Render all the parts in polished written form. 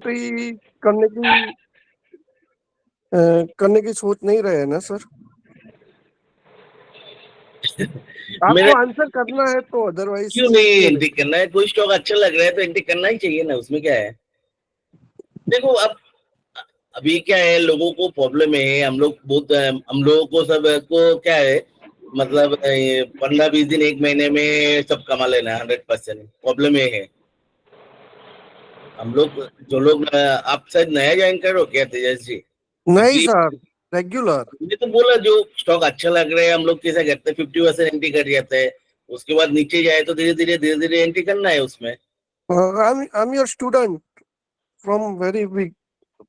Entry करने की सोच नहीं रहे हैं ना सर? आपको आंसर करना है तो, अदरवाइज क्यों नहीं एंट्री करना है? कोई स्टॉक अच्छा लग रहा है तो एंट्री करना ही चाहिए ना, उसमें क्या है? देखो अब अभी क्या है, लोगों को प्रॉब्लम है, हम लोगों को सब को क्या है, मतलब 15-20 दिन 1 महीने में सब कमा लेना है 100%। प्रॉब्लम ये है हम लोग जो लोग आप शायद नया ज्वाइन करो क्या तेजस जी? नहीं सर, रेगुलर। मैंने तो बोला जो स्टॉक अच्छा लग रहा है हम लोग कैसा करते हैं, 50% एंट्री कर जाते हैं, उसके बाद नीचे जाए तो धीरे धीरे एंट्री करना है उसमें। I am your student from very big.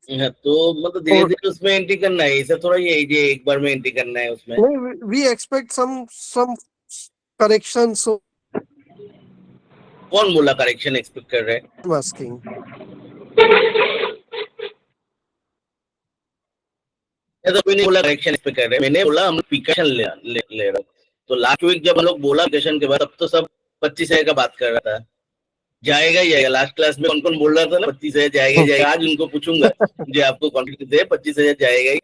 तो मतलब धीरे धीरे उसमें एंट्री करना है, ऐसा थोड़ा ये एक बार में एंट्री करना है उसमें। नहीं, वी एक्सपेक्ट सम करेक्शन। सो कौन बोला करेक्शन एक्सपेक्ट कर रहे हैं? आस्किंग। तो मैंने बोला करेक्शन एक्सपेक्ट कर रहे हैं, मैंने बोला हम पिकेशन ले रहे। तो लास्ट वीक जब हम लोग बोला पिकेशन के बाद, तब तो सब 25,000 का बात कर रहा था, जाएगा ही जाएगा। लास्ट क्लास में कौन बोल रहा था ना 25,000 जाएगा ही जाएगा? आज उनको पूछूंगा जो आपको कॉन्फिडेंस है 25,000 जाएगा ही।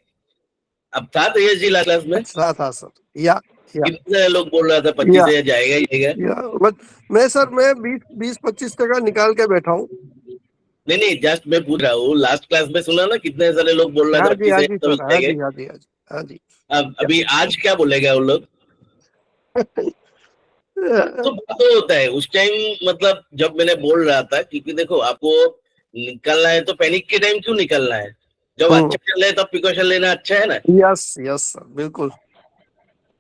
अब था तेजस जी लास्ट क्लास में? था सर। या कितने लोग बोल रहा था 25,000 जाएगा ही जाएगा? मैं सर, मैं 20-25 टका निकाल के बैठा हूँ। नहीं, जस्ट मैं पूछ रहा हूँ, लास्ट क्लास में सुना ना कितने सारे लोग बोल रहे थे 25,000 हाँ जी। अब अभी आज क्या बोलेगा वो लोग? तो बात तो होता है उस टाइम, मतलब जब मैंने बोल रहा था, क्योंकि देखो आपको निकलना है तो पैनिक के टाइम क्यों निकलना है? जब अच्छा चल रहा है तब प्रिकॉशन लेना अच्छा है ना। यस सर, बिल्कुल।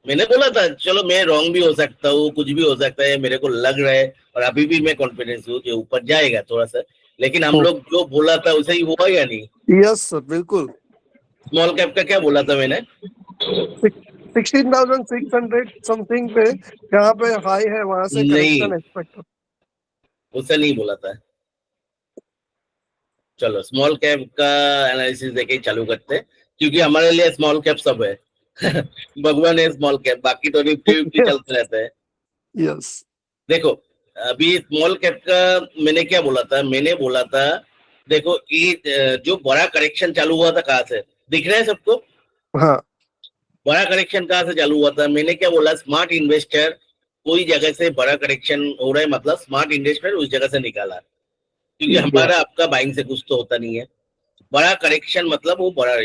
मैंने बोला था चलो मैं रॉन्ग भी हो सकता हूँ, कुछ भी हो सकता है, मेरे को लग रहा है और अभी भी मैं कॉन्फिडेंस हूँ कि ऊपर जाएगा थोड़ा सा, लेकिन हम लोग जो बोला था वैसे ही हुआ या नहीं? यस सर, बिल्कुल। स्मॉल कैप का क्या बोला था मैंने? 16,600 समथिंग पे, जहाँ पे हाई है वहां से नहीं, करेक्शन एक्सपेक्ट। उससे नहीं बोला था। चलो स्मॉल कैप का एनालिसिस देके चालू करते हैं, क्योंकि हमारे लिए स्मॉल कैप सब है भगवान है स्मॉल कैप, बाकी तो निफ्टी विफ्टी चलते रहते हैं। यस। देखो अभी स्मॉल कैप का मैंने क्या बोला था? मैंने बोला था देखो ये जो बड़ा करेक्शन चालू हुआ था कहाँ से दिख रहा है सबको? हाँ। बड़ा करेक्शन कहाँ से चालू हुआ था? मैंने क्या बोला? स्मार्ट इन्वेस्टर कोई जगह से बड़ा करेक्शन हो रहा है, मतलब स्मार्ट इन्वेस्टर उस जगह से निकाला, क्योंकि हमारा आपका बाइंग से कुछ तो होता नहीं है। बड़ा करेक्शन मतलब वो बड़ा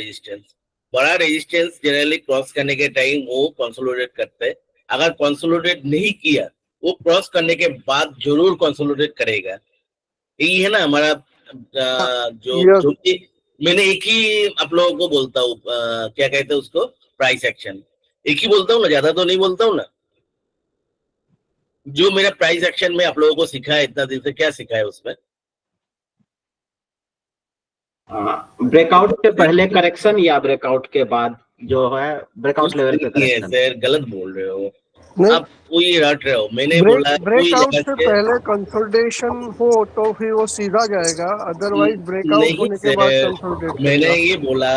रेजिस्टेंस जनरली क्रॉस करने के टाइम वो कंसोलिडेट करते हैं। अगर कंसोलिडेट नहीं किया, वो क्रॉस करने के बाद जरूर कंसोलिडेट करेगा। यही है ना हमारा जो कि मैंने एक ही आप लोगों को बोलता हूँ, क्या कहते हैं उसको, प्राइस एक्शन। एक ही बोलता हूँ ना, ज्यादा तो नहीं बोलता हूँ ना। जो मेरा प्राइस एक्शन में आप लोगों को सिखा है इतना दिन से, क्या सिखा है उसमें? ब्रेकआउट के पहले करेक्शन या ब्रेकआउट के बाद जो है ब्रेकआउट लेवल पे करेक्शन? सर गलत बोल रहे हो आप, वही रट रहे हो। मैंने बोला ब्रेकआउट से पहले कंसोलिडेशन हो तो फिर वो सीधा जाएगा, अदरवाइज ब्रेकआउट होने के बाद कंसोलिडेट मैंने करेगा। ये बोला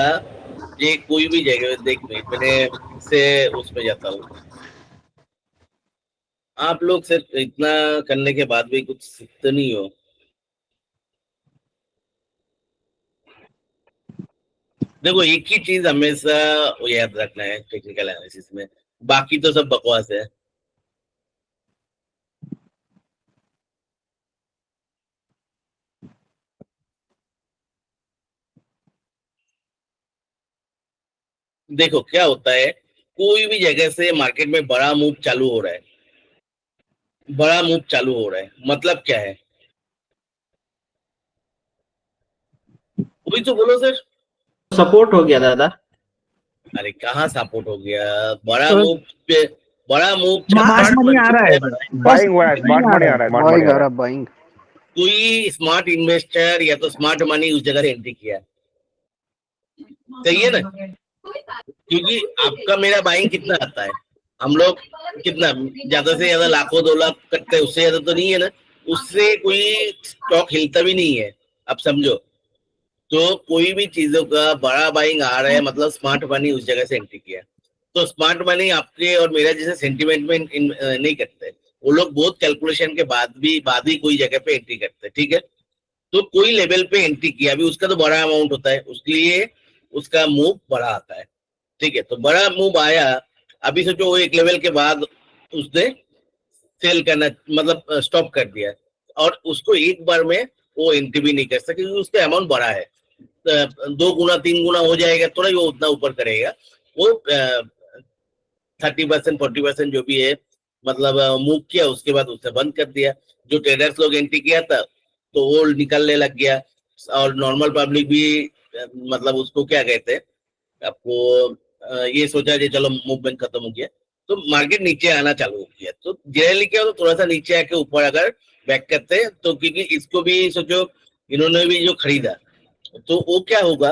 कि कोई भी जगह देख, मैंने से उसमें जाता हूँ, आप लोग सिर्फ इतना करने के बाद भी कुछ सीखते नहीं हो। देखो एक ही चीज हमेशा याद रखना है टेक्निकल एनालिसिस में, बाकी तो सब बकवास है। देखो क्या होता है, कोई भी जगह से मार्केट में बड़ा मूव चालू हो रहा है, बड़ा मूव चालू हो रहा है मतलब क्या है? वही तो बोलो सर। सपोर्ट हो गया दादा। अरे कहाँ सपोर्ट हो गया? बड़ा मूव पे बड़ा मूव स्मार्ट मनी आ रहा है, बाइंग हुआ है, स्मार्ट मनी आ रहा है, बाइंग। कोई स्मार्ट इन्वेस्टर या तो स्मार्ट मनी उस जगह से एंट्री किया, सही है ना? क्योंकि आपका मेरा बाइंग कितना आता है, हम लोग कितना ज्यादा से ज्यादा लाखों 2 लाख करते हैं, उससे ज्यादा तो नहीं है ना। उससे कोई स्टॉक हिलता भी नहीं है, आप समझो। तो कोई भी चीजों का बड़ा बाइंग आ रहा है मतलब स्मार्ट मनी उस जगह से एंट्री किया। तो स्मार्ट मनी आपके और मेरा जैसे सेंटिमेंट में नहीं करते, वो लोग बहुत कैलकुलेशन के बाद ही कोई जगह पे एंट्री करते हैं, ठीक है? तो कोई लेवल पे एंट्री किया, अभी उसका तो बड़ा अमाउंट होता है, उसके लिए उसका मूव बड़ा आता है, ठीक है। तो बड़ा मूव आया, अभी सोचो वो एक लेवल के बाद उसने सेल करना मतलब स्टॉप कर दिया, और उसको एक बार में वो एंट्री भी नहीं कर सके क्योंकि उसका अमाउंट बड़ा है, 2 गुना 3 गुना हो जाएगा, थोड़ा ही वो उतना ऊपर करेगा वो, 30% 40% जो भी है, मतलब मूव किया, उसके बाद उसने बंद कर दिया। जो ट्रेडर्स लोग एंट्री किया था तो वो निकलने लग गया, और नॉर्मल पब्लिक भी मतलब उसको क्या कहते हैं आपको, ये सोचा कि चलो मूवमेंट खत्म हो गया, तो मार्केट नीचे आना चालू हो गया। तो जनरली क्या हो, तो थोड़ा सा नीचे आके ऊपर अगर बैक करते हैं तो, क्योंकि इसको भी सोचो इन्होंने भी जो खरीदा तो वो क्या होगा,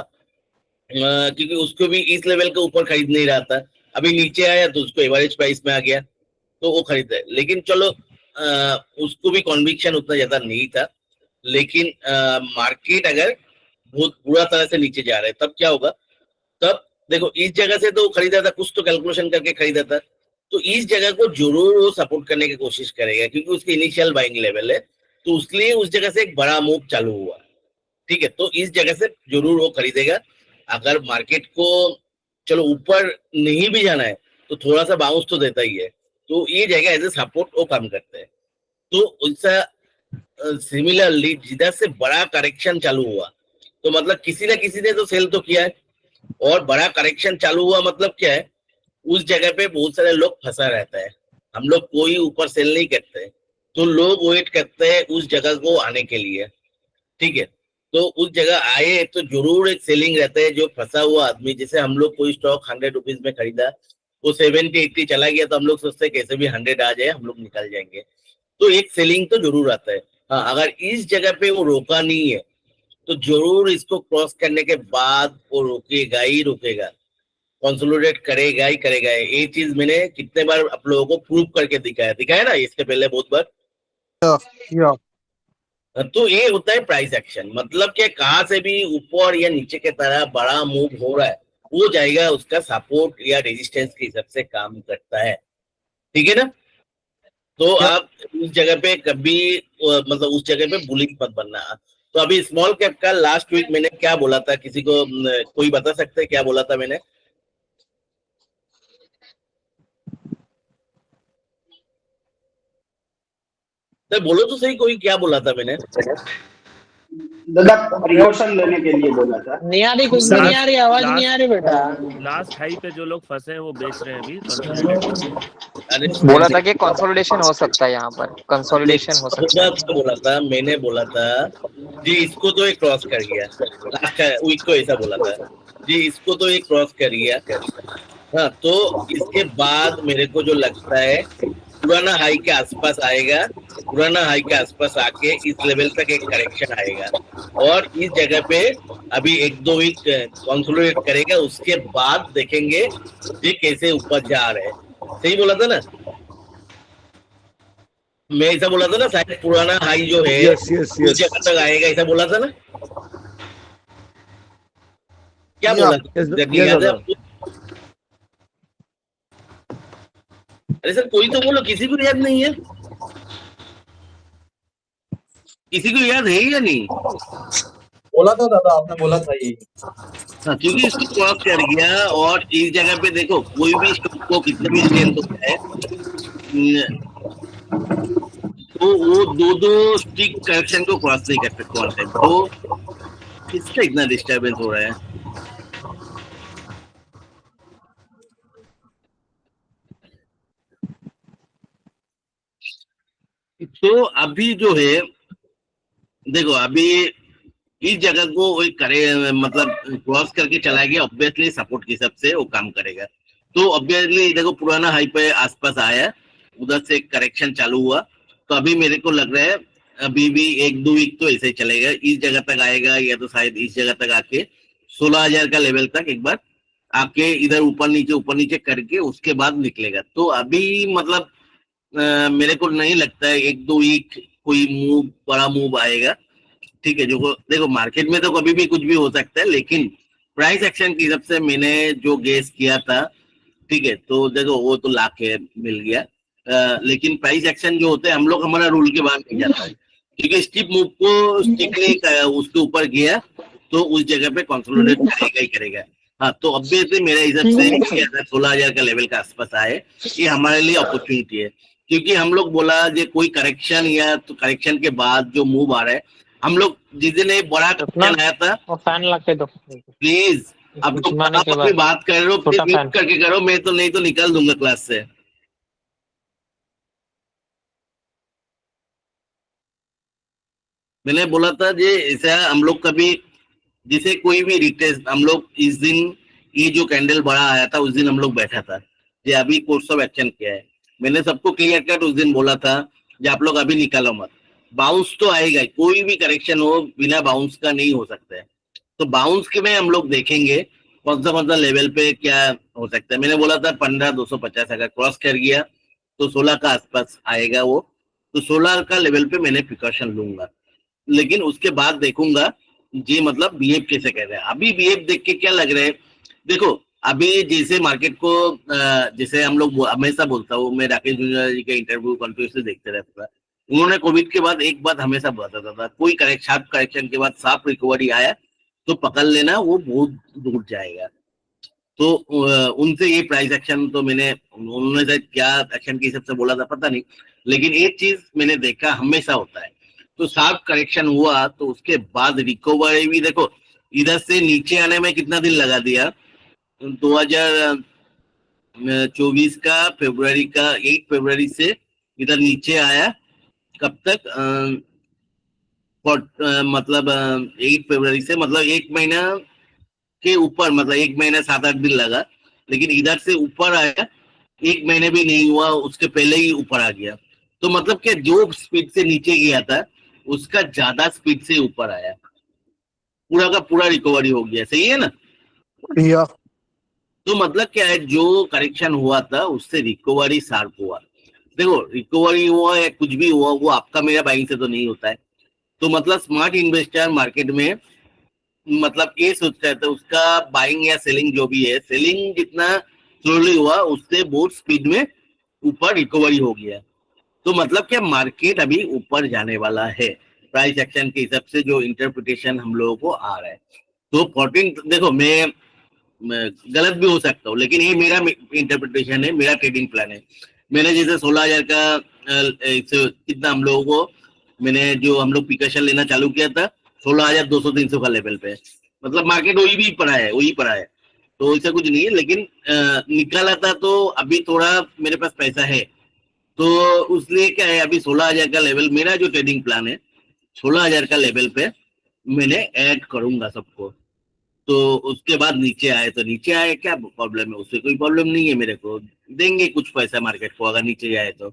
क्योंकि उसको भी इस लेवल के ऊपर खरीद नहीं रहा था, अभी नीचे आया तो उसको एवरेज प्राइस में आ गया तो वो खरीदा है। लेकिन चलो उसको भी कॉन्विक्शन उतना ज्यादा नहीं था, लेकिन मार्केट अगर बहुत बुरा तरह से नीचे जा रहा है तब क्या होगा, तब देखो इस जगह से तो खरीदा था, कुछ तो कैलकुलेशन करके खरीदा था, तो इस जगह को जरूर वो सपोर्ट करने की कोशिश करेगा क्योंकि उसकी इनिशियल बाइंग लेवल है, तो उसलिए उस जगह से एक बड़ा मूव चालू हुआ, ठीक है। तो इस जगह से जरूर वो खरीदेगा। अगर मार्केट को चलो ऊपर नहीं भी जाना है तो थोड़ा सा बाउंस तो देता ही है, तो ये जगह एज ए सपोर्ट वो काम करते हैं। तो उसका सिमिलरली जिधर से बड़ा करेक्शन चालू हुआ तो मतलब किसी ना किसी ने तो सेल तो किया है, और बड़ा करेक्शन चालू हुआ मतलब क्या है, उस जगह पे बहुत सारे लोग फंसा रहता है, हम लोग कोई ऊपर सेल नहीं करते, तो लोग वेट करते हैं उस जगह को आने के लिए, ठीक है। तो उस जगह आए तो जरूर एक सेलिंग रहता है, जो फंसा हुआ आदमी, जैसे हम लोग कोई स्टॉक 100 रुपीज में खरीदा, वो 70-80 चला गया तो हम लोग सोचते हैं कैसे भी 100 आ जाए हम लोग निकल जाएंगे, तो एक सेलिंग तो जरूर आता है। हाँ, अगर इस जगह पे वो रोका नहीं है तो जरूर इसको क्रॉस करने के बाद वो रोकेगा ही रोकेगा, कंसोलिडेट करेगा ही करेगा। ये चीज मैंने कितने बार आप लोगों को प्रूव करके दिखाया ना इसके पहले बहुत बार। या तो ये होता है प्राइस एक्शन, मतलब कि कहां से भी ऊपर या नीचे की तरह बड़ा मूव हो रहा है वो जाएगा, उसका सपोर्ट या रेजिस्टेंस के हिसाब से काम करता है, ठीक है ना। तो आप उस जगह पे कभी मतलब उस जगह पे बुलिंग मत बनना। तो अभी स्मॉल कैप का लास्ट वीक मैंने क्या बोला था, किसी को कोई बता सकते है क्या बोला था मैंने? तो बोलो तो सही, कोई क्या बोला था मैंने? दादा प्रिकॉशन लेने के लिए बोला था। नहीं आ रही, कुछ भी नहीं आ रही, आवाज नहीं आ रही बेटा। लास्ट हाई पे जो लोग फंसे हैं वो बेच रहे हैं अभी कंसोलिडेट। अरे बोला था कि कंसोलिडेशन हो सकता है, यहाँ पर कंसोलिडेशन हो सकता है। बोला था मैंने, बोला था जी इसको तो एक क्रॉस कर गया, लास्ट वीक को ऐसा बोला था जी, इसको तो एक क्रॉस कर गया। हाँ, तो इसके बाद मेरे को जो लगता है पुराना हाई के आसपास आएगा, पुराना हाई के आसपास आके इस लेवल तक एक करेक्शन आएगा, और इस जगह पे अभी 1-2 वीक कंसोलिडेट करेगा, उसके बाद देखेंगे ये कैसे ऊपर जा रहे हैं। सही बोला था ना मैं? ऐसा बोला था ना, शायद पुराना हाई जो है Yes, yes, उस yes. जगह तक आएगा, ऐसा बोला था ना? क्या बोला था? Yes, जब yes, याद है sir. आपको? अरे सर कोई तो बोलो, किसी को याद नहीं है? किसी को याद है या नहीं? बोला था दादा, आपने बोला था ये। हाँ, क्योंकि इसको क्रॉस कर गया, और इस जगह पे देखो कोई भी स्टॉक को कितना भी स्ट्रेंथ होता है तो वो 2-2 स्टिक करेक्शन को क्रॉस नहीं कर सकते ऑल टाइम। तो इसका इतना डिस्टर्बेंस हो रहा है। तो अभी जो है देखो, अभी इस जगह को वही करे, मतलब क्रॉस करके चला गया, ऑब्वियसली सपोर्ट के हिसाब से वो काम करेगा। तो ऑब्वियसली देखो पुराना हाई पे आसपास आया, उधर से करेक्शन चालू हुआ, तो अभी मेरे को लग रहा है अभी भी 1-2 वीक तो ऐसे ही चलेगा, इस जगह तक आएगा या तो शायद इस जगह तक आके 16,000 का लेवल तक एक बार आके इधर ऊपर नीचे करके उसके बाद निकलेगा। तो अभी मतलब मेरे को नहीं लगता है 1-2 वीक कोई मूव, बड़ा मूव आएगा, ठीक है। जो देखो मार्केट में तो कभी भी कुछ भी हो सकता है, लेकिन प्राइस एक्शन की हिसाब से मैंने जो गेस किया था, ठीक है, तो देखो वो तो लाके मिल गया। लेकिन प्राइस एक्शन जो होते हैं हम लोग, हमारा रूल के बाहर नहीं जाता है, क्योंकि स्टिप मूव को स्टिकली उसके ऊपर गया तो उस जगह पे कंसोलिडेट करेगा ही करेगा। हाँ, तो ऑब्वियसली मेरे हिसाब से 16,000 का लेवल के आसपास आए, ये हमारे लिए अपॉर्चुनिटी है। क्योंकि हम लोग बोला जो कोई करेक्शन या तो करेक्शन के बाद जो मूव आ रहा है, हम लोग जिस दिन ये बड़ा करेक्शन आया था, वो फैन लगा दो प्लीज अब तो घुमाने आप के अपनी बाद बात कर रहे हो, छोटा प्लीज फैन। म्यूट करके करो, मैं तो नहीं तो निकाल दूंगा क्लास से। मैंने बोला था जे ऐसा हम लोग कभी जैसे कोई भी रिटेस्ट, हम लोग इस दिन ये जो कैंडल बड़ा आया था उस दिन हम लोग बैठा था, जे अभी कोर्स ऑफ एक्शन किया है। मैंने सबको क्लियर कट उस दिन बोला था जे आप लोग अभी निकालो मत, बाउंस तो आएगा, कोई भी करेक्शन हो बिना बाउंस का नहीं हो सकता है। तो बाउंस के में हम लोग देखेंगे कौन सा लेवल पे क्या हो सकता है। मैंने बोला था 15,250 अगर क्रॉस कर गया तो 16 का आसपास आएगा वो, तो 16 का लेवल पे मैंने प्रिकॉशन लूंगा। लेकिन उसके बाद देखूंगा जी मतलब बिहेव कैसे कर रहे हैं। अभी बिहेव देख के क्या लग रहा है, देखो अभी जैसे मार्केट को जैसे हम लोग हमेशा बोलता हूँ, मैं राकेश जुनेजा जी का इंटरव्यू कंटिन्यूसली देखते रहता था। उन्होंने कोविड के बाद एक बात हमेशा बताता था, कोई शार्प करेक्शन के बाद शार्प रिकवरी आया तो पकड़ लेना, वो बहुत दूर जाएगा। तो उनसे ये प्राइस एक्शन तो मैंने, उन्होंने शायद क्या एक्शन के हिसाब से बोला था पता नहीं, लेकिन एक चीज मैंने देखा हमेशा होता है, तो शार्प करेक्शन हुआ तो उसके बाद रिकवरी भी देखो, इधर से नीचे आने में कितना दिन लगा दिया, 2024 का फरवरी का 8 फरवरी से इधर नीचे आया, कब तक मतलब 8 फरवरी से मतलब 1 महीना के ऊपर, मतलब 1 महीना 7-8 दिन लगा, लेकिन इधर से ऊपर आया 1 महीने भी नहीं हुआ उसके पहले ही ऊपर आ गया। तो मतलब क्या जो स्पीड से नीचे गया था उसका ज्यादा स्पीड से ऊपर आया, पूरा का पूरा रिकवरी हो गया, सही है ना? या तो मतलब क्या है, जो करेक्शन हुआ था उससे रिकवरी शार्प हुआ। देखो रिकवरी हुआ या कुछ भी हुआ वो आपका मेरा बाइंग से तो नहीं होता है। तो मतलब स्मार्ट इन्वेस्टर मार्केट में मतलब ये सोचता है तो उसका बाइंग या सेलिंग जो भी है, सेलिंग जितना स्लोली हुआ उससे बहुत स्पीड में ऊपर रिकवरी हो गया। तो मतलब क्या मार्केट अभी ऊपर जाने वाला है प्राइस एक्शन के हिसाब से, जो इंटरप्रिटेशन हम लोगों को आ रहा है। तो 14 देखो मैं गलत भी हो सकता हूँ, लेकिन ये मेरा इंटरप्रिटेशन है, मेरा ट्रेडिंग प्लान है। मैंने जैसे 16,000 का कितना हम लोगों को, मैंने जो हम लोग पिकेशन लेना चालू किया था 16,200-300 का लेवल पे, मतलब मार्केट वही भी पड़ा है, वही पड़ा है, तो ऐसा कुछ नहीं है। लेकिन निकाला था तो अभी थोड़ा मेरे पास पैसा है, तो उसलिए क्या है अभी 16,000 का लेवल, मेरा जो ट्रेडिंग प्लान है 16,000 का लेवल पे मैंने ऐड करूंगा सबको। तो उसके बाद नीचे आए तो नीचे आए, क्या प्रॉब्लम है, उससे कोई प्रॉब्लम नहीं है, मेरे को देंगे कुछ पैसा मार्केट को अगर नीचे जाए तो,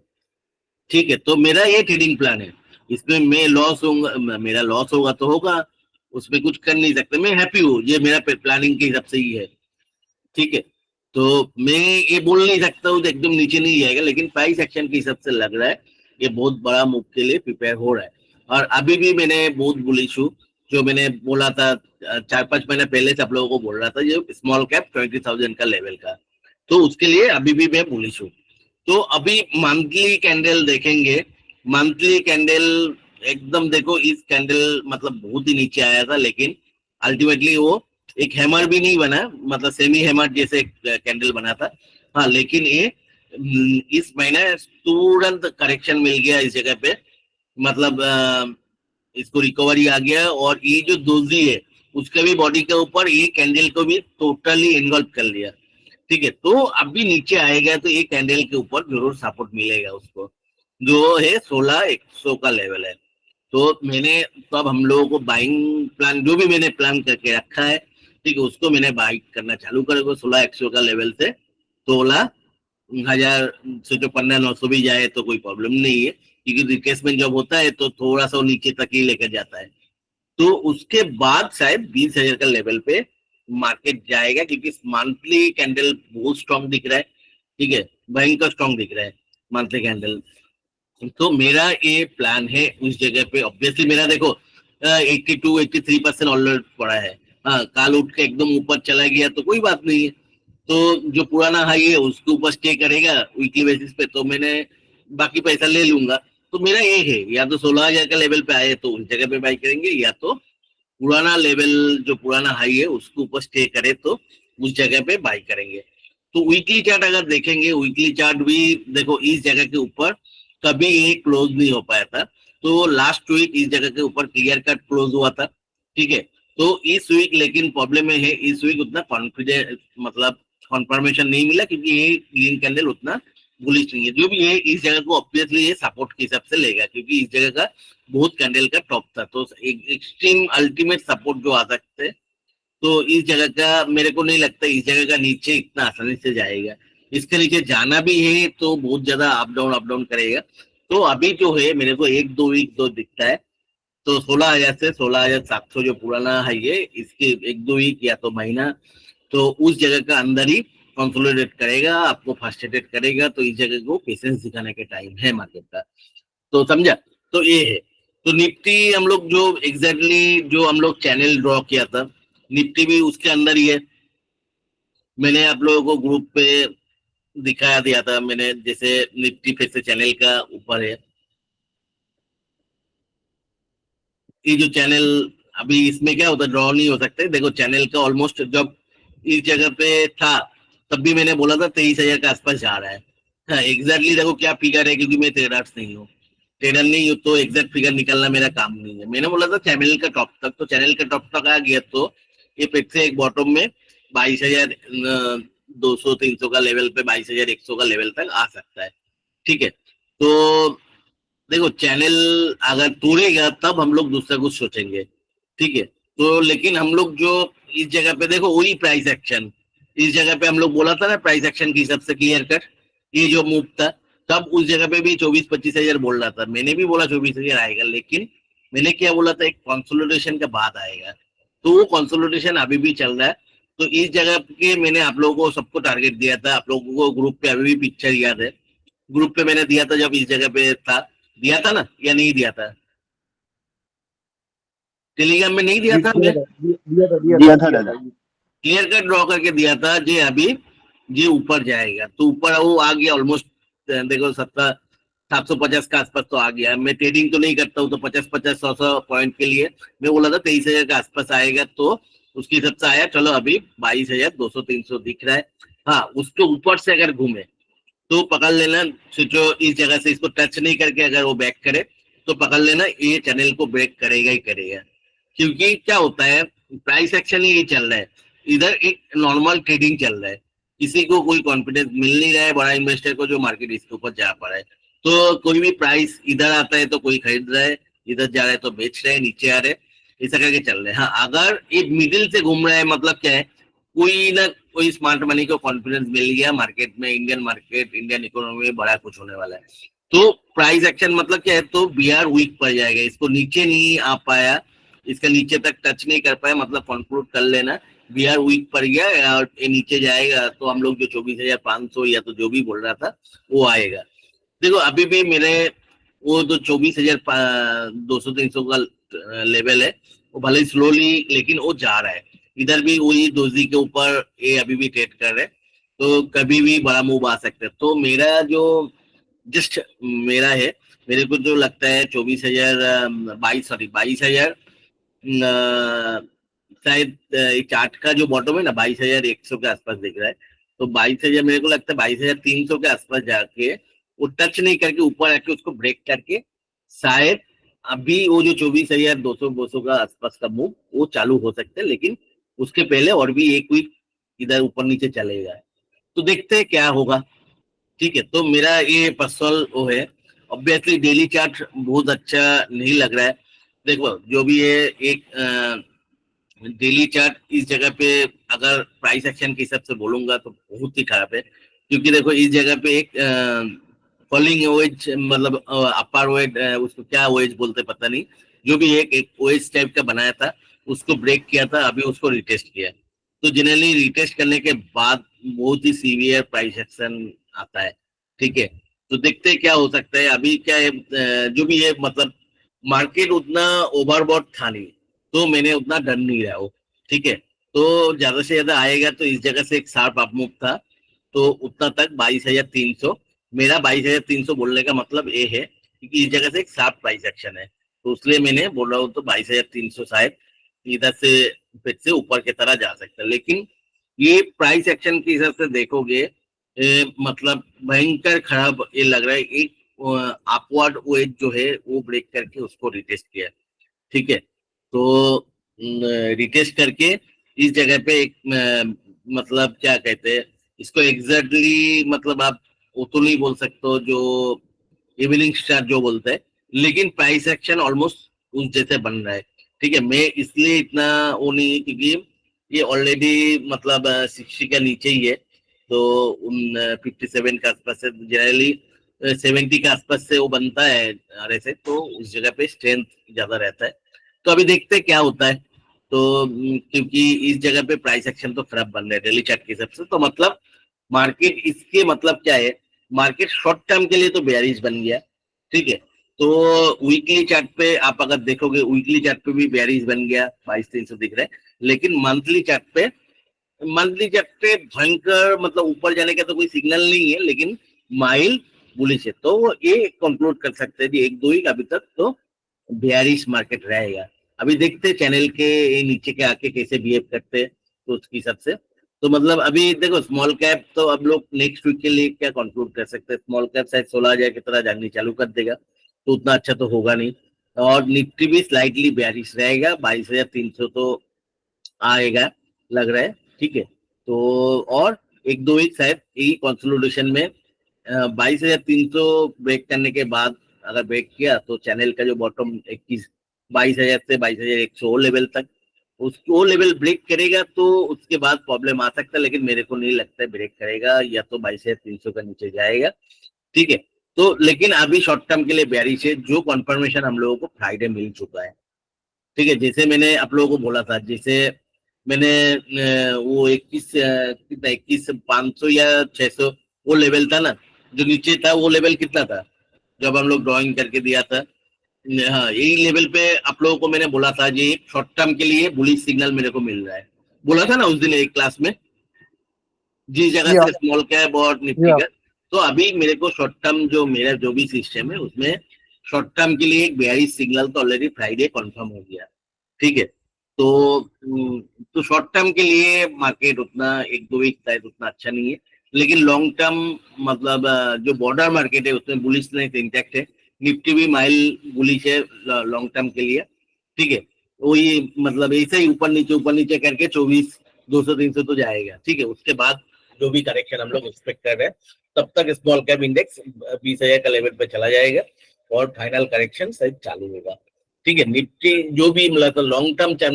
ठीक है। तो मेरा ये ट्रेडिंग प्लान है, इसमें मैं लॉस होगा, मेरा लॉस होगा तो होगा, उसमें कुछ कर नहीं सकते, मैं हैप्पी हूँ, ये मेरा प्लानिंग के हिसाब से ही है, ठीक है। तो मैं ये बोल नहीं सकता हूँ एकदम नीचे नहीं जाएगा, लेकिन प्राइस एक्शन के हिसाब से लग रहा है ये बहुत बड़ा मूव के लिए प्रिपेयर हो रहा है। और अभी भी मैंने बहुत बुलिश हूँ, जो मैंने बोला था 4-5 महीने पहले से आप लोगों को बोल रहा था, जो स्मॉल कैप 20,000 का लेवल का, तो उसके लिए अभी भी मैं बुलिश हूँ। तो अभी मंथली कैंडल देखेंगे, मंथली कैंडल एकदम देखो, इस कैंडल मतलब बहुत ही नीचे आया था, लेकिन अल्टीमेटली वो एक हैमर भी नहीं बना, मतलब सेमी हैमर जैसे कैंडल बना था। हाँ, लेकिन ये इस महीने तुरंत करेक्शन मिल गया इस जगह पे, मतलब इसको रिकवरी आ गया, और ये जो दोजी है उसके भी बॉडी के ऊपर ये कैंडल को भी टोटली इन्वॉल्व कर लिया, ठीक है। तो अभी नीचे आएगा तो ये कैंडल के ऊपर जरूर सपोर्ट मिलेगा उसको, जो है 16,100 का लेवल है। तो मैंने तो अब हम लोगों को बाइंग प्लान जो भी मैंने प्लान करके रखा है, ठीक है, उसको मैंने बाइक करना चालू करेगा 16,100 का लेवल से 16,000 से, जो 15,900 भी जाए तो कोई प्रॉब्लम नहीं है, क्योंकि रिट्रेसमेंट जब होता है तो थोड़ा सा नीचे तक ही लेकर जाता है। तो उसके बाद शायद 20,000 का लेवल पे मार्केट जाएगा, क्योंकि मंथली कैंडल बहुत स्ट्रॉन्ग दिख रहा है, ठीक है, भयंकर स्ट्रॉन्ग दिख रहा है मंथली कैंडल। तो मेरा ये प्लान है उस जगह पे। ऑब्वियसली मेरा देखो 82-83% ऑलरेडी पड़ा है। हाँ, काल उठ के एकदम ऊपर चला गया तो कोई बात नहीं है, तो जो पुराना हाई है उसके ऊपर स्टे करेगा वीकली बेसिस पे, तो मैंने बाकी पैसा ले लूंगा। तो मेरा ये है, या तो 16,000 का लेवल पे आए तो उस जगह पे बाई करेंगे, या तो पुराना लेवल जो पुराना हाई है उसके ऊपर स्टे करे तो उस जगह पे बाई करेंगे। तो वीकली चार्ट अगर देखेंगे, वीकली चार्ट भी देखो इस जगह के ऊपर कभी ये क्लोज नहीं हो पाया था। तो लास्ट वीक इस जगह के ऊपर क्लियर कट क्लोज हुआ था, ठीक है। तो इस वीक लेकिन प्रॉब्लम में है, इस वीक उतना कॉन्फिडेंस मतलब कंफर्मेशन नहीं मिला, क्योंकि ये ग्रीन कैंडल उतना बुलिश नहीं है। जो भी है इस जगह को ऑब्वियसली ये सपोर्ट के हिसाब से लेगा, क्योंकि इस जगह का बहुत कैंडल का टॉप था। तो एक एक्सट्रीम अल्टीमेट सपोर्ट जो आ सकते हैं, तो इस जगह का मेरे को नहीं लगता इस जगह का नीचे इतना आसानी से जाएगा। इसके नीचे जाना भी है तो बहुत ज्यादा अप डाउन करेगा। तो अभी जो है मेरे को 1-2 वीक तो दिखता है, तो 16,000 से 16,700 जो पुराना हाई है, इसके 1-2 वीक या तो महीना तो उस जगह का अंदर ही कंसोलिडेट करेगा, आपको फर्स्टेटेड करेगा। तो इस जगह को पेशेंस दिखाने के टाइम है मार्केट का, तो समझा। तो ये है। तो निफ्टी हम लोग जो एग्जैक्टली जो हम लोग चैनल ड्रॉ किया था, निफ्टी भी उसके अंदर ही है। मैंने आप लोगों को ग्रुप पे दिखाया दिया था मैंने, जैसे निफ्टी फिर से चैनल का ऊपर है। ये जो चैनल अभी इसमें क्या होता है, ड्रॉ नहीं हो सकते। देखो चैनल का ऑलमोस्ट जब इस जगह पे था तब भी मैंने बोला था 23,000 के आसपास जा रहा है। हाँ एग्जैक्टली देखो क्या फिगर है, क्योंकि मैं ट्रेडर्स नहीं हूँ, ट्रेडर नहीं हूँ, तो एग्जैक्ट फिगर निकालना मेरा काम नहीं है। मैंने बोला था चैनल का टॉप तक, तो चैनल का टॉप तक आ गया तो ये फिर से एक बॉटम में 22,200-300 का लेवल पे 22,100 का लेवल तक आ सकता है, ठीक है। तो देखो चैनल अगर तोड़ेगा तब हम लोग दूसरा कुछ सोचेंगे, ठीक है। तो लेकिन हम लोग जो इस जगह पे देखो वही प्राइस एक्शन, इस जगह पे हम लोग बोला था ना प्राइस एक्शन की सबसे क्लियर कट, ये जो मूव था तब उस जगह पे भी 24-25 हजार बोल रहा था। मैंने भी बोला 24,000 आएगा, लेकिन मैंने क्या बोला था, एक कंसोलिडेशन के बाद आएगा। तो वो कंसोलिडेशन अभी भी चल रहा है। तो इस जगह के मैंने आप लोगों को सबको टारगेट दिया था, आप लोगों को ग्रुप पे अभी भी पिक्चर याद है, ग्रुप पे मैंने दिया था जब इस जगह पे था, दिया था ना या नहीं दिया था? टेलीग्राम में नहीं दिया था, दिया था दादा, क्लियर कट ड्रॉ करके दिया था जे अभी ये ऊपर जाएगा। तो ऊपर वो आ गया ऑलमोस्ट, देखो 750 का आसपास तो आ गया। मैं ट्रेडिंग तो नहीं करता हूँ, तो 50-50 100 पॉइंट के लिए मैं बोला था 23,000 के आसपास आएगा, तो उसके हिसाब से आया। चलो अभी 22,200-300 दिख रहा है। हाँ उसके ऊपर से अगर घूमे तो पकड़ लेना, सोचो इस जगह से इसको टच नहीं करके अगर वो बैक करे तो पकड़ लेना, ये चैनल को ब्रेक करेगा ही करेगा। क्योंकि क्या होता है, प्राइस एक्शन ही चल रहा है, इधर एक नॉर्मल ट्रेडिंग चल रहा है, किसी को कोई कॉन्फिडेंस मिल नहीं रहा है बड़ा इन्वेस्टर को जो मार्केट इसके ऊपर जा पा रहा है। तो कोई भी प्राइस इधर आता है तो कोई खरीद रहा है, इधर जा रहा है तो बेच रहे हैं, नीचे आ रहे हैं, ऐसा करके चल रहे हैं। हाँ अगर एक मिडिल से घूम रहा है मतलब क्या है, कोई ना कोई स्मार्ट मनी को कॉन्फिडेंस मिल गया मार्केट में, इंडियन मार्केट इंडियन इकोनॉमी में बड़ा कुछ होने वाला है, तो प्राइस एक्शन मतलब क्या है, तो बीआर वीक पड़ जाएगा, इसको नीचे नहीं आ पाया, इसका नीचे तक टच नहीं कर पाया, मतलब कंक्लूड कर लेना बीआर वीक पड़ गया और नीचे जाएगा तो हम लोग जो 24,500 या तो जो भी बोल रहा था वो आएगा। देखो अभी भी मेरे वो तो 24,200-300 का लेवल है, वो भले स्लोली लेकिन वो जा रहा है। इधर भी वही डोजी के ऊपर ये अभी भी ट्रेड कर रहे हैं, तो कभी भी बड़ा मूव आ सकता है। तो मेरा जो जस्ट मेरा है, मेरे को जो लगता है 22,000 शायद चार्ट का जो बॉटम है ना 22,100 के आसपास दिख रहा है, तो 22,000 मेरे को लगता है 22,300 के आसपास जाके वो टच नहीं करके ऊपर आके उसको ब्रेक करके शायद अभी वो जो 24,200 का आसपास का मूव वो चालू हो सकता है, लेकिन उसके पहले और भी एक वीक इधर ऊपर नीचे चलेगा। तो देखते हैं क्या होगा, ठीक है। तो मेरा ये पर्सनल वो है। ऑब्वियसली डेली चार्ट बहुत अच्छा नहीं लग रहा है। देखो जो भी है, एक डेली चार्ट इस जगह पे अगर प्राइस एक्शन के हिसाब से बोलूंगा तो बहुत ही खराब है, क्योंकि देखो इस जगह पे एक फॉलिंग वेज मतलब अपर वेज, उसको क्या वेज बोलते पता नहीं, जो भी एक वेज टाइप का बनाया था उसको ब्रेक किया था, अभी उसको रिटेस्ट किया। तो जनरली रिटेस्ट करने के बाद बहुत ही सीवियर प्राइस एक्शन आता है, ठीक है। तो देखते हैं क्या हो सकता है। अभी क्या है, जो भी है मतलब मार्केट उतना ओवरबॉट था नहीं, तो मैंने उतना डर नहीं रहा हो, ठीक है। तो ज्यादा से ज्यादा आएगा, तो इस जगह से एक शार्प अपमूव था, तो उतना तक 22,300, मेरा 22,300 बोलने का मतलब ये है क्योंकि इस जगह से एक शार्प प्राइस एक्शन है, तो इसलिए मैंने बोल रहा हूँ तो 22,300 शायद इधर से फिर से ऊपर की तरह जा सकता है। लेकिन ये प्राइस एक्शन के हिसाब से देखोगे मतलब भयंकर खराब ये लग रहा है। एक अपवर्ड वेज जो है वो ब्रेक करके उसको रिटेस्ट किया, ठीक है। तो रिटेस्ट करके इस जगह पे एक मतलब क्या कहते हैं इसको एग्जैक्टली, मतलब आप वो तो नहीं बोल सकते हो जो इवनिंग स्टार जो बोलते हैं, लेकिन प्राइस एक्शन ऑलमोस्ट उस जैसे बन रहा है, ठीक है। मैं इसलिए इतना वो नहीं है क्योंकि ये ऑलरेडी मतलब 60 का नीचे ही है, तो 57 के आसपास से जनरली 70 के आसपास से वो बनता है ऐसे, तो उस जगह पे स्ट्रेंथ ज्यादा रहता है। तो अभी देखते हैं क्या होता है। तो क्योंकि इस जगह पे प्राइस एक्शन तो खराब बन रहा है डेली चार्ट के हिसाब से, तो मतलब मार्केट इसके मतलब क्या है, मार्केट शॉर्ट टर्म के लिए तो बेयरिश बन गया, ठीक है। तो वीकली चार्ट पे आप अगर देखोगे, वीकली चार्ट पे भी बेयरिश बन गया, 22,300 दिख रहा है। लेकिन मंथली चार्ट पे भयंकर मतलब ऊपर जाने का तो कोई सिग्नल नहीं है, लेकिन माइल बुलिश है। तो ये कंक्लूड कर सकते हैं कि 1-2 वीक अभी तक तो बेयरिश मार्केट रहेगा। अभी देखते हैं चैनल के नीचे के आके कैसे बिहेव करते हैं, तो उसके हिसाब से तो मतलब अभी देखो स्मॉल कैप तो अब लोग नेक्स्ट वीक के लिए क्या कंक्लूड कर सकते हैं, स्मॉल कैप शायद 16,000 की तरह जानी चालू कर देगा, तो उतना अच्छा तो होगा नहीं। और निफ्टी भी स्लाइटली बेयरिश रहेगा, 22,300 तो आएगा लग रहा है, ठीक है। तो और 1-2 वीक शायद यही कंसोलिडेशन में 22,300 ब्रेक करने के बाद अगर ब्रेक किया तो चैनल का जो बॉटम 22,000 से 22,100 लेवल तक उसको लेवल ब्रेक करेगा, तो उसके बाद प्रॉब्लम आ सकता है। लेकिन मेरे को नहीं लगता है ब्रेक करेगा, या तो 22,300 का नीचे जाएगा, ठीक है। तो लेकिन अभी शॉर्ट टर्म के लिए बेयरिश है, जो कंफर्मेशन हम लोगों को फ्राइडे मिल चुका है, ठीक है। जैसे मैंने आप लोगों को बोला था, जैसे मैंने वो 21,500 या 600 वो लेवल था ना जो नीचे था, वो लेवल कितना था जब हम लोग ड्राइंग करके दिया था। हाँ, यही लेवल पे आप लोगों को मैंने बोला था ये शॉर्ट टर्म के लिए बुलिश सिग्नल मेरे को मिल रहा है, बोला था ना उस दिन एक क्लास में, जिस जगह से स्मॉल कैप और निफ्टी का। तो अभी मेरे को शॉर्ट टर्म जो मेरा जो भी सिस्टम है उसमें शॉर्ट टर्म के लिए एक बेयरिश सिग्नल तो ऑलरेडी फ्राइडे कंफर्म हो गया, ठीक है। तो शॉर्ट टर्म के लिए मार्केट उतना 1-2 वीक शायद उतना अच्छा नहीं है, लेकिन लॉन्ग टर्म मतलब जो बॉर्डर मार्केट है उसमें बुलिशनेस इंटैक्ट है। निफ्टी भी माइल बुलिश है लॉन्ग टर्म के लिए, ठीक है। वही मतलब ऐसे ही ऊपर नीचे करके 24,200-300 तो जाएगा, ठीक है। उसके बाद जो भी करेक्शन हम लोग एक्सपेक्ट कर रहे हैं, तब तक स्मॉल कैप इंडेक्स 20,000 का लेवल पे चला जाएगा और फाइनल करेक्शन शायद चालू होगा, ठीक है। निफ्टी जो भी मतलब तो लॉन्ग टर्म चार्ट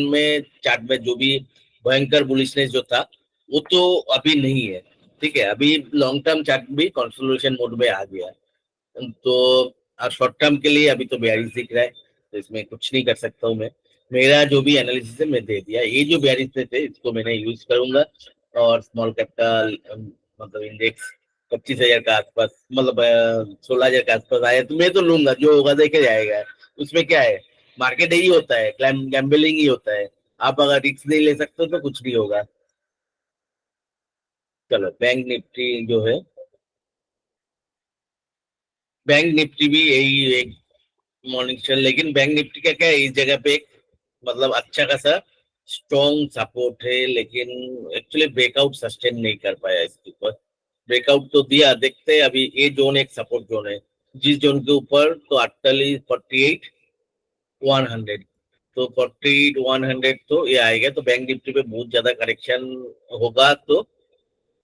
में जो भी भयंकर बुलिशनेस जो था वो तो अभी नहीं है, ठीक है। अभी लॉन्ग टर्म चार्ट भी कंसोलिडेशन मोड में आ गया, तो शॉर्ट टर्म के लिए अभी तो बेयरिश दिख रहा है, तो इसमें कुछ नहीं कर सकता हूँ मैं। मेरा जो भी एनालिसिस है मैं दे दिया, ये जो बेयरिश थे इसको मैंने यूज करूंगा। और स्मॉल कैप का मतलब इंडेक्स 25,000 का आसपास मतलब 16,000 के आसपास आया तो मैं तो लूंगा, जो होगा देखे जाएगा। उसमें क्या है, मार्केट यही होता है, गैम्बलिंग ही होता है। आप अगर रिस्क नहीं ले सकते तो कुछ नहीं होगा। चलो बैंक निफ्टी जो है, बैंक निफ्टी भी यही एक मॉर्निंग चल, लेकिन बैंक निफ्टी का क्या है, इस जगह पे एक मतलब अच्छा खासा स्ट्रॉन्ग सपोर्ट है, लेकिन एक्चुअली ब्रेकआउट सस्टेन नहीं कर पाया इसके ऊपर। ब्रेकआउट तो दिया, देखते हैं अभी ये जोन एक सपोर्ट जोन है, जिस जोन के ऊपर तो अटली 48,100, तो 48,100 तो ये आएगा, तो बैंक निफ्टी पे बहुत ज्यादा करेक्शन होगा तो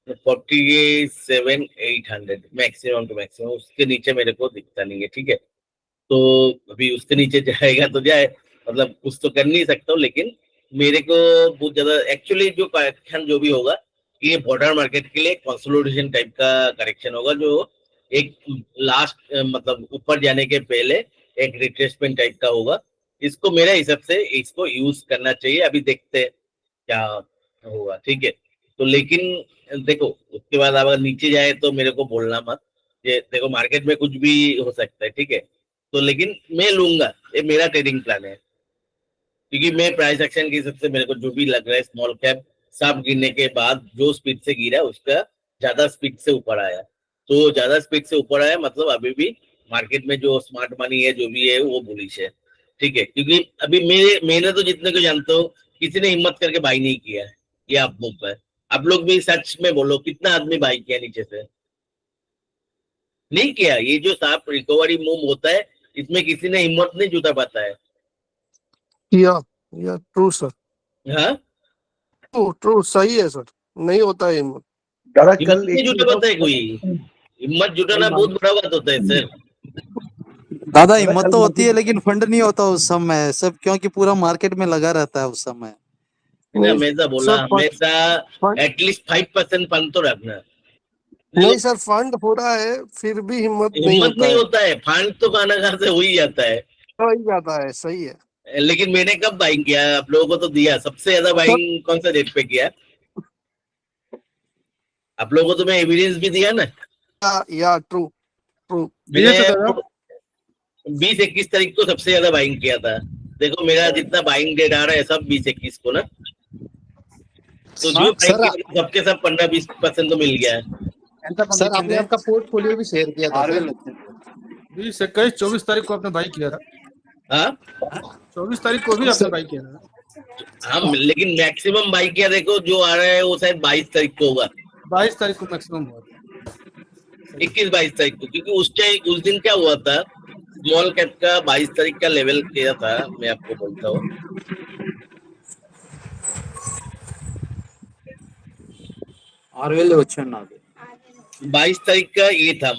47,800 मैक्सिमम टू मैक्सिमम, उसके नीचे मेरे को दिखता नहीं है, ठीक है। तो अभी उसके नीचे जाएगा तो जाए, मतलब कुछ तो कर नहीं सकता हूँ, लेकिन मेरे को बहुत ज्यादा एक्चुअली जो करेक्शन जो भी होगा ये बॉर्डर मार्केट के लिए कंसोलिडेशन टाइप का करेक्शन होगा, जो एक लास्ट मतलब ऊपर जाने के पहले एक रिट्रेसमेंट टाइप का होगा। इसको मेरे हिसाब से इसको यूज करना चाहिए, अभी देखते हैं क्या होगा, ठीक है। तो लेकिन देखो उसके बाद अगर नीचे जाए तो मेरे को बोलना मत, ये देखो मार्केट में कुछ भी हो सकता है, ठीक है। तो लेकिन मैं लूंगा, ये मेरा ट्रेडिंग प्लान है, क्योंकि मैं प्राइस एक्शन के हिसाब से मेरे को जो भी लग रहा है स्मॉल कैप सब गिरने के बाद जो स्पीड से गिरा उसका ज्यादा स्पीड से ऊपर आया, तो ज्यादा स्पीड से ऊपर आया मतलब अभी भी मार्केट में जो स्मार्ट मनी है जो भी है वो बुलिश है, ठीक है। क्योंकि अभी मैंने तो जितने को जानता हूँ किसी ने हिम्मत करके बाई नहीं किया है ये आप मूव पर। आप लोग भी सच में बोलो कितना आदमी बाई किया नीचे से? नहीं किया। ये जो साफ रिकवरी मूव होता है इसमें किसी ने हिम्मत नहीं जुटा पाता है। या ट्रू सर, हाँ, ट्रू सही है सर, नहीं होता है हिम्मत। दादा हिम्मत कल नहीं जुटा पाता है कोई। हिम्मत जुटाना बहुत बड़ा बात होता है सर। दादा हिम्मत तो होती है लेकिन फंड नहीं होता उस समय सब, क्योंकि पूरा मार्केट में लगा रहता है उस समय। हमेशा बोला, सर, हमेशा फंड एटलीस्ट 5% फंड तो रखना। नहीं सर, फंड हो रहा है फिर भी हिम्मत नहीं हिम्मत होता नहीं है। होता है। फंड तो खाना खा से हो ही जाता है। सही जाता है, सही है। लेकिन मैंने कब बाइंग किया? आप लोगों को तो दिया। सबसे ज्यादा बाइंग कौन सा डेट पे किया? आप लोगों को तो मैं एविडेंस भी दिया ना। या ट्रू ट्रू। मैंने 20-21 तारीख को सबसे ज्यादा बाइंग किया था। देखो मेरा जितना बाइंग डेट आ रहा है सब 20-21 को ना। तो जो बाइंग किया सबके सब 15-20% तो मिल गया है। सर आपने आपका पोर्टफोलियो भी शेयर किया था सर। 20, 21, 24 तारीख को आपने बाई किया था। हाँ, 24 तारीख को भी आपने बाई किया था। हाँ, लेकिन मैक्सिमम बाई किया देखो जो आ रहा है वो शायद 22 तारीख को होगा। 22 तारीख को मैक्सिमम हुआ था। 21-22 तारीख को, क्योंकि उस दिन क्या हुआ था, स्मॉल कैप का 22 तारीख का लेवल किया था। मैं आपको बोलता हूँ, आरवेल वचन ना 22 तारीख का ये था।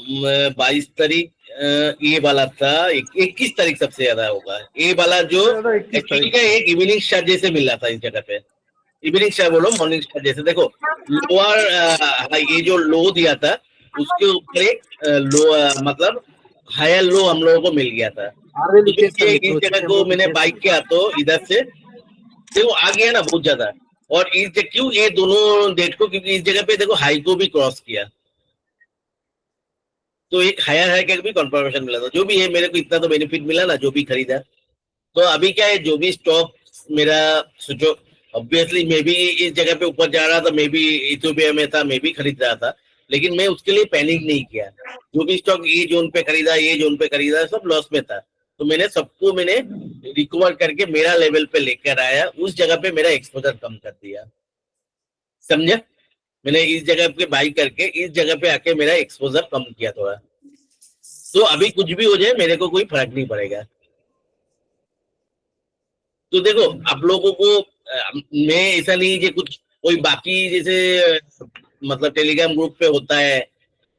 22 तारीख ये वाला था। 21 तारीख सबसे ज्यादा होगा ये वाला, जो एक्चुअली का एक इवनिंग स्टार जैसे मिला था इस जगह पे। इवनिंग स्टार बोलो, मॉर्निंग स्टार जैसे। देखो लोअर ये जो लो दिया था उसके ऊपर एक लो मतलब हायर लो हम लोगों को मिल गया था। तो इस जगह को मैंने बाइक किया तो इधर से देखो आ गया ना बहुत ज्यादा। और इस क्यों ये दोनों डेट को, क्योंकि इस जगह पे देखो हाई को भी क्रॉस किया तो एक हायर हाई का भी कंफर्मेशन मिला था। जो भी है मेरे को इतना तो बेनिफिट मिला ना जो भी खरीदा। तो अभी क्या है, जो भी स्टॉक मेरा सोचो, ऑब्वियसली मैं भी इस जगह पे ऊपर जा रहा था, मैं भी इथियोपिया में था, मैं भी खरीद रहा था, लेकिन मैं उसके लिए पैनिक नहीं किया। जो भी स्टॉक ये जोन पे खरीदा, ये जोन पे खरीदा, सब लॉस में था। तो मैंने सबको रिकवर करके मेरा लेवल पे लेकर आया। उस जगह पे मेरा एक्सपोजर कम कर दिया, समझे? मैंने इस जगह पे बाई करके इस जगह पे आके मेरा एक्सपोजर कम किया थोड़ा। तो अभी कुछ भी हो जाए मेरे को कोई फर्क नहीं पड़ेगा। तो देखो आप लोगों को मैं ऐसा नहीं कि कुछ कोई बाकी जैसे मतलब टेलीग्राम ग्रुप पे होता है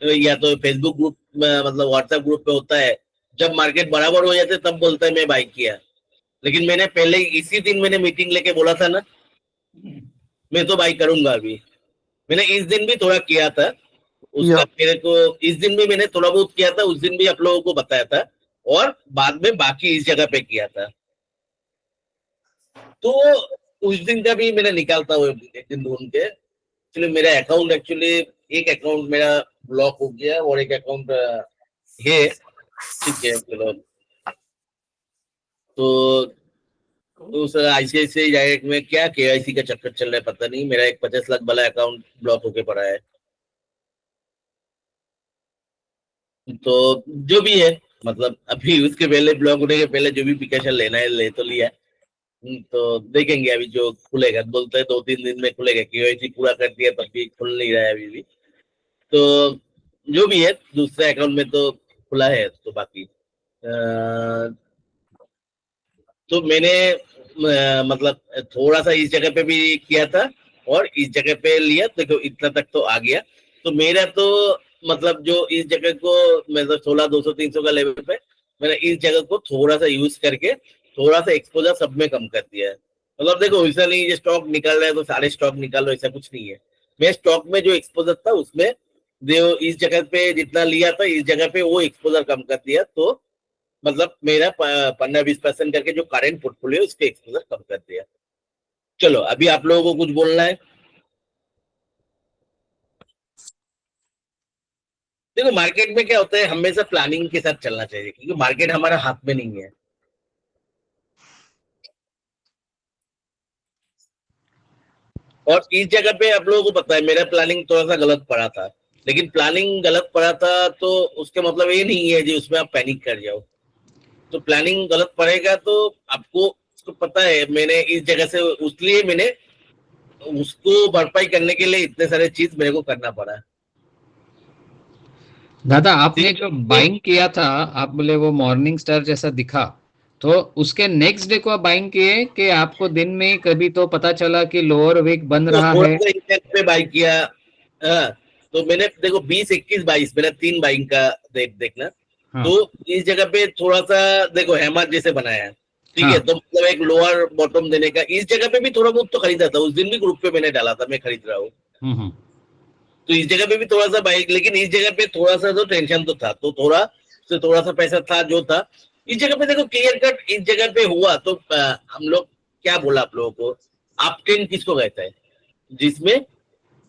या तो फेसबुक ग्रुप मतलब व्हाट्सएप ग्रुप पे होता है, जब मार्केट बराबर हो जाते तब बोलता है मैं बाई किया। लेकिन मैंने पहले इसी दिन मैंने मीटिंग लेके बोला था ना मैं तो बाई करूंगा। अभी मैंने इस दिन भी थोड़ा किया था उसका, मेरे को इस दिन भी मैंने थोड़ा बहुत किया था, उस दिन भी आप लोगों को बताया था, और बाद में बाकी इस जगह पे किया था। तो उस दिन का भी मैंने निकालता हुआ एक दिन ढूंढ के। एक्चुअली मेरा अकाउंट एक अकाउंट मेरा ब्लॉक हो गया और एक अकाउंट है, ठीक है चलो। तो उस ICICI डायरेक्ट में क्या KYC का चक्कर चल रहा है पता नहीं, मेरा एक 50 लाख वाला अकाउंट ब्लॉक होके पड़ा है। तो जो भी है मतलब अभी उसके पहले ब्लॉक होने के पहले जो भी प्रिकॉशन लेना है ले तो लिया। तो देखेंगे अभी जो खुलेगा, बोलते हैं 2-3 दिन में खुलेगा। KYC पूरा कर दिया तब भी खुल नहीं रहा है अभी भी। तो जो भी है दूसरे अकाउंट में तो खुला है। तो बाकी तो मैंने मतलब थोड़ा सा इस जगह पे भी किया था और इस जगह पे लिया, तो इतना तक तो आ गया। तो मेरा तो मतलब जो इस जगह को मतलब 16,200-300 का लेवल पे मैंने इस जगह को थोड़ा सा यूज करके थोड़ा सा एक्सपोजर सब में कम कर दिया है। मतलब देखो ऐसा नहीं ये स्टॉक निकल रहा है तो सारे स्टॉक निकाल लो, ऐसा कुछ नहीं है। मैं स्टॉक में जो एक्सपोजर था उसमें जो इस जगह पे जितना लिया था इस जगह पे वो एक्सपोजर कम कर दिया। तो मतलब मेरा 15-20% करके जो करेंट पोर्टफोलियो उसके एक्सपोजर कम कर दिया। चलो अभी आप लोगों को कुछ बोलना है? देखो मार्केट में क्या होता है, हमेशा प्लानिंग के साथ चलना चाहिए क्योंकि मार्केट हमारा हाथ में नहीं है। और इस जगह पे आप लोगों को पता है मेरा प्लानिंग थोड़ा सा गलत पड़ा था। लेकिन प्लानिंग गलत पड़ा था तो उसका मतलब ये नहीं है जी उसमें आप पैनिक कर जाओ। तो प्लानिंग गलत पड़ेगा तो आपको तो पता है मैंने इस जगह से इसलिए मैंने उसको भरपाई करने के लिए इतने सारे चीज मेरे को करना पड़ा। दादा आपने जो बाइंग किया था, आप बोले वो मॉर्निंग स्टार जैसा दिखा, तो उसके नेक्स्ट डे को आप बाइंग किए कि आपको दिन में कभी तो पता चला कि लोअर विक बन रहा है? पे बाई किया। हाँ, तो मैंने देखो 20, 21, 22 मेरा 3 बाइंग का देखना। हाँ। तो इस जगह पे थोड़ा सा देखो हेमत जैसे बनाया है, ठीक है, तो मतलब एक लोअर बॉटम देने का। इस जगह पे भी थोड़ा बहुत तो खरीदा था, उस दिन भी ग्रुप पे मैंने डाला था मैं खरीद रहा हूँ। तो इस जगह पे भी थोड़ा सा बाइक, लेकिन इस जगह पे थोड़ा सा तो टेंशन तो था, तो थोड़ा सा पैसा था जो था। इस जगह पे देखो क्लियर कट इस जगह पे हुआ तो हम लोग क्या बोला आप लोगों को, आप ट्रेंड किसको कहता है जिसमें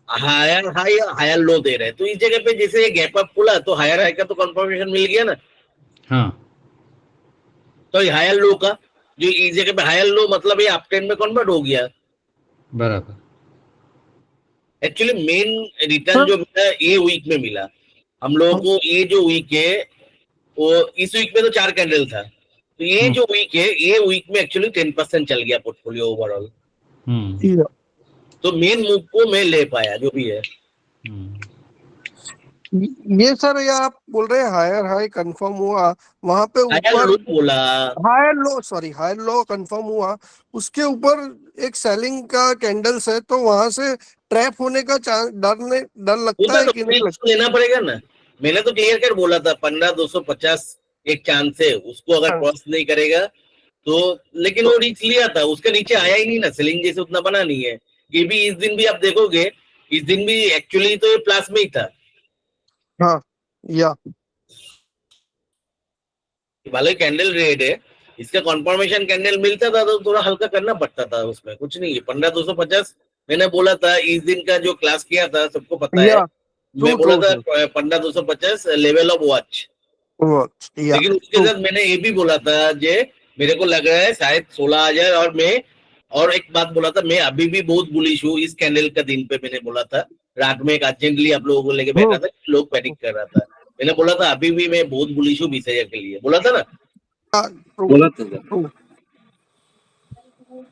हायर हाई हायर लो दे रहे हैं। तो इस जगह पे जैसे गैप अप खुला तो हायर हाई का तो कंफर्मेशन मिल गया ना। हाँ। तो हायर लो का जो इस जगह पे हायर लो मतलब ये अप ट्रेंड में कन्वर्ट हो गया। बराबर। एक्चुअली मेन रिटर्न जो मिला ये वीक में मिला हम लोगों को। ये जो वीक है वो इस वीक में तो 4 कैंडल था, तो ये जो वीक है ये वीक में एक्चुअली 10% चल गया पोर्टफोलियो ओवरऑल। तो मेन मूव को मैं ले पाया जो भी है। ये सर ये आप बोल रहे हैं हायर हाई कंफर्म हुआ, वहां पे ऊपर बोला हायर लो कंफर्म हुआ, उसके ऊपर एक सेलिंग का कैंडल्स है, तो वहां से ट्रैप होने का डर लगता है कि नहीं लगता? लेना पड़ेगा ना। मैंने तो क्लियर कर बोला था 15,250 एक चांस है, उसको अगर क्रॉस नहीं करेगा तो, लेकिन वो रिच लिया था, उसके नीचे आया ही नहीं ना, सेलिंग जैसे उतना बना नहीं है। ये भी इस दिन भी आप देखोगे, इस दिन भी एक्चुअली तो ये प्लस में ही था। हाँ, या भले कैंडल रेड है, इसका कंफर्मेशन कैंडल मिलता था तो थोड़ा हल्का करना पड़ता था, उसमें कुछ नहीं है। 15,250 मैंने बोला था इस दिन का जो क्लास किया था सबको पता है। मैं बोला था 15,250 लेवल ऑफ वॉच, लेकिन उसके साथ मैंने ये भी बोला था जे मेरे को लग रहा है शायद 16 आ जाए। और एक बात बोला था, मैं अभी भी बहुत बुलिश हूँ इस कैंडल का दिन पे। मैंने बोला था रात में एक अर्जेंटली आप लोगों को लेके बैठा था, लोग पैनिक कर रहा था, मैंने बोला था अभी भी मैं बहुत बुलिश हूँ 20,000 के लिए, बोला था ना। बोला था।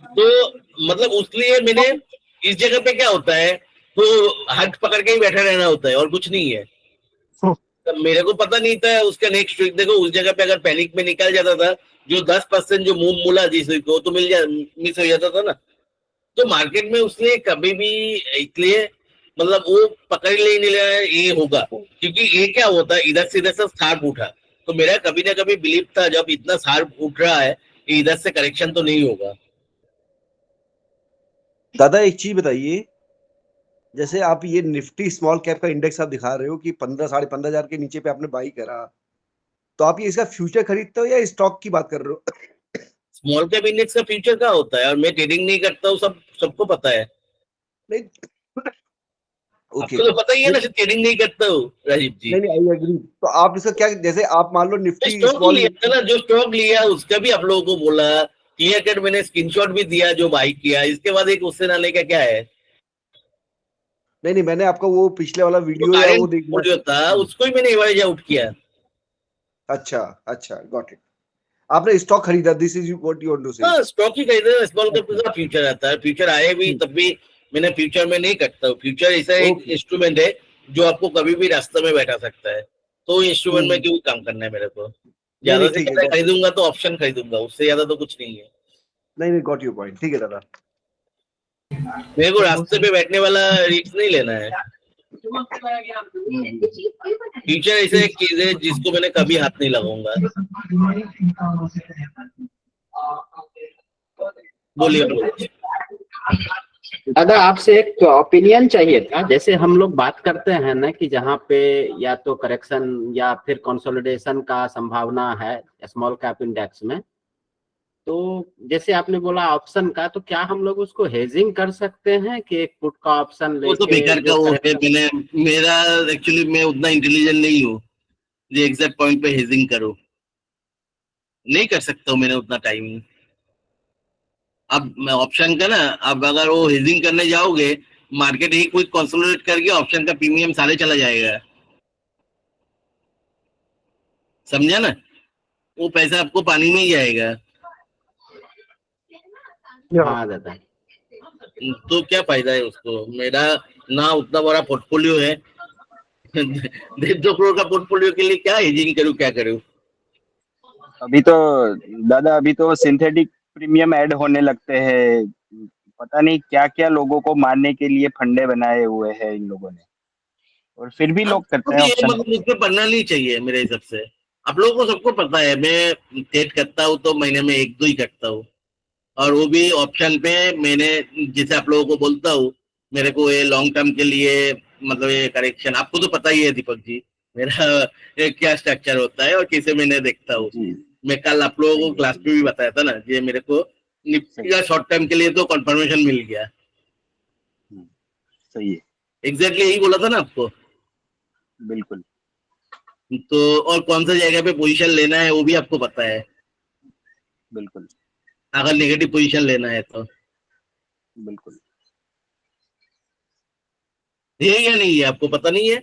तो मतलब उसलिए मैंने इस जगह पे क्या होता है तो हाथ पकड़ के ही बैठा रहना होता है और कुछ नहीं है। तो मेरे को पता नहीं था उसका नेक्स्ट वीक देखो, उस जगह पे अगर पैनिक में निकल जाता था जो 10% जो मूव मिला जिस वीक को तो मिस हो जाता था ना। तो मार्केट में उसने कभी भी इसलिए मतलब वो पकड़ ले नहीं रहा है ये होगा, क्योंकि ये क्या होता है इधर से शार्प उठा, तो मेरा कभी ना कभी बिलीव था जब इतना शार्प उठ रहा है इधर से करेक्शन तो नहीं होगा। दादा एक चीज बताइए, जैसे आप ये निफ्टी स्मॉल कैप का इंडेक्स आप दिखा रहे हो कि 15,000-15,500 के नीचे पे आपने बाई करा, तो आप ये इसका फ्यूचर खरीदते हो या स्टॉक की बात कर रहे हो? स्मॉल कैप इंडेक्स का फ्यूचर क्या होता है, और मैं ट्रेडिंग नहीं करता हूँ, सबको पता है। नहीं आपको तो पता ही है ना, ट्रेडिंग नहीं करता हूँ राजीव जी। नहीं आई एग्री। तो आप इसका क्या, जैसे आप मान लो निफ्टी स्टॉक लिया था ना, जो स्टॉक लिया उसका भी आप लोगों को बोला क्लियर कट, मैंने स्क्रीनशॉट भी दिया जो बाई किया, इसके बाद एक उससे नाले का क्या है। नहीं मैंने आपका वो पिछले वाला वीडियो या वो देखा था, उसको ही मैंने एवरेज आउट किया। अच्छा गॉट इट। आपने स्टॉक खरीदा, this is what you want to say? हां, स्टॉक ही खरीदा। स्मॉल कैप का फ्यूचर आता है, फ्यूचर आए भी तब भी मैंने फ्यूचर में नहीं करता हूँ। फ्यूचर ऐसा एक इंस्ट्रूमेंट है जो आपको कभी भी रास्ते में बैठा सकता है, तो इंस्ट्रूमेंट में क्यों काम करना है मेरे को। ज्यादा से ज्यादा खरीदूंगा तो ऑप्शन खरीदूंगा, उससे ज्यादा तो कुछ नहीं है। नहीं गॉट योर पॉइंट, ठीक है दादा। मेरे को रास्ते पे बैठने वाला रिस्क नहीं लेना है। फ्यूचर ऐसे एक चीज है जिसको मैंने कभी हाथ नहीं लगाऊंगा। बोलिए। दादा आपसे एक ओपिनियन चाहिए था। जैसे हम लोग बात करते हैं ना कि जहाँ पे या तो करेक्शन या फिर कंसोलिडेशन का संभावना है स्मॉल कैप इंडेक्स में, तो जैसे आपने बोला ऑप्शन का, तो क्या हम लोग उसको हेजिंग कर सकते हैं कि एक पुट का ऑप्शन लेके? वो तो बेकार का वो है। मेरा एक्चुअली मैं उतना इंटेलिजेंट नहीं हूँ जो एग्जैक्ट पॉइंट पे हेजिंग करो, नहीं कर सकता हूँ मैंने उतना टाइम। अब ऑप्शन का ना, अब अगर वो हेजिंग करने जाओगे मार्केट एक क्विक कंसोलिडेट करके ऑप्शन का प्रीमियम सारे चला जाएगा, समझा ना? वो पैसा आपको पानी में ही जाएगा। हाँ दादा। तो क्या फायदा है उसको? मेरा ना उतना बड़ा पोर्टफोलियो है 1.5 करोड़ का पोर्टफोलियो के लिए क्या हेजिंग करूं, क्या करूं? अभी तो दादा अभी तो सिंथेटिक प्रीमियम ऐड होने लगते हैं, पता नहीं क्या क्या लोगों को मारने के लिए फंडे बनाए हुए हैं इन लोगों ने, और फिर भी लोग करते हैं ऑप्शन। मतलब मुझ पे पढ़ना नहीं चाहिए मेरे हिसाब से। आप लोगों को सबको पता है मैं ट्रेड करता हूँ तो महीने में 1-2 ही करता हूँ, और वो भी ऑप्शन पे। मैंने जैसे आप लोगों को बोलता हूँ, मेरे को ये लॉन्ग टर्म के लिए मतलब ये करेक्शन, आपको तो पता ही है दीपक जी मेरा क्या स्ट्रक्चर होता है और कैसे मैंने देखता हूँ। मैं कल आप लोगों को क्लास में भी बताया था ना, ये मेरे को निफ्टी का शॉर्ट टर्म के लिए तो कंफर्मेशन मिल गया। सही है, एग्जैक्टली यही बोला था ना आपको। बिल्कुल। तो और कौन सा जगह पे पोजीशन लेना है वो भी आपको पता है, बिल्कुल अगर नेगेटिव पोजीशन लेना है तो। बिल्कुल है या नहीं है, आपको पता नहीं है?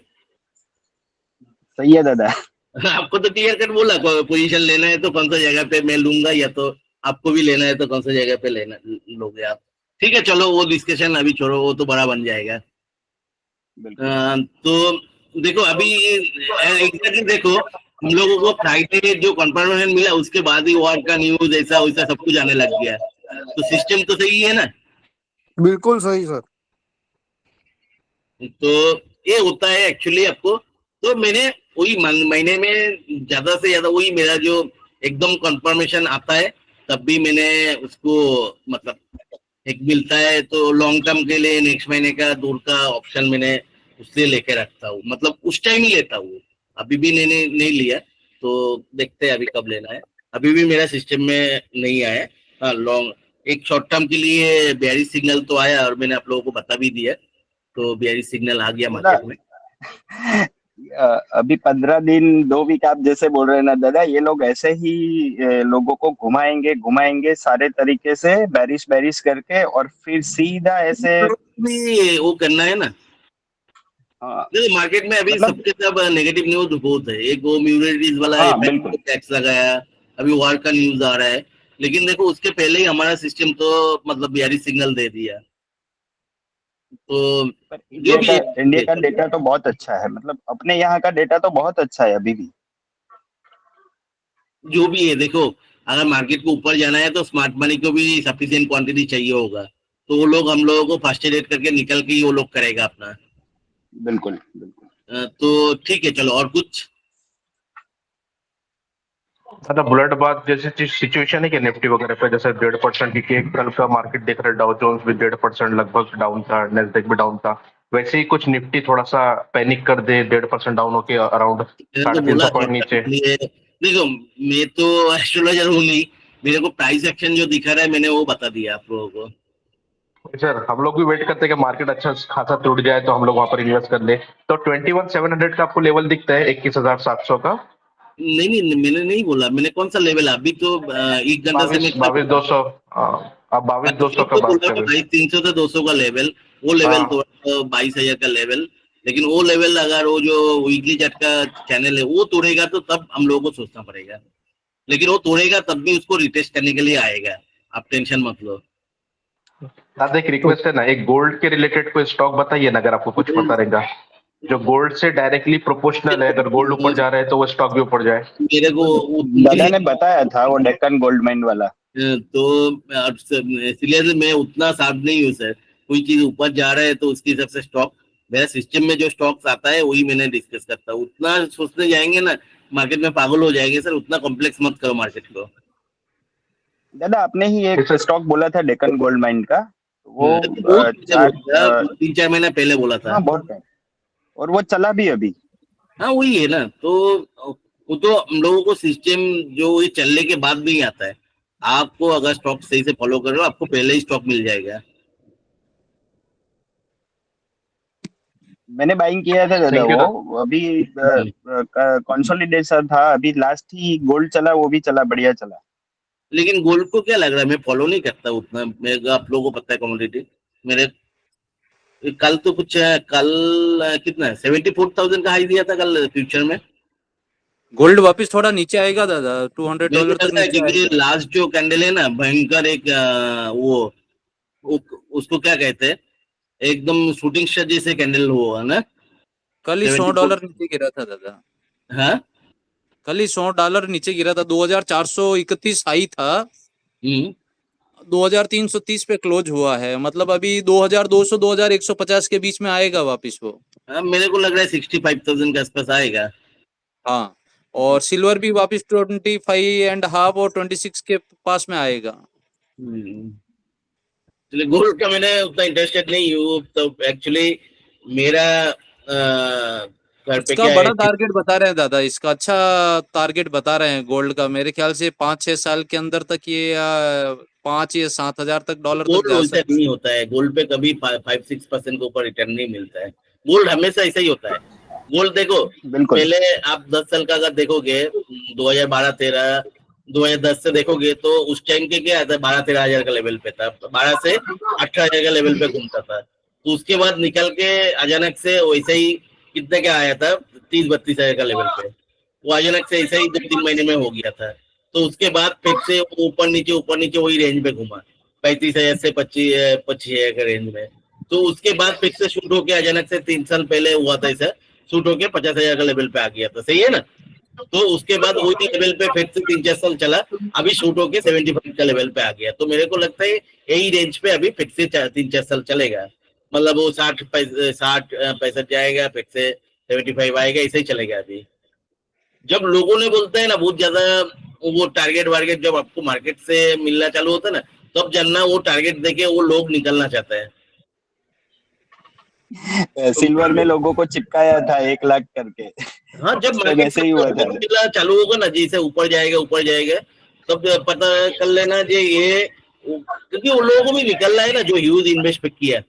सही है दादा। आपको तो क्लियर कट बोला पोजीशन लेना है तो कौन सा जगह पे मैं लूंगा, या तो आपको भी लेना है तो कौन सा जगह पे लेना लोगे आप। ठीक है चलो वो डिस्कशन अभी छोड़ो, वो तो बड़ा बन जाएगा। तो देखो अभी एग्जैक्टली देखो, हम लोगों को फ्राइडे जो कंफर्मेशन मिला उसके बाद ही वॉर का न्यूज ऐसा वैसा सब कुछ आने लग गया। तो सिस्टम तो सही है ना? बिल्कुल सही सर। तो ये होता है एक्चुअली आपको। तो मैंने वही महीने में ज्यादा से ज्यादा वही मेरा जो एकदम कंफर्मेशन आता है तब भी मैंने उसको मतलब एक मिलता है तो लॉन्ग टर्म के लिए नेक्स्ट महीने का दूर का ऑप्शन मैंने उससे लेके रखता हूँ, मतलब उस टाइम ही लेता हूँ। अभी भी नहीं लिया, तो देखते हैं अभी कब लेना है। अभी भी मेरा सिस्टम में नहीं आया। हाँ लॉन्ग एक शॉर्ट टर्म के लिए बेयरिश सिग्नल तो आया और मैंने आप लोगों को बता भी दिया, तो बेयरिश सिग्नल आ गया मार्केट में। अभी 15 दिन 2 वीक आप जैसे बोल रहे हैं ना दादा, ये लोग ऐसे ही लोगों को घुमाएंगे सारे तरीके से बैरिश करके, और फिर सीधा ऐसे भी वो करना है ना। मार्केट में अभी मतलब सबके सब नेगेटिव न्यूज बहुत है। एक वो म्यूनिटीज वाला टैक्स लगाया, अभी वॉर का न्यूज आ रहा है, लेकिन देखो उसके पहले ही हमारा सिस्टम तो मतलब बेयरिश सिग्नल दे दिया। तो इंडिया का डेटा तो बहुत अच्छा है, मतलब अपने यहाँ का डेटा तो बहुत अच्छा है अभी भी। जो भी है देखो, अगर मार्केट को ऊपर जाना है तो स्मार्ट मनी को भी सफिशिएंट क्वांटिटी चाहिए होगा, तो वो लोग हम लोगों को फास्ट रेट करके निकल के ही वो लोग करेगा अपना। बिल्कुल तो ठीक है चलो, और कुछ दादा बुलेट बात जैसे सिचुएशन है कि निफ्टी वगैरह पे जैसे 1.5% की कल का मार्केट देख रहे, डाउ जोन्स भी 1.5% लगभग डाउन था, नेस्डेक भी डाउन था, वैसे ही कुछ निफ्टी थोड़ा सा पैनिक कर दे 1.5% डाउन होके अराउंड 350 पॉइंट नीचे। देखो मैं तो एस्ट्रोलॉजर हूँ नहीं, मेरे को प्राइस एक्शन जो दिखा रहा है मैंने वो बता दिया आप लोगों को। सर हम लोग भी वेट करते हैं कि मार्केट अच्छा खासा टूट जाए तो हम लोग वहां पर इन्वेस्ट कर ले। तो 21,700 का आपको लेवल दिखता है 21,700 का? नहीं मैंने नहीं बोला, मैंने कौन सा लेवल, अभी तो 1 घंटा से 22,200 आप 22,200 का बात कर रहे हैं। 300 से 200 का लेवल, वो लेवल तो 22,000 का लेवल, लेकिन वो लेवल अगर वो जो वीकली चार्ट का चैनल है वो तोड़ेगा तो तब हम लोगों को सोचना पड़ेगा, लेकिन वो तोड़ेगा तब भी उसको रिटेस्ट करने के लिए आएगा, आप टेंशन मत लो। दादा एक रिक्वेस्ट है ना, एक गोल्ड के रिलेटेड कोई स्टॉक बताइए ना अगर आपको कुछ पता रहेगा, जो गोल्ड से डायरेक्टली प्रोपोर्शनल है, अगर गोल्ड ऊपर जा रहा है तो वो स्टॉक भी ऊपर जाए। मेरे को दादा ने बताया था वो डेक्कन गोल्ड माइन वाला, तो इसलिए मैं उतना साफ नहीं हूँ सर। कोई चीज ऊपर जा रहा है तो उसके हिसाब से स्टॉक, मेरा सिस्टम में जो स्टॉक्स आता है वही मैंने डिस्कस करता हूँ। उतना सोचने जाएंगे ना मार्केट में पागल हो जाएंगे सर, उतना कॉम्प्लेक्स मत करो मार्केट को। दादा आपने ही एक स्टॉक बोला था डेक्कन गोल्ड माइन का, वो 3-4 महीना पहले बोला था। हाँ बहुत है, और वो चला भी अभी। हाँ वही है ना, तो वो तो हम लोगों को सिस्टम जो ये चलने के बाद नहीं आता है। आपको अगर स्टॉक सही से फॉलो कर रहे हो आपको पहले ही स्टॉक मिल जाएगा। मैंने बाइंग किया था दादा, वो अभी कंसोलिडेशन था, अभी लास्ट ही गोल्ड चला, वो भी चला, बढ़िया चला। लेकिन गोल्ड को क्या लग रहा है, मैं फॉलो नहीं करता उतना, मेरे आप लोगों को पता है कमोडिटी मेरे कल तो कुछ कल कितना 74,000 का हाई दिया था कल फ्यूचर में। गोल्ड वापस थोड़ा नीचे आएगा दादा, $200 मेरे को तक लगता है नीचे क्योंकि आएगा। लास्ट जो कैंडल है ना भयंकर एक वो उसको क्या कहते हैं, एकदम शूटिंग स्टार जैसे कैंडल हुआ है ना। कल ही $100 नीचे गिरा था दादा, हाँ कल ही $100 नीचे गिरा था। 2431 हाई था, 2330 पे क्लोज हुआ है। मतलब अभी 2200 2150 के बीच में आएगा वापस वो। मेरे को लग रहा है 65,000 के आसपास आएगा। हाँ, और सिल्वर भी वापस 25.5 और 26 के पास में आएगा। चलिए, गोल्ड का मैंने उतना इंटरेस्टेड नहीं हूँ तो एक्चुअली मेरा घर पे इसका क्या बड़ा है टारगेट बता रहे हैं दादा, इसका अच्छा टारगेट बता रहे हैं गोल्ड का। मेरे ख्याल से 5-6 साल के अंदर तक ये 5 या 7 हजार तक $7 तक गोल्ड जा वैसा सकता है। नहीं होता है। गोल्ड पे कभी 5-6% के ऊपर रिटर्न नहीं मिलता है। गोल्ड हमेशा ऐसा ही होता है। गोल्ड देखो, बिल्कुल पहले आप 10 साल का अगर देखोगे 2012-13 2010 से देखोगे तो उस टाइम के क्या था, 12-13 हजार का लेवल पे था, 12 से 18 हजार का लेवल पे घूमता था। तो उसके बाद निकल के अचानक से वैसे ही कितने का आया था, 30-32 हजार का लेवल पे। वो अचानक से ऐसे ही 2-3 महीने में हो गया था। तो उसके बाद फिर से ऊपर नीचे वही रेंज पे घूमा, 35,000 से 25,000 के रेंज में। तो उसके बाद फिर से शूट होके अचानक से 3 साल पहले हुआ था ऐसा, शूट होके 50,000 का लेवल पे आ गया था, सही है ना। तो उसके बाद वही लेवल पे फिर से 3-4 साल चला, अभी शूट होके 75 का लेवल पे आ गया। तो मेरे को लगता है यही रेंज पे अभी फिर से 3-4 साल चलेगा। मतलब वो 60-65 जाएगा, फिर से 75 आएगा, ऐसे ही चलेगा। अभी जब लोगों ने बोलते हैं ना बहुत ज्यादा वो टारगेट वारगेट जब आपको मार्केट से मिलना चालू होता है ना, तब जानना वो टारगेट देके वो लोग निकलना चाहते हैं। सिल्वर में लोगों को चिपकाया था 1 लाख करके। हाँ, जब मार्केट वैसे ही हुआ था। मिलना चालू होगा ना, जैसे ऊपर जाएगा तब पता कर लेना कि ये क्योंकि वो लोगों को भी निकलना है ना जो ह्यूज इन्वेस्ट किया,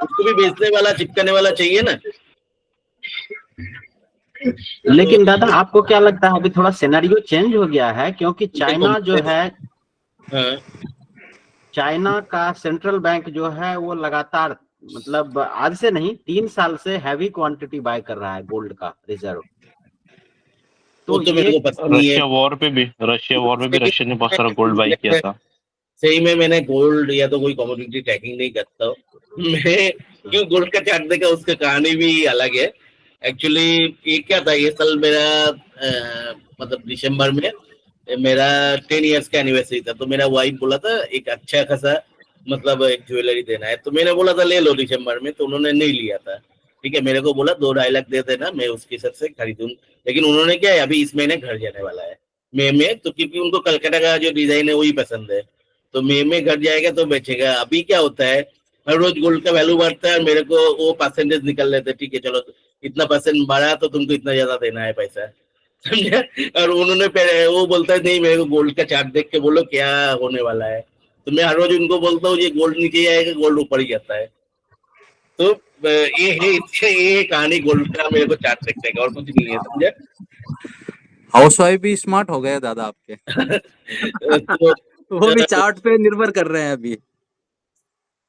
उसको भी बेचने वाला चिपकाने वाला चाहिए ना। लेकिन दादा आपको क्या लगता है अभी थोड़ा सिनेरियो चेंज हो गया है? क्योंकि चाइना जो है, चाइना का सेंट्रल बैंक जो है वो लगातार मतलब आज से नहीं 3 साल से हैवी क्वांटिटी बाय कर रहा है गोल्ड का रिजर्व। तो मेरे को पता नहीं है। रशिया वॉर पे भी रशिया ने बहुत सारा गोल्ड बाई किया था। सही में मैंने गोल्ड या तो कोई कमोडिटी ट्रैकिंग नहीं करता हूँ मैं, क्यों गोल्ड का चार्ट देखा, उसका कहानी भी अलग है। एक्चुअली ये क्या था, ये साल मेरा मतलब दिसंबर में मेरा 10 इयर्स का एनिवर्सरी था। तो मेरा वाइफ बोला था एक अच्छा खासा मतलब एक ज्वेलरी देना है, तो मैंने बोला था ले लो दिसंबर में, तो उन्होंने नहीं लिया था। ठीक है, मेरे को बोला 2-2.5 लाख दे देना, मैं उसके हिसाब से खरीदूं। लेकिन उन्होंने क्या है, अभी इस महीने घर जाने वाला है मई में, तो क्योंकि उनको कलकत्ता का जो डिजाइन है वही पसंद है, तो मई में घर जाएगा तो बेचेगा। अभी क्या होता है, हर रोज गोल्ड का वैल्यू बढ़ता है, मेरे को वो परसेंटेज निकल लेते, ठीक है चलो इतना परसेंट बढ़ा तो तुमको इतना ज्यादा देना है पैसा, समझा। और उन्होंने वो बोलता है नहीं मेरे को गोल्ड का चार्ट देख के बोलो क्या होने वाला है, तो मैं हर रोज उनको बोलता हूँ ये गोल्ड नीचे आएगा, गोल्ड ऊपर ही जाता है। तो ये है ये कहानी गोल्ड का, मेरे को चार्ट देखने का और कुछ नहीं है, समझे। हाउस वाइफ भी स्मार्ट हो गए दादा आपके तो वो भी चार्ट पे निर्भर कर रहे हैं अभी।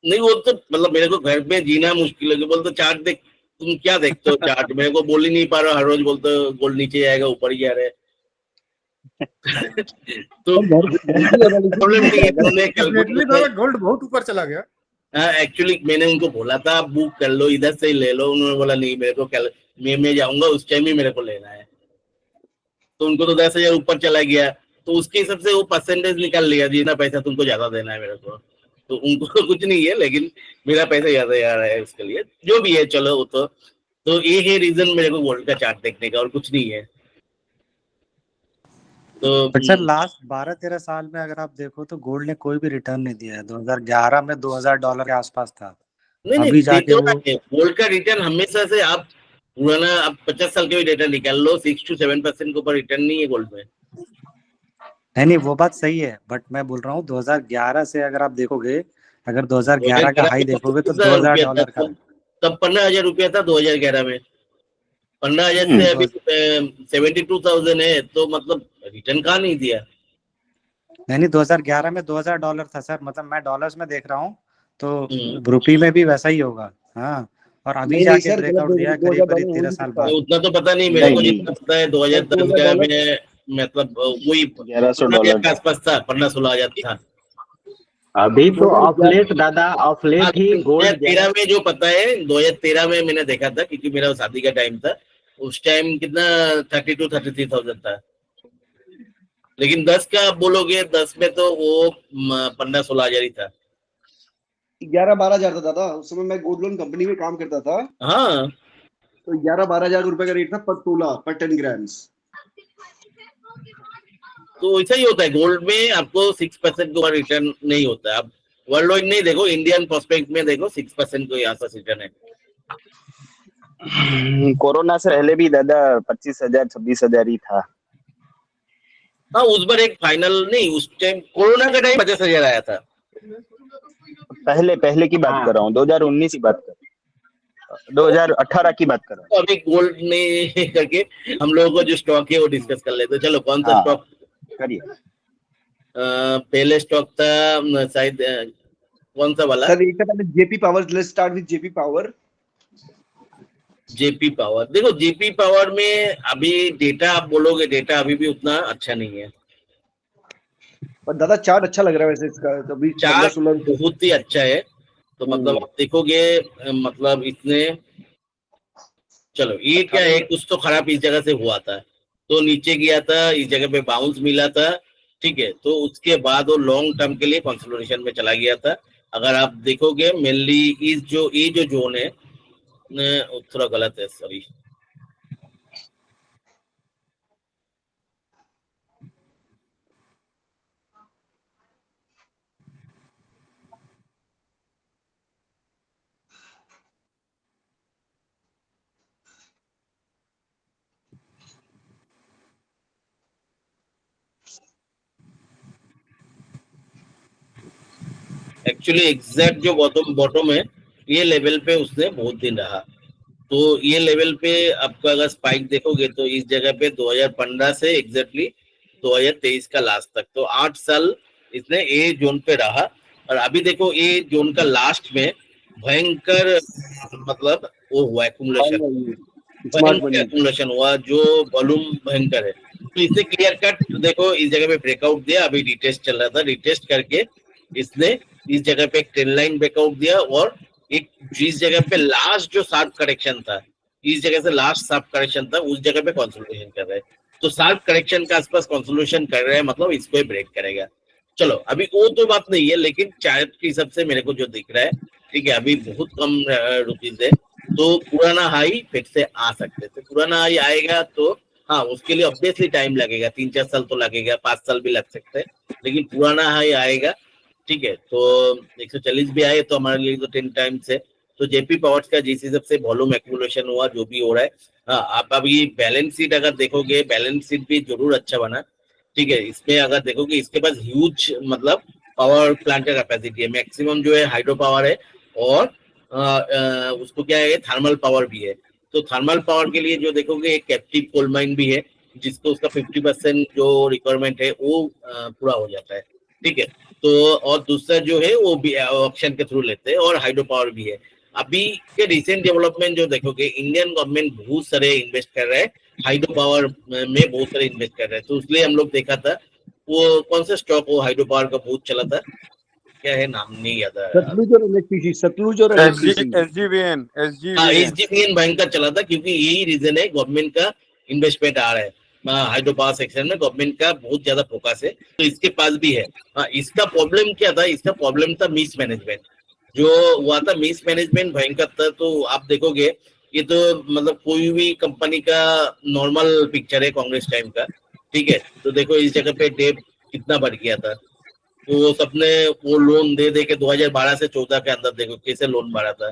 नहीं, वो तो मतलब मेरे को घर में जीना मुश्किल है, बोलते चार्ट देख, तुम क्या देखते हो चार्ट, मेरे को बोल ही नहीं पा रहा, हर रोज बोलते हो गोल्ड नीचे आएगा ऊपर ही जा रहे तो प्रॉब्लम नहीं है, उन्होंने डेफिनेटली गोल्ड बहुत ऊपर चला गया। हाँ, एक्चुअली मैंने उनको बोला था आप बुक कर लो, इधर से ही ले लो, उन्होंने बोला नहीं मेरे को कल मैं जाऊंगा उस टाइम ही मेरे को लेना है। तो उनको तो 10,000 ऊपर चला गया, तो उसके हिसाब से वो परसेंटेज निकाल लिया, जितना पैसा तुमको ज्यादा देना है मेरे को, तो उनको कुछ नहीं है, लेकिन मेरा पैसा ज्यादा जा रहा है उसके लिए, जो भी है चलो। वो तो ये है रीजन मेरे को गोल्ड का चार्ट देखने का, और कुछ नहीं है। तो सर लास्ट 12-13 साल में अगर आप देखो तो गोल्ड ने कोई भी रिटर्न नहीं दिया है। 2011 में $2,000 के आसपास था, अभी जाके वो गोल्ड का रिटर्न हमेशा से आप पुराना आप 50 साल के भी डेटा निकाल लो, 6-7% के ऊपर रिटर्न नहीं है गोल्ड में। नहीं वो बात सही है, बट मैं बोल रहा हूँ 2011 से अगर आप देखोगे, अगर 2011 का हाई देखोगे तो $2,000 का तब 15,000 रुपया था 2011 में, 15,000 से अभी 72,000 है, तो मतलब रिटर्न कहाँ नहीं दिया। नहीं 2011 में $2,000 था सर, मतलब मैं डॉलर्स में देख रहा हूँ तो रुपी में भी वैसा ही होगा। हाँ, और अभी नहीं जाके सर, ब्रेकआउट दिया है करीब करीब 13 साल बाद। उतना तो पता नहीं मेरे को, जितना पता है 2010 का में मतलब वही $1100 के आसपास था, 15-16 हजार था। अभी तो ऑफ लेट दादा, ऑफ लेट ही गोल्ड 2013 में जो पता है, 2013 में मैंने देखा था क्योंकि मेरा शादी का टाइम था, उस टाइम कितना 32-33,000 था। लेकिन 10 का आप बोलोगे, 10 में तो वो 15-16 हजार ही था। 11-12 हजार था दादा, उस समय मैं गोल्ड लोन कंपनी में काम करता था। हाँ, तो 11-12 हजार रुपए का रेट था पर तोला, पर 10 ग्राम्स। तो ऐसा ही होता है गोल्ड में, आपको 6% का रिटर्न नहीं होता है। आप वर्ल्ड वाइड नहीं देखो, इंडियन प्रोस्पेक्ट में देखो 6% को यहाँ से रिटर्न है। कोरोना से पहले भी दादा 25,000 26,000 ही था। हाँ, उस बार एक फाइनल नहीं, उस टाइम कोरोना का टाइम 50,000 आया था। पहले की बात कर रहा हूँ, 2019 की बात कर, 2018 की बात कर रहा हूँ। अभी गोल्ड में करके हम लोगों को जो स्टॉक है वो डिस्कस कर लेते। चलो, कौन सा स्टॉक करिए। पहले स्टॉक था शायद कौन सा वाला? सर एक था JP power. Let's start with JP power. JP power, देखो जेपी पावर में अभी डेटा आप बोलोगे, डेटा अभी भी उतना अच्छा नहीं है। पर दादा चार्ट अच्छा लग रहा है वैसे इसका, अभी चार्ट बहुत ही अच्छा है। तो मतलब आप देखोगे, मतलब इसने, चलो ये क्या है, कुछ तो खराब इस जगह से हुआ था, तो नीचे गया था, इस जगह पे बाउंस मिला था, ठीक है। तो उसके बाद वो लॉन्ग टर्म के लिए कंसोलिडेशन में चला गया था। अगर आप देखोगे मेनली इस जो ये जो जोन है, थोड़ा गलत है, सॉरी, एक्चुअली एग्जैक्ट जो बॉटम है, ये लेवल पे उसने बहुत दिन रहा। तो ये लेवल पे आपका अगर स्पाइक देखोगे तो इस जगह पे 2015 से एग्जैक्टली 2023 का लास्ट तक, तो 8 साल इसने ए जोन पे रहा। और अभी देखो ए जोन का लास्ट में भयंकर मतलब वो हुआ एक्यूमुलेशन हुआ, जो वॉल्यूम भयंकर है। तो इससे क्लियर कट देखो इस जगह पे ब्रेकआउट दिया, अभी रिटेस्ट चल रहा था, रिटेस्ट करके इसने इस जगह पे एक ट्रेंड लाइन ब्रेकआउट दिया, और एक जिस जगह पे लास्ट जो शार्प करेक्शन था, इस जगह से लास्ट शार्प करेक्शन था, उस जगह पे कंसोलिडेशन कर रहे हैं। तो शार्प करेक्शन के आसपास कंसोलिडेशन कर रहे हैं, मतलब इसको ब्रेक करेगा। चलो, अभी वो तो बात नहीं है, लेकिन चार्ट के हिसाब से मेरे को जो दिख रहा है, ठीक है, अभी बहुत कम रुपीज है, तो पुराना हाई फिर से आ सकते थे। पुराना हाई आएगा तो हाँ, उसके लिए ऑब्वियसली टाइम लगेगा, 3-4 साल तो लगेगा, 5 साल भी लग सकते हैं, लेकिन पुराना हाई आएगा, ठीक है। तो 140 भी आए तो हमारे लिए तो 10 टाइम्स है। तो जेपी पावर्स का जिस हिसाब से वॉल्यूम एक्यूमुलेशन हुआ, जो भी हो रहा है, हाँ, आप अभी बैलेंस शीट अगर देखोगे, बैलेंस शीट भी जरूर अच्छा बना, ठीक है। इसमें अगर देखोगे, इसके पास ह्यूज मतलब पावर प्लांट का कैपेसिटी है, मैक्सिमम जो है हाइड्रो पावर है, और उसको क्या है, थर्मल पावर भी है। तो थर्मल पावर के लिए जो देखोगे, एक कैप्टिव कोल माइन भी है, जिसको उसका 50% जो रिक्वायरमेंट है वो पूरा हो जाता है, ठीक है। तो और दूसरा जो है वो भी ऑप्शन के थ्रू लेते हैं, और हाइड्रो पावर भी है। अभी के रिसेंट डेवलपमेंट जो देखोगे, इंडियन गवर्नमेंट बहुत सारे इन्वेस्ट कर रहे हैं हाइड्रो पावर में, बहुत सारे इन्वेस्ट कर रहे हैं। तो इसलिए हम लोग देखा था, वो कौन सा स्टॉक वो हाइड्रो पावर का बहुत चला था, क्या है नाम नहीं याद आ रहा, सतलुज और एसजीवीएन भयंकर चला था, क्योंकि यही रीजन है, गवर्नमेंट का इन्वेस्टमेंट आ रहा है हाइड्रो पावर सेक्शन में, गवर्नमेंट का बहुत ज्यादा फोकस है, तो इसके पास भी है। इसका प्रॉब्लम क्या था, इसका प्रॉब्लम था मिस मैनेजमेंट, जो हुआ था मिस मैनेजमेंट भयंकर था। तो आप देखोगे, ये तो मतलब कोई भी कंपनी का नॉर्मल पिक्चर है कांग्रेस टाइम का, ठीक है। तो देखो इस जगह पे डेट कितना बढ़ गया था, तो वो सबने वो लोन दे के 2012 से 14 के अंदर देखो कैसे लोन बढ़ा था,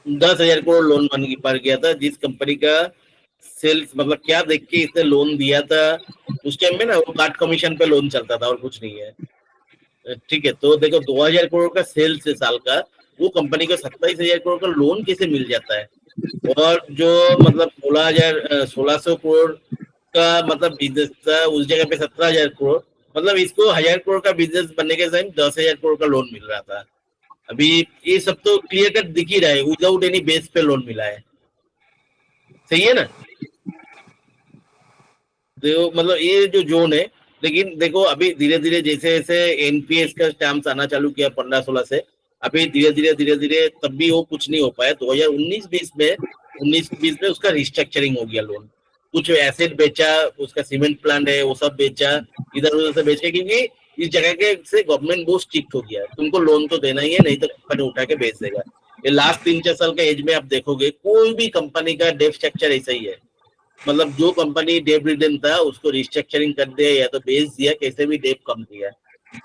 10,000 करोड़ लोन बढ़ गया था। जिस कंपनी का सेल्स मतलब क्या देख के इसने लोन दिया था, उस टाइम में ना वो काट कमीशन पे लोन चलता था और कुछ नहीं है, ठीक है। तो देखो 2,000 करोड़ का सेल्स है साल का, वो कंपनी को 27,000 करोड़ का लोन कैसे मिल जाता है, और जो मतलब 16,000 1600 करोड़ का मतलब बिजनेस था, उस जगह पे 17,000 करोड़, मतलब इसको 1000 करोड़ का बिजनेस बनने के टाइम 10,000 करोड़ का लोन मिल रहा था। अभी ये सब तो क्लियर कट दिख ही रहा है, विदाउट एनी बेस पे लोन मिला है, सही है ना। तो मतलब ये जो जोन है, लेकिन देखो अभी धीरे धीरे जैसे जैसे एनपीएस का स्टैम्प आना चालू किया 15-16 से, अभी धीरे धीरे तब भी वो कुछ नहीं हो पाया। 2019-20 में उसका रिस्ट्रक्चरिंग हो गया लोन, कुछ एसेट बेचा, उसका सीमेंट प्लांट है वो सब बेचा, इधर उधर से बेचे, क्योंकि इस जगह के से गवर्नमेंट बहुत स्ट्रिक्ट हो गया, तुमको लोन तो देना ही है, नहीं तो कंपनी उठा के बेच देगा। ये लास्ट 3-4 साल के एज में आप देखोगे कोई भी कंपनी का डेट स्ट्रक्चर ऐसा ही है, मतलब जो कंपनी डेट रिटर्न था उसको रिस्ट्रक्चरिंग कर दिया या तो बेच दिया, कैसे भी डेट कम किया,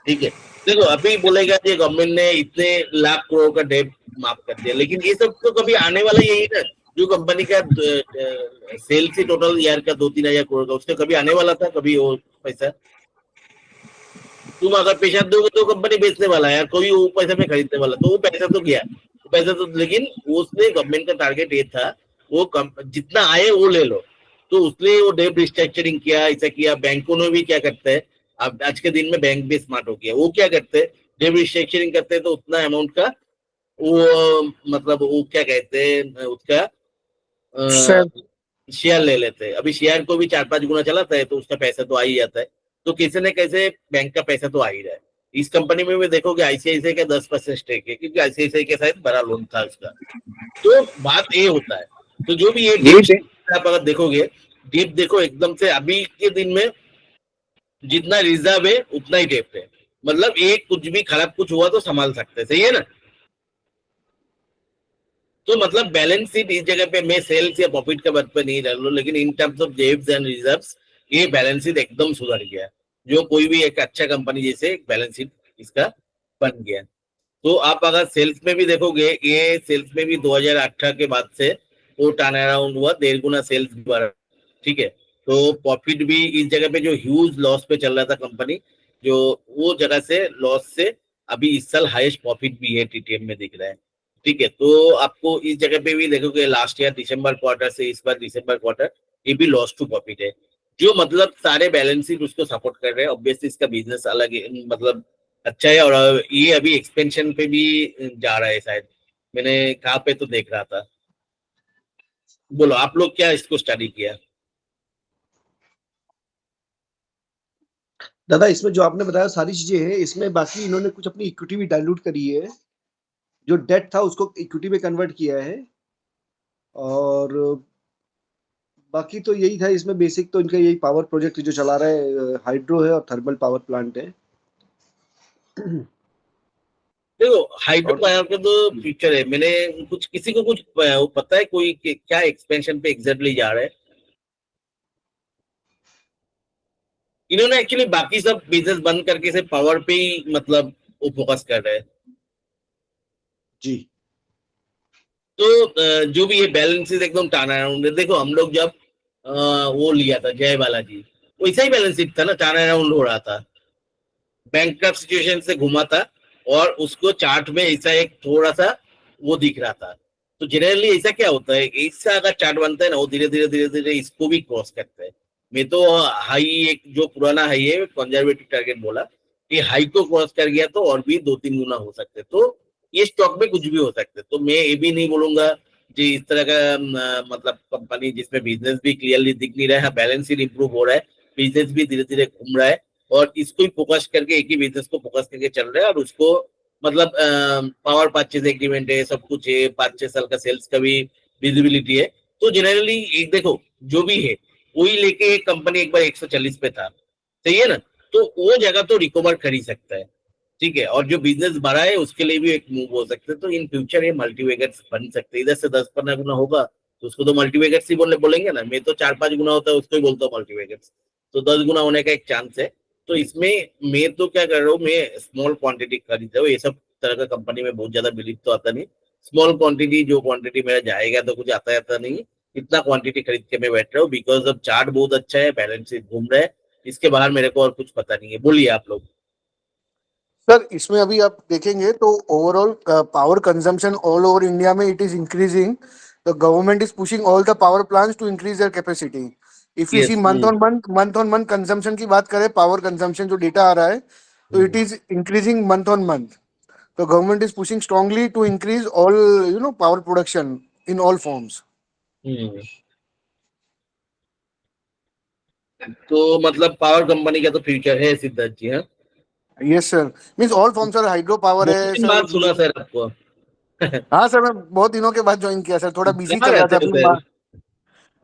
ठीक है। देखो अभी बोलेगा कि गवर्नमेंट ने इतने लाख करोड़ का डेट माफ कर दिया, लेकिन ये सब तो कभी आने वाला यही ना, जो कंपनी का सेल से टोटल ईयर का 2-3 हजार करोड़ का, उसका कभी आने वाला था कभी वो पैसा? तुम अगर पैसा दोगे तो कंपनी बेचने वाला है यार, कोई वो पैसा में खरीदने वाला, तो वो पैसा तो गया पैसा तो, लेकिन उसने गवर्नमेंट का टारगेट ये था वो जितना आए वो ले लो, तो उसने वो डेट रिस्ट्रक्चरिंग किया, ऐसा किया। बैंकों ने भी क्या करते हैं, अब आज के दिन में बैंक भी स्मार्ट हो गया, वो क्या करते हैं, डेट रिस्ट्रक्चरिंग करते हैं तो उतना अमाउंट का वो मतलब वो क्या कहते हैं उसका शेयर ले लेते हैं। अभी शेयर को भी 4-5 गुना चलाता है तो उसका पैसा तो आ ही जाता है, तो कैसे न कैसे बैंक का पैसा तो आ ही रहा है। इस कंपनी में भी देखोगे आईसीआईसीआई का 10% स्टेक है, क्योंकि आईसीआईसीआई के साथ बड़ा लोन था उसका। तो बात ये होता है, तो जो भी ये आप अगर देखोगे डिप देखो एकदम से अभी के दिन में जितना रिजर्व है उतना ही डिप है, मतलब एक कुछ भी खराब कुछ हुआ तो संभाल सकते हैं, सही है ना। तो मतलब बैलेंस शीट इस जगह पे मैं सेल्स या प्रॉफिट के बात पे नहीं रह लूं, लेकिन in terms of debts and reserves ये बैलेंस शीट एकदम सुधर गया, जो कोई भी एक अच्छा कंपनी जैसे एक बैलेंस शीट इसका बन गया। तो आप अगर सेल्स में भी देखोगे, ये सेल्स में भी 2018 के बाद से वो टर्न अराउंड हुआ, 1.5 गुना सेल्स बढ़ा, ठीक है। तो प्रॉफिट भी इस जगह पे जो ह्यूज लॉस पे चल रहा था कंपनी, जो वो जगह से लॉस से अभी इस साल हाईएस्ट प्रॉफिट भी है टीटीएम में दिख रहा है, ठीक है। तो आपको इस जगह पे भी देखोगे लास्ट ईयर दिसंबर क्वार्टर से इस बार दिसंबर क्वार्टर ये भी लॉस टू प्रॉफिट है, जो मतलब सारे बैलेंस शीट उसको सपोर्ट कर रहे हैं। ऑब्वियसली इसका बिजनेस अलग है, मतलब अच्छा है, और ये अभी एक्सपेंशन पे भी जा रहा है शायद, मैंने कहाँ पे तो देख रहा था। बोलो आप लोग क्या इसको स्टडी किया? दादा इसमें जो आपने बताया सारी चीजें हैं, इसमें बाकी इन्होंने कुछ अपनी इक्विटी भी डाइल्यूट करी है, जो डेट था उसको इक्विटी में कन्वर्ट किया है, और बाकी तो यही था इसमें बेसिक। तो इनका यही पावर प्रोजेक्ट जो चला रहा है हाइड्रो है और थर्मल पावर प्लांट है। देखो हाइड्रो पावर का तो फ्यूचर है, मैंने कुछ किसी को कुछ पता है कोई क्या एक्सपेंशन पे एग्जैक्टली जा रहा है? इन्होंने एक्चुअली बाकी सब बिजनेस बंद करके से पावर पे ही मतलब वो फोकस कर रहे हैं जी। तो जो भी ये बैलेंस शीट एकदम टर्न अराउंड है। देखो हम लोग जब वो लिया था जय बालाजी, वैसा ही बैलेंस शीट था ना, टर्न अराउंड हो रहा था, बैंकक्रप्ट सिचुएशन से घुमा था, और उसको चार्ट में ऐसा एक थोड़ा सा वो दिख रहा था। तो जनरली ऐसा क्या होता है, ऐसा अगर चार्ट बनता है ना, वो धीरे धीरे इसको भी क्रॉस करता है। मैं तो हाई एक जो पुराना हाई है कंजर्वेटिव टारगेट बोला, ये हाई को क्रॉस कर गया तो और भी 2-3 गुना हो सकते, तो ये स्टॉक में कुछ भी हो सकते। तो मैं ये भी नहीं बोलूंगा कि इस तरह का मतलब कंपनी जिसमें बिजनेस भी क्लियरली दिख नहीं रहा है, बैलेंस शीट इंप्रूव हो रहा है, बिजनेस भी धीरे धीरे घूम रहा है, और इसको ही फोकस करके एक ही बिजनेस को फोकस करके चल रहा है, और उसको मतलब पावर परचेज एग्रीमेंट है, सब कुछ है, 5-6 साल का सेल्स का भी विजिबिलिटी है। तो जनरली एक देखो जो भी है वही लेके एक कंपनी एक बार 140 पे था, सही है ना, तो वो जगह तो रिकवर कर ही सकता है, ठीक है। और जो बिजनेस बढ़ा है उसके लिए भी एक मूव हो सकता है, तो इन फ्यूचर ये मल्टीवेगर्स बन सकते हैं। इधर से 10-15 गुना होगा तो उसको तो मल्टीवेगर्स ही बोलेंगे ना, मैं तो 4-5 गुना होता है उसको ही बोलता हूँ मल्टीवेगर्स, तो 10 गुना होने का एक चांस है। तो इसमें मैं तो क्या कर रहा हूँ, मैं स्मॉल क्वांटिटी खरीद रहा हूँ, ये सब तरह का कंपनी में बहुत ज्यादा बिलीव तो आता नहीं, स्मॉल क्वांटिटी जो क्वांटिटी मेरा जाएगा तो कुछ आता नहीं, इतना क्वांटिटी खरीद के मैं बैठ रहा हूँ, बिकॉज अब चार्ट बहुत अच्छा है, बैलेंस शीट घूम रहा है, इसके बाहर मेरे को और कुछ पता नहीं है। बोलिए आप लोग। सर इसमें अभी आप देखेंगे तो overall power consumption all over India में it is increasing, the government is pushing all the power plants to increase their capacity, if you see month on month consumption की बात करें, पावर कंजम्पशन जो डेटा आ रहा है, तो it is increasing month on month. तो government is pushing strongly to increase all power production in all forms. तो मतलब पावर कंपनी का तो फ्यूचर है सिद्धार्थ जी. हाँ, yes sir, means all forms sir, hydro power है बहुत दिन बाद सुना सर. सर आपको. हाँ सर, मैं बहुत दिनों के बाद ज्वाइन किया सर, थोड़ा बिजी कहाँ चल रहा था रहते हो अभी. सर?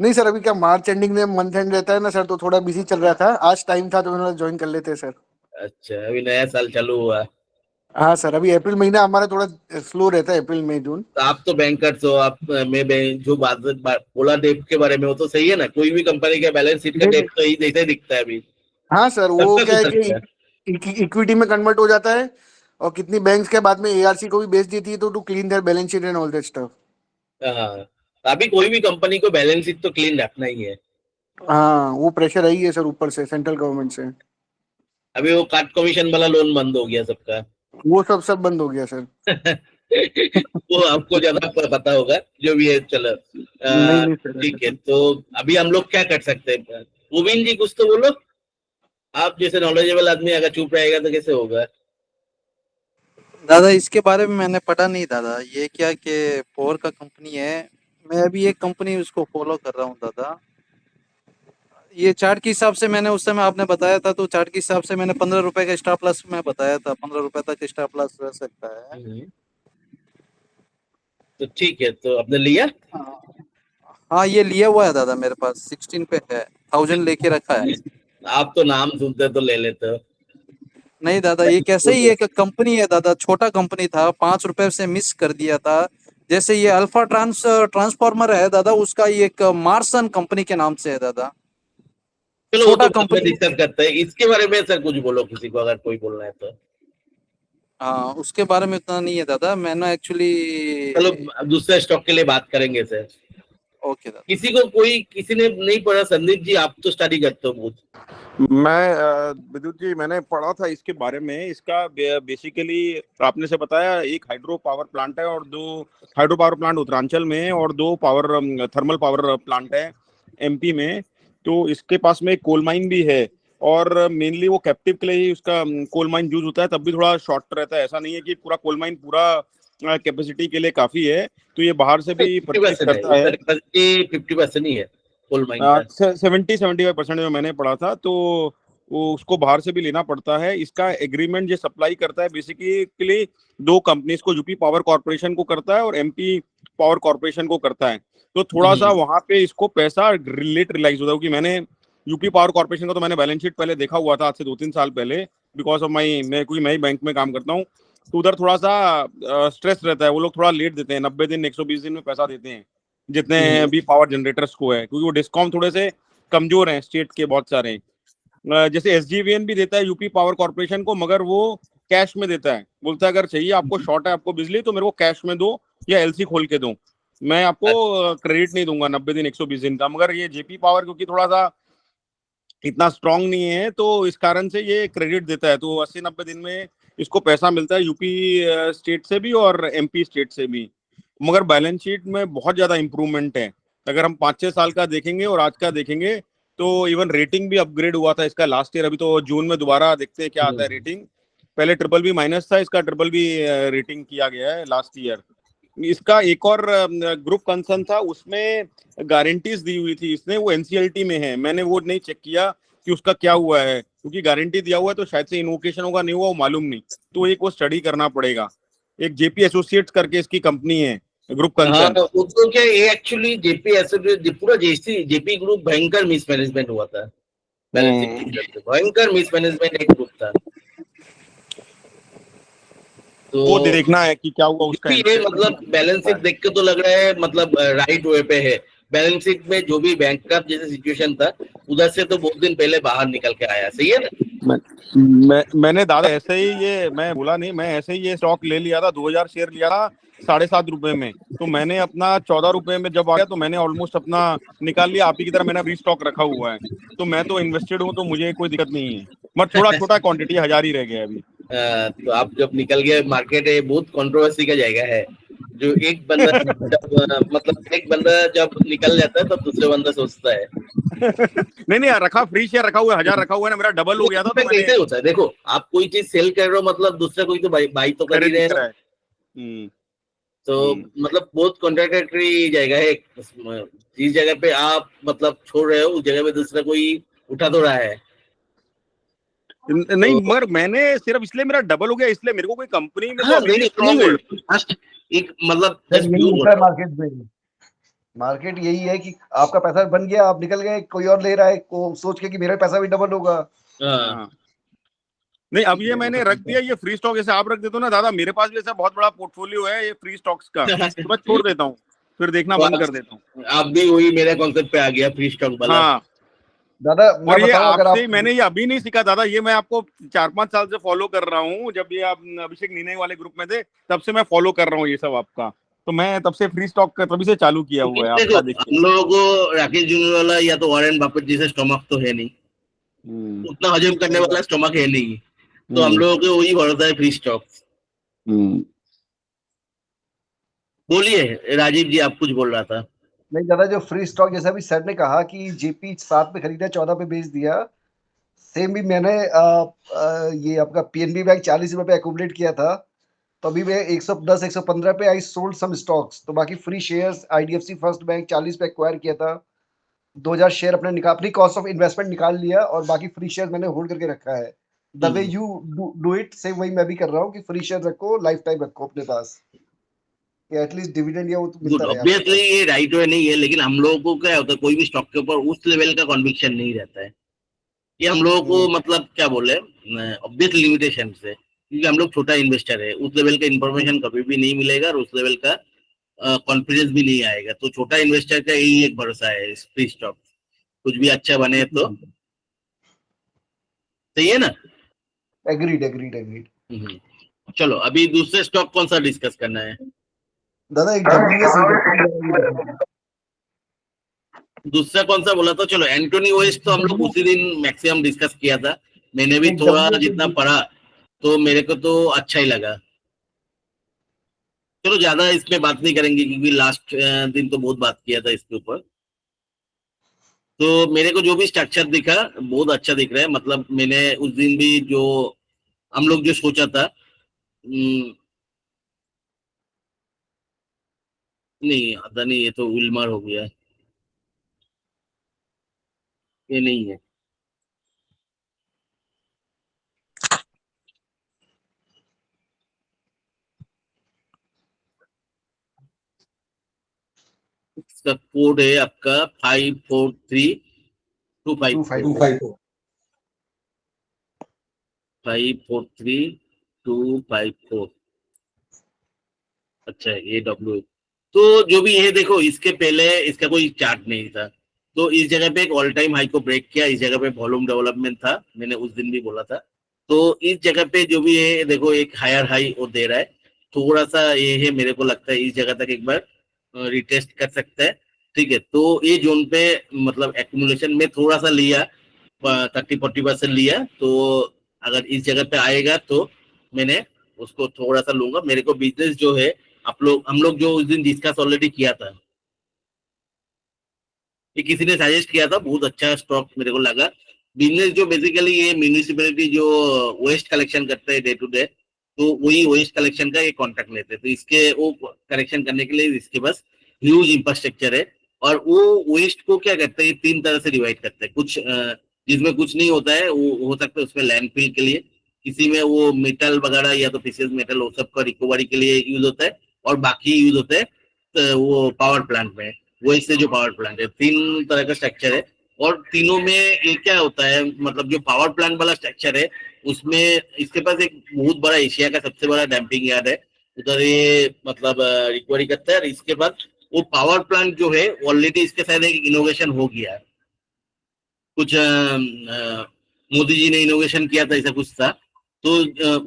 नहीं सर, अभी क्या मार्च एंडिंग में मंथ एंड रहता है ना सर, तो थोड़ा बिजी चल रहा था. आज टाइम था तो मैंने ज्वाइन कर लेते सर. अच्छा, अभी नया साल चालू हुआ. हाँ सर, अभी अप्रैल महीना हमारा थोड़ा स्लो रहता है, अप्रैल मई जून. तो आप तो बैंकर्स हो, आप मैं जो बात बोला डेप्थ के बारे में, वो तो सही है ना. कोई भी कंपनी का बैलेंस शीट का डेप्थ तो यही जैसे दिखता है अभी. हाँ सर, वो सबका क्या है सुधरता है. कि इक्विटी में कन्वर्ट हो जाता है, और कितनी बैंक्स के बाद में एआरसी को भी बेच देती है, तो to clean their balance sheet and all that stuff. हाँ, अभी कोई भी कंपनी को बैलेंस शीट तो क्लीन रखना ही है. हाँ, वो प्रेशर आई है सर ऊपर से, सेंट्रल गवर्नमेंट से. अभी वो काट कमीशन वाला लोन बंद हो गया सबका. वो सब बंद हो गया सर. वो आपको ज्यादा पता होगा, जो भी है. चलो नहीं सर. ठीक है. तो अभी हम लोग क्या कर सकते हैं? गोविंद जी कुछ तो बोलो. आप जैसे नॉलेजेबल आदमी अगर चुप रहेगा तो कैसे होगा? दादा इसके बारे में मैंने पढ़ा नहीं दादा. ये क्या कि पोर का कंपनी है. मैं अभी एक कंपनी उसको फॉलो कर रहा हूँ दादा. ये चार्ट के हिसाब से मैंने उस समय आपने बताया था, तो चार्ट के हिसाब से मैंने 15 रुपए का स्टॉप लॉस में बताया था. 15 रुपए तक स्टॉप लॉस रह सकता है. तो ठीक है, तो आपने लिया? हाँ, ये लिया हुआ है दादा, मेरे पास 16 पे है, 1000 लेके रखा है. आप तो नाम सुनते तो ले लेते हो. नहीं दादा, ये कैसे ही एक कंपनी है दादा, छोटा कंपनी था, 5 रुपए से मिस कर दिया था. जैसे ये अल्फा ट्रांसफॉर्मर है दादा, उसका ये एक मार्सन कंपनी के नाम से है दादा. चलो, छोटा वो तो कंपनी डिस्कस करते हैं. इसके बारे में सर कुछ बोलो, किसी को अगर कोई बोलना है तो. हाँ, उसके बारे में उतना नहीं है दादा. मैंने एक्चुअली चलो दूसरे स्टॉक के लिए बात करेंगे सर. ओके दादा. किसी ने नहीं पढ़ा? संदीप जी, आप तो स्टडी करते हो बहुत. मैं विद्युत जी, मैंने पढ़ा था इसके बारे में. इसका बेसिकली आपने से बताया, एक हाइड्रो पावर प्लांट है और 2 हाइड्रो पावर प्लांट उत्तरांचल में है, और 2 थर्मल पावर प्लांट है एमपी में. तो इसके पास में एक कोल माइन भी है, और मेनली वो कैप्टिव के लिए ही उसका कोल माइन यूज होता है. तब भी थोड़ा शॉर्ट रहता है. ऐसा नहीं है कि पूरा कोल माइन पूरा कैपेसिटी के लिए काफी है. तो ये बाहर से भी परचेज करता है. 50% ही है कोल माइन का. 70-75% जो मैंने पढ़ा था, तो वो उसको बाहर से भी लेना पड़ता है. इसका एग्रीमेंट जो सप्लाई करता है बेसिकली 2 कंपनीज को, यूपी पावर कॉर्पोरेशन को करता है और एमपी पावर कॉर्पोरेशन को करता है. तो थोड़ा सा वहां पे इसको पैसा लेट रियलाइज होता है, क्योंकि मैंने यूपी पावर कॉर्पोरेशन का तो मैंने बैलेंस शीट पहले देखा हुआ था, आज से 2-3 साल पहले, बिकॉज ऑफ मैं ही बैंक में काम करता हूँ. तो उधर थोड़ा सा स्ट्रेस रहता है. वो लोग थोड़ा लेट देते हैं, 90 दिन 120 दिन में पैसा देते हैं, जितने भी पावर जनरेटर्स को है, क्योंकि वो डिस्कॉम थोड़े से कमजोर हैं स्टेट के बहुत सारे. जैसे एसजीवीएन भी देता है यूपी पावर कॉर्पोरेशन को, मगर वो कैश में देता है. बोलता है अगर चाहिए आपको, शॉर्ट है आपको बिजली, तो मेरे को कैश में दो या एलसी खोल के दो, मैं आपको क्रेडिट नहीं दूंगा 90 दिन 120 दिन का. मगर ये जेपी पावर क्योंकि थोड़ा सा इतना स्ट्रांग नहीं है, तो इस कारण से ये क्रेडिट देता है. तो 80-90 दिन में इसको पैसा मिलता है, यूपी स्टेट से भी और एमपी स्टेट से भी. मगर बैलेंस शीट में बहुत ज्यादा इंप्रूवमेंट है. अगर हम 5-6 साल का देखेंगे और आज का देखेंगे, तो इवन रेटिंग भी अपग्रेड हुआ था इसका लास्ट ईयर. अभी तो जून में दोबारा देखते हैं क्या आता है रेटिंग. पहले BBB- था, इसका BBB रेटिंग किया गया है लास्ट ईयर. इसका एक और ग्रुप कंसर्न था, उसमें गारंटीज दी हुई थी इसने, वो एनसीएलटी में है. मैंने वो नहीं चेक किया कि उसका क्या हुआ है, क्योंकि गारंटी दिया हुआ है तो शायद से इन्वोकेशन होगा नहीं हुआ वो मालूम नहीं. तो एक वो स्टडी करना पड़ेगा. एक जेपी एसोसिएट्स करके इसकी कंपनी है, ग्रुप कंसर्न. हाँ, उसको क्या एक्चुअली जेपी एसोसिएट पूरा जेपी ग्रुप भयंकर मिसमैनेजमेंट हुआ था. भयंकर मिसमैनेजमेंट एक ग्रुप था. तो वो देखना है कि क्या हुआ उसका. ये मतलब बैलेंस शीट देख के तो लग रहा है मतलब राइट वे पे है. बैलेंस शीट में जो भी बैंक का जैसे सिचुएशन था, उधर से तो बहुत दिन पहले बाहर निकल के आया. सही है ना? मैंने दादा ऐसे ही, ये मैं बोला नहीं, मैं ऐसे ही ये स्टॉक ले लिया था. 2000 शेयर लिया था 7.5 रुपए में. तो मैंने अपना 14 रुपए में जब आया, तो मैंने ऑलमोस्ट अपना निकाल लिया. आप ही की तरह मैंने अभी स्टॉक रखा हुआ है. तो मैं तो इन्वेस्टेड हूँ, तो मुझे कोई दिक्कत नहीं है. मगर थोड़ा छोटा क्वांटिटी 1000 ही रह गया अभी. तो आप जब निकल गए मार्केट है, बहुत कंट्रोवर्सी का जाएगा है. जो एक बंदा जब मतलब एक बंदा जब निकल जाता है तब दूसरे बंदा सोचता है। नहीं रखा, फ्री शेयर रखा हुआ है, 1000 रखा हुआ है ना, मेरा डबल हो गया था, तो कैसे होता है? देखो, आप कोई चीज सेल कर रहे हो मतलब दूसरा कोई तो बाई तो कर ही खरीद रहे रहा हैं। है। तो मतलब बहुत कॉन्ट्राडिक्टरी जाएगा है। जिस जगह पे आप मतलब छोड़ रहे हो उस जगह पे दूसरा कोई उठा तो रहा है। नहीं, मगर मैंने सिर्फ इसलिए मेरा डबल हो गया, इसलिए मेरे को कोई कंपनी में तो हाँ, अभी भी नहीं स्ट्रांग है। जस्ट एक मतलब सर जस्ट यही व्यू बोल होता है रहा हूँ। मार्केट में। मार्केट यही है कि आपका पैसा बन गया, आप निकल गए, कोई और ले रहा है को सोच के कि मेरा पैसा भी डबल होगा। हाँ। नहीं, अब ये मैंने रख दिया, ये फ्री स्टॉक जैसे आप रख देते हो ना दादा, मेरे पास भी ऐसा बहुत बड़ा पोर्टफोलियो है ये फ्री स्टॉक्स का, तो मैं छोड़ देता हूँ, फिर देखना तो बंद कर देता हूँ। आप भी वही मेरे कॉन्सेप्ट पे आ गया, फ्री स्टॉक वाला। हाँ दादा मैं और ये बताऊं, अगर आपसे आप मैंने ये अभी नहीं सीखा दादा, ये मैं आपको 4-5 साल से फॉलो कर रहा हूँ। जब ये आप अभिषेक नीने वाले ग्रुप में थे तब से मैं फॉलो कर रहा हूँ ये सब आपका, तो मैं तब से फ्री स्टॉक का तभी से चालू किया हुआ है देखो, आपका। देखिए हम लोगों को राकेश जूनियर वाला या तो वॉरेन बफेट जैसे स्टोमक तो है नहीं, उतना हजम करने वाला स्टोमक है नहीं, तो हम लोगों को वही भरोसा है फ्री स्टॉक। बोलिए राजीव जी, आप कुछ बोल रहा था। नहीं दादा, जो फ्री स्टॉक जैसा भी सर ने कहा कि जेपी 7 पे खरीदा 14 पे बेच दिया, सेम भी मैंने ये आपका पीएनबी बैंक 40 रुपए पे एक्यूमुलेट किया था, तो अभी मैं 110 115 पे आई सोल्ड सम स्टॉक्स, तो बाकी free shares IDFC first bank 40 पे एक्वायर किया था, 2000 शेयर अपनी कॉस्ट ऑफ इन्वेस्टमेंट निकाल लिया, और बाकी फ्री शेयर मैंने होल्ड करके रखा है। The way you do it same वही मैं भी कर रहा हूँ कि फ्री शेयर रखो, लाइफ टाइम रखो अपने पास, एटलीस्ट डिविडेंड या वो तो मिलता रहे। ऑब्वियसली ये राइट वे नहीं है, लेकिन हम लोगों को क्या होता है, कोई भी स्टॉक के ऊपर उस लेवल का कॉन्विक्शन नहीं रहता है। ये हम लोगों को मतलब क्या बोले, ऑब्वियस लिमिटेशन से, क्योंकि हम लोग छोटा इन्वेस्टर है, उस लेवल का इन्फॉर्मेशन कभी भी नहीं मिलेगा और उस लेवल का कॉन्फिडेंस भी नहीं आएगा। तो छोटा इन्वेस्टर का यही एक भरोसा है फ्री स्टॉक, कुछ भी अच्छा बने तो सही है ना। Agreed agreed agreed. चलो अभी दूसरे स्टॉक कौन सा डिस्कस करना है दादा? एक WS दूसरा कौन सा बोला था? चलो एंटोनी वेस्ट तो हम लोग उसी दिन मैक्सिमम डिस्कस किया था, मैंने भी थोड़ा जितना पढ़ा तो मेरे को तो अच्छा ही लगा। चलो ज्यादा इसमें बात नहीं करेंगे क्योंकि लास्ट दिन तो बहुत बात किया था इसके ऊपर। तो मेरे को जो भी स्ट्रक्चर दिखा बहुत अच्छा दिख रहा है, मतलब मैंने उस दिन भी जो हम लोग जो सोचा था, नहीं आता नहीं, ये तो विल्मर हो गया, ये नहीं है। इसका कोड है आपका 543254 543254। अच्छा ये डब्ल्यू, तो जो भी है देखो, इसके पहले इसका कोई चार्ट नहीं था, तो इस जगह पे एक ऑल टाइम हाई को ब्रेक किया, इस जगह पे वॉल्यूम डेवलपमेंट था, मैंने उस दिन भी बोला था। तो इस जगह पे जो भी है देखो एक हायर हाई वो दे रहा है, थोड़ा सा ये है, मेरे को लगता है इस जगह तक एक बार रिटेस्ट कर सकता है। ठीक है, तो ये जोन पे मतलब एक्यूमुलेशन में थोड़ा सा लिया, 30-40% लिया, तो अगर इस जगह पे आएगा तो मैंने उसको थोड़ा सा लूंगा। मेरे को बिजनेस जो है हम लोग जो उस दिन डिस्कस ऑलरेडी किया था, ये किसी ने सजेस्ट किया था, बहुत अच्छा स्टॉक मेरे को लगा। बिजनेस जो बेसिकली ये म्यूनिसिपैलिटी जो वेस्ट कलेक्शन करते हैं डे टू डे, तो वही वेस्ट कलेक्शन का ये कॉन्ट्रैक्ट लेते हैं, तो इसके वो कलेक्शन करने के लिए इसके पास ह्यूज इंफ्रास्ट्रक्चर है। और वो वेस्ट को क्या करते हैं, 3 तरह से डिवाइड करते हैं। कुछ जिसमें कुछ नहीं होता है वो हो सकता है उसमें लैंडफिल के लिए, किसी में वो मेटल वगैरह या तो पीसेस मेटल वो सब का रिकवरी के लिए यूज होता है, और बाकी यूज होता है तो वो पावर प्लांट में, वो इससे जो पावर प्लांट है, 3 तरह का स्ट्रक्चर है। और तीनों में एक क्या होता है, मतलब जो पावर प्लांट वाला स्ट्रक्चर है उसमें इसके पास एक बहुत बड़ा एशिया का सबसे बड़ा डैम्पिंग यार्ड है, उधर ये मतलब रिकवरी करता है। और इसके बाद वो पावर प्लांट जो है ऑलरेडी इसके साथ एक इनोवेशन हो गया है, कुछ मोदी जी ने इनोवेशन किया था, ऐसा कुछ था, तो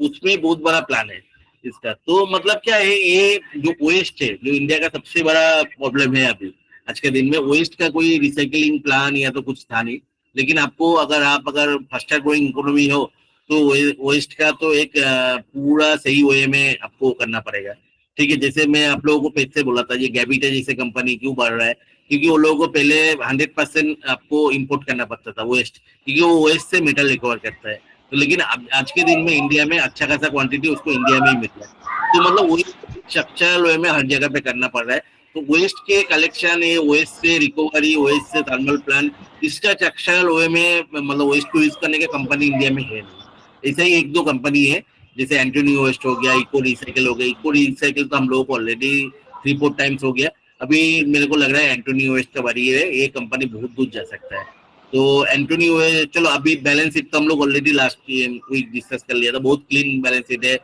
उसमें बहुत बड़ा प्लान है इसका। तो मतलब क्या है, ये जो वेस्ट है, जो इंडिया का सबसे बड़ा प्रॉब्लम है अभी आज के दिन में, वेस्ट का कोई रिसाइकलिंग प्लान या तो कुछ था नहीं। लेकिन आपको अगर फास्टर ग्रोइंग इकोनॉमी हो तो वेस्ट का तो एक पूरा सही वे में आपको करना पड़ेगा। ठीक है, जैसे मैं आप लोगों को पहले से बोला था, ये गैविटा जैसे कंपनी क्यों बढ़ रहा है, क्योंकि वो लोगों को पहले 100% आपको इंपोर्ट करना पड़ता था वेस्ट, क्योंकि वो वेस्ट से मेटल रिकवर करता है। तो लेकिन आज के दिन में इंडिया में अच्छा खासा क्वांटिटी उसको इंडिया में ही मिल रहा है। तो मतलब वही स्ट्रक्चरल वे में हर जगह पे करना पड़ रहा है। तो वेस्ट के कलेक्शन है, वेस्ट से रिकवरी, वेस्ट से थर्मल प्लांट, इसका स्ट्रक्चरल वे में मतलब वेस्ट को यूज करने के कंपनी इंडिया में है नहीं। ऐसा ही एक दो कंपनी है, जैसे एंटोनी वेस्ट हो गया, इको रिसाइकिल हो गया। इको रिसाइकिल तो हम लोगों को ऑलरेडी 3-4 टाइम्स हो गया। अभी मेरे को लग रहा है एंटोनी वेस्ट का बारी है, ये कंपनी बहुत दूर जा सकता है। तो एंटोनी वेस्ट, चलो अभी बैलेंस शीट तो हम लोग ऑलरेडी लास्ट वीक डिस्कस कर लिया था, बहुत क्लीन बैलेंस शीट है,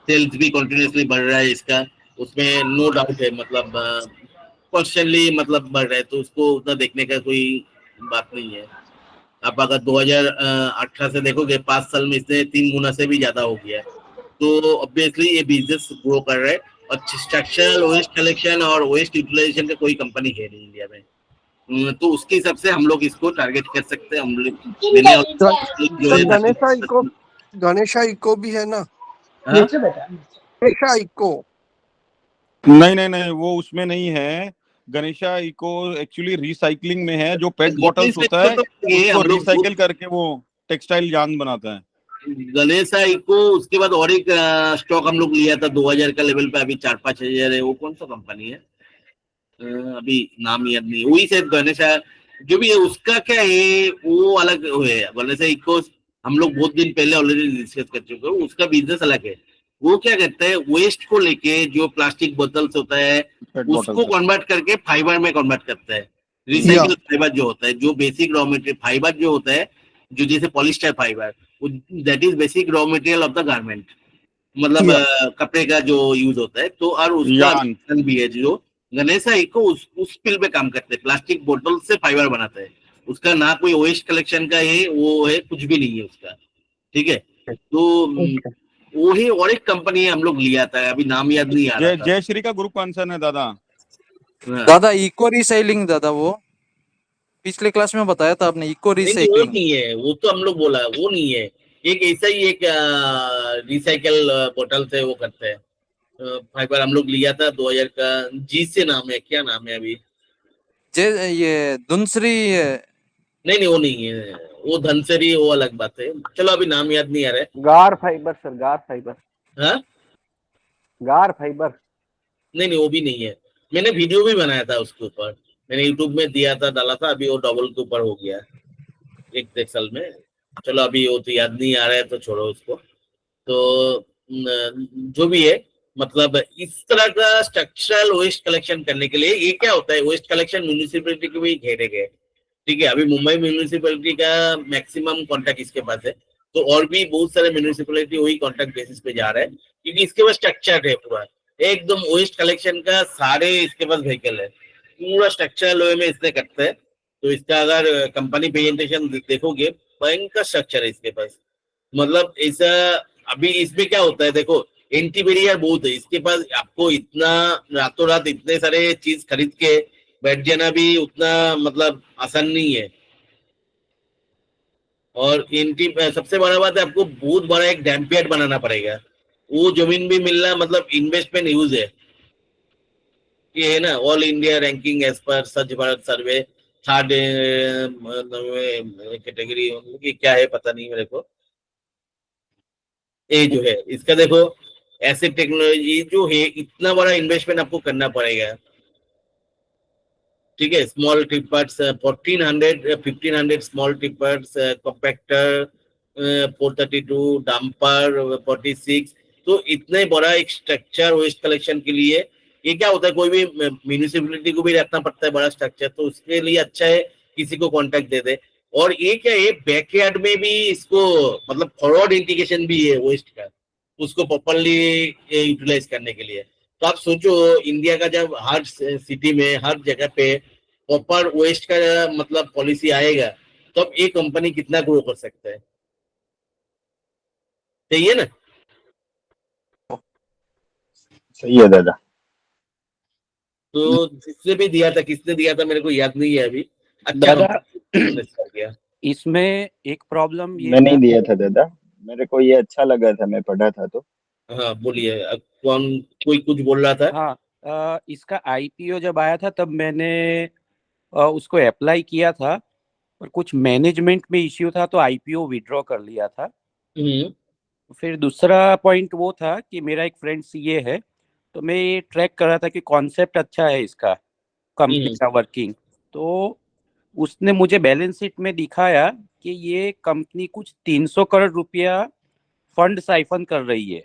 सेल्स भी कंटिन्यूसली बढ़ रहा है इसका, उसमें नो डाउट है, मतलब कॉन्स्टेंटली मतलब बढ़ रहा है, तो उसको उतना देखने का कोई बात नहीं है। आप अगर 2018 से देखोगे 5 साल में इसने 3 गुना से भी ज्यादा हो गया है। तो ऑब्वियसली ये बिजनेस ग्रो कर रहा है, और स्ट्रक्चरल वेस्ट कलेक्शन और वेस्ट यूटिलाइजेशन का कोई कंपनी है नहीं इंडिया में। तो उसके हिसाब से हम लोग इसको टारगेट कर सकते हैं। हम लोग गणेशा इको भी है ना, हाँ? गणेशा इको नहीं, वो उसमें नहीं है। गणेशा इको एक्चुअली रिसाइकलिंग में है, जो पेट बॉटल्स होता है उसको रिसाइकिल करके वो टेक्सटाइल यार्न बनाता है। गणेशा इको, उसके बाद और एक स्टॉक हम लोग लिया था 2000 का लेवल पे, अभी 4-5 हजार है। वो कौन सा कंपनी है, अभी नाम याद नहीं, वही शायद गणेशा जो भी है, उसका क्या है वो अलग है। गणेशा इको हम लोग बहुत दिन पहले ऑलरेडी डिस्कस कर चुके हैं, उसका बिजनेस अलग है। वो क्या करता है, वेस्ट को लेके जो प्लास्टिक बोतल्स होता है उसको कन्वर्ट करके फाइबर में कन्वर्ट करता है। रिसाइकल फाइबर जो होता है, जो बेसिक रॉ मटेरियल फाइबर जो होता है, जो जैसे polyester fibre, that is basic raw material of the garment, मतलब कपड़े का जो यूज होता है। तो और उसका भी है जो गणेशा इको उस फील्ड पे काम करते हैं, प्लास्टिक बोतल से फाइबर बनाते हैं। उसका ना कोई वेस्ट कलेक्शन का है, वो है कुछ भी नहीं है उसका, ठीक है। तो वो ही और एक कंपनी है हम लोग लिया था, अभी नाम याद नहीं आ रहा था। जयश्री का ग्रुप कंसर्न है दादा। दादा इको रिसाइकलिंग, दादा वो पिछले क्लास में बताया था आपने, इको रिसाइकलिंग। वो नहीं है, वो तो हम लोग बोला वो नहीं है। एक ऐसा ही एक रिसाइकल बोतल से वो करते हैं फाइबर, हम लोग लिया था 2000 का, जी से नाम है, क्या नाम है अभी, ये दुनसरी नहीं वो नहीं है, वो धनसरी, वो अलग बात है। चलो अभी नाम याद नहीं आ रहा है। गार फाइबर सर, गार फाइबर। हाँ, गार फाइबर नहीं वो भी नहीं है। मैंने वीडियो भी बनाया था उसके ऊपर, मैंने यूट्यूब में दिया था, डाला था, अभी वो डबल के ऊपर हो गया एक साल में। चलो अभी वो तो याद नहीं आ रहा है, तो छोड़ो उसको। तो जो भी है, मतलब इस तरह का स्ट्रक्चरल वेस्ट कलेक्शन करने के लिए, ये क्या होता है, वेस्ट कलेक्शन म्यूनिसिपैलिटी के भी घेरे गए, ठीक है। अभी मुंबई म्यूनिसिपैलिटी का मैक्सिमम कॉन्ट्रैक्ट इसके पास है, तो और भी बहुत सारे म्यूनिसिपैलिटी वही कॉन्ट्रैक्ट बेसिस पे जा रहे हैं, क्योंकि इसके पास स्ट्रक्चर है पूरा एकदम वेस्ट कलेक्शन का, सारे इसके पास व्हीकल है, पूरा स्ट्रक्चरल वे में इसने करते हैं। तो इसका अगर कंपनी प्रेजेंटेशन देखोगे, भयंकर स्ट्रक्चर है इसके पास। मतलब ऐसा अभी इसमें क्या होता है, देखो एंटी बैरियर बहुत है इसके पास, आपको इतना रातों रात इतने सारे चीज खरीद के बैठ जाना भी उतना मतलब आसान नहीं है। और एंटी सबसे बड़ा बात है, आपको बहुत बड़ा एक डैम्प यार्ड बनाना पड़ेगा, वो जमीन भी मिलना मतलब इन्वेस्टमेंट यूज है। ये है ना, all India ranking as per स्वच्छ भारत सर्वे, 3rd कैटेगरी, क्या है पता नहीं मेरे को। ये जो है इसका देखो, ऐसे टेक्नोलॉजी जो है, इतना बड़ा इन्वेस्टमेंट आपको करना पड़ेगा, ठीक है। Small tippers 1500 small tippers, compactor 432, dumper 46। तो इतने बड़ा एक स्ट्रक्चर वेस्ट कलेक्शन के लिए, ये क्या होता है, कोई भी म्यूनिसिपैलिटी को भी रखना पड़ता है बड़ा स्ट्रक्चर, तो उसके लिए अच्छा है किसी को कॉन्ट्रैक्ट दे दे। और ये क्या है, बैकयार्ड में भी इसको मतलब फॉरवर्ड इंटीग्रेशन भी है वेस्ट का, उसको प्रॉपरली यूटिलाइज करने के लिए। तो आप सोचो, इंडिया का जब हर सिटी में हर जगह पे प्रॉपर वेस्ट का मतलब पॉलिसी आएगा, तो अब एक कंपनी कितना ग्रो कर सकता है, सही है ना। सही है दादा। तो जिसने भी दिया था, किसने दिया था मेरे को याद नहीं है अभी। अच्छा दादा इसमें एक प्रॉब्लम ये मैं नहीं दिया था दादा, मेरे को ये अच्छा लगा था, मैं पढ़ा था तो हाँ बोलिए, अब कौन, कोई कुछ बोल रहा था? हाँ, इसका आईपीओ जब आया था तब मैंने उसको अप्लाई किया था, पर कुछ मैनेजमेंट में इश्यू था तो आईपीओ विड्रॉ कर लिया था। फिर दूसरा पॉइंट वो था कि मेरा एक फ्रेंड सीए है, तो मैं ये ट्रैक कर रहा था कि कॉन्सेप्ट अच्छा है इसका, कंपनी का वर्किंग। तो उसने मुझे बैलेंस शीट में दिखाया कि ये कंपनी कुछ 300 करोड़ रुपया फंड साइफन कर रही है,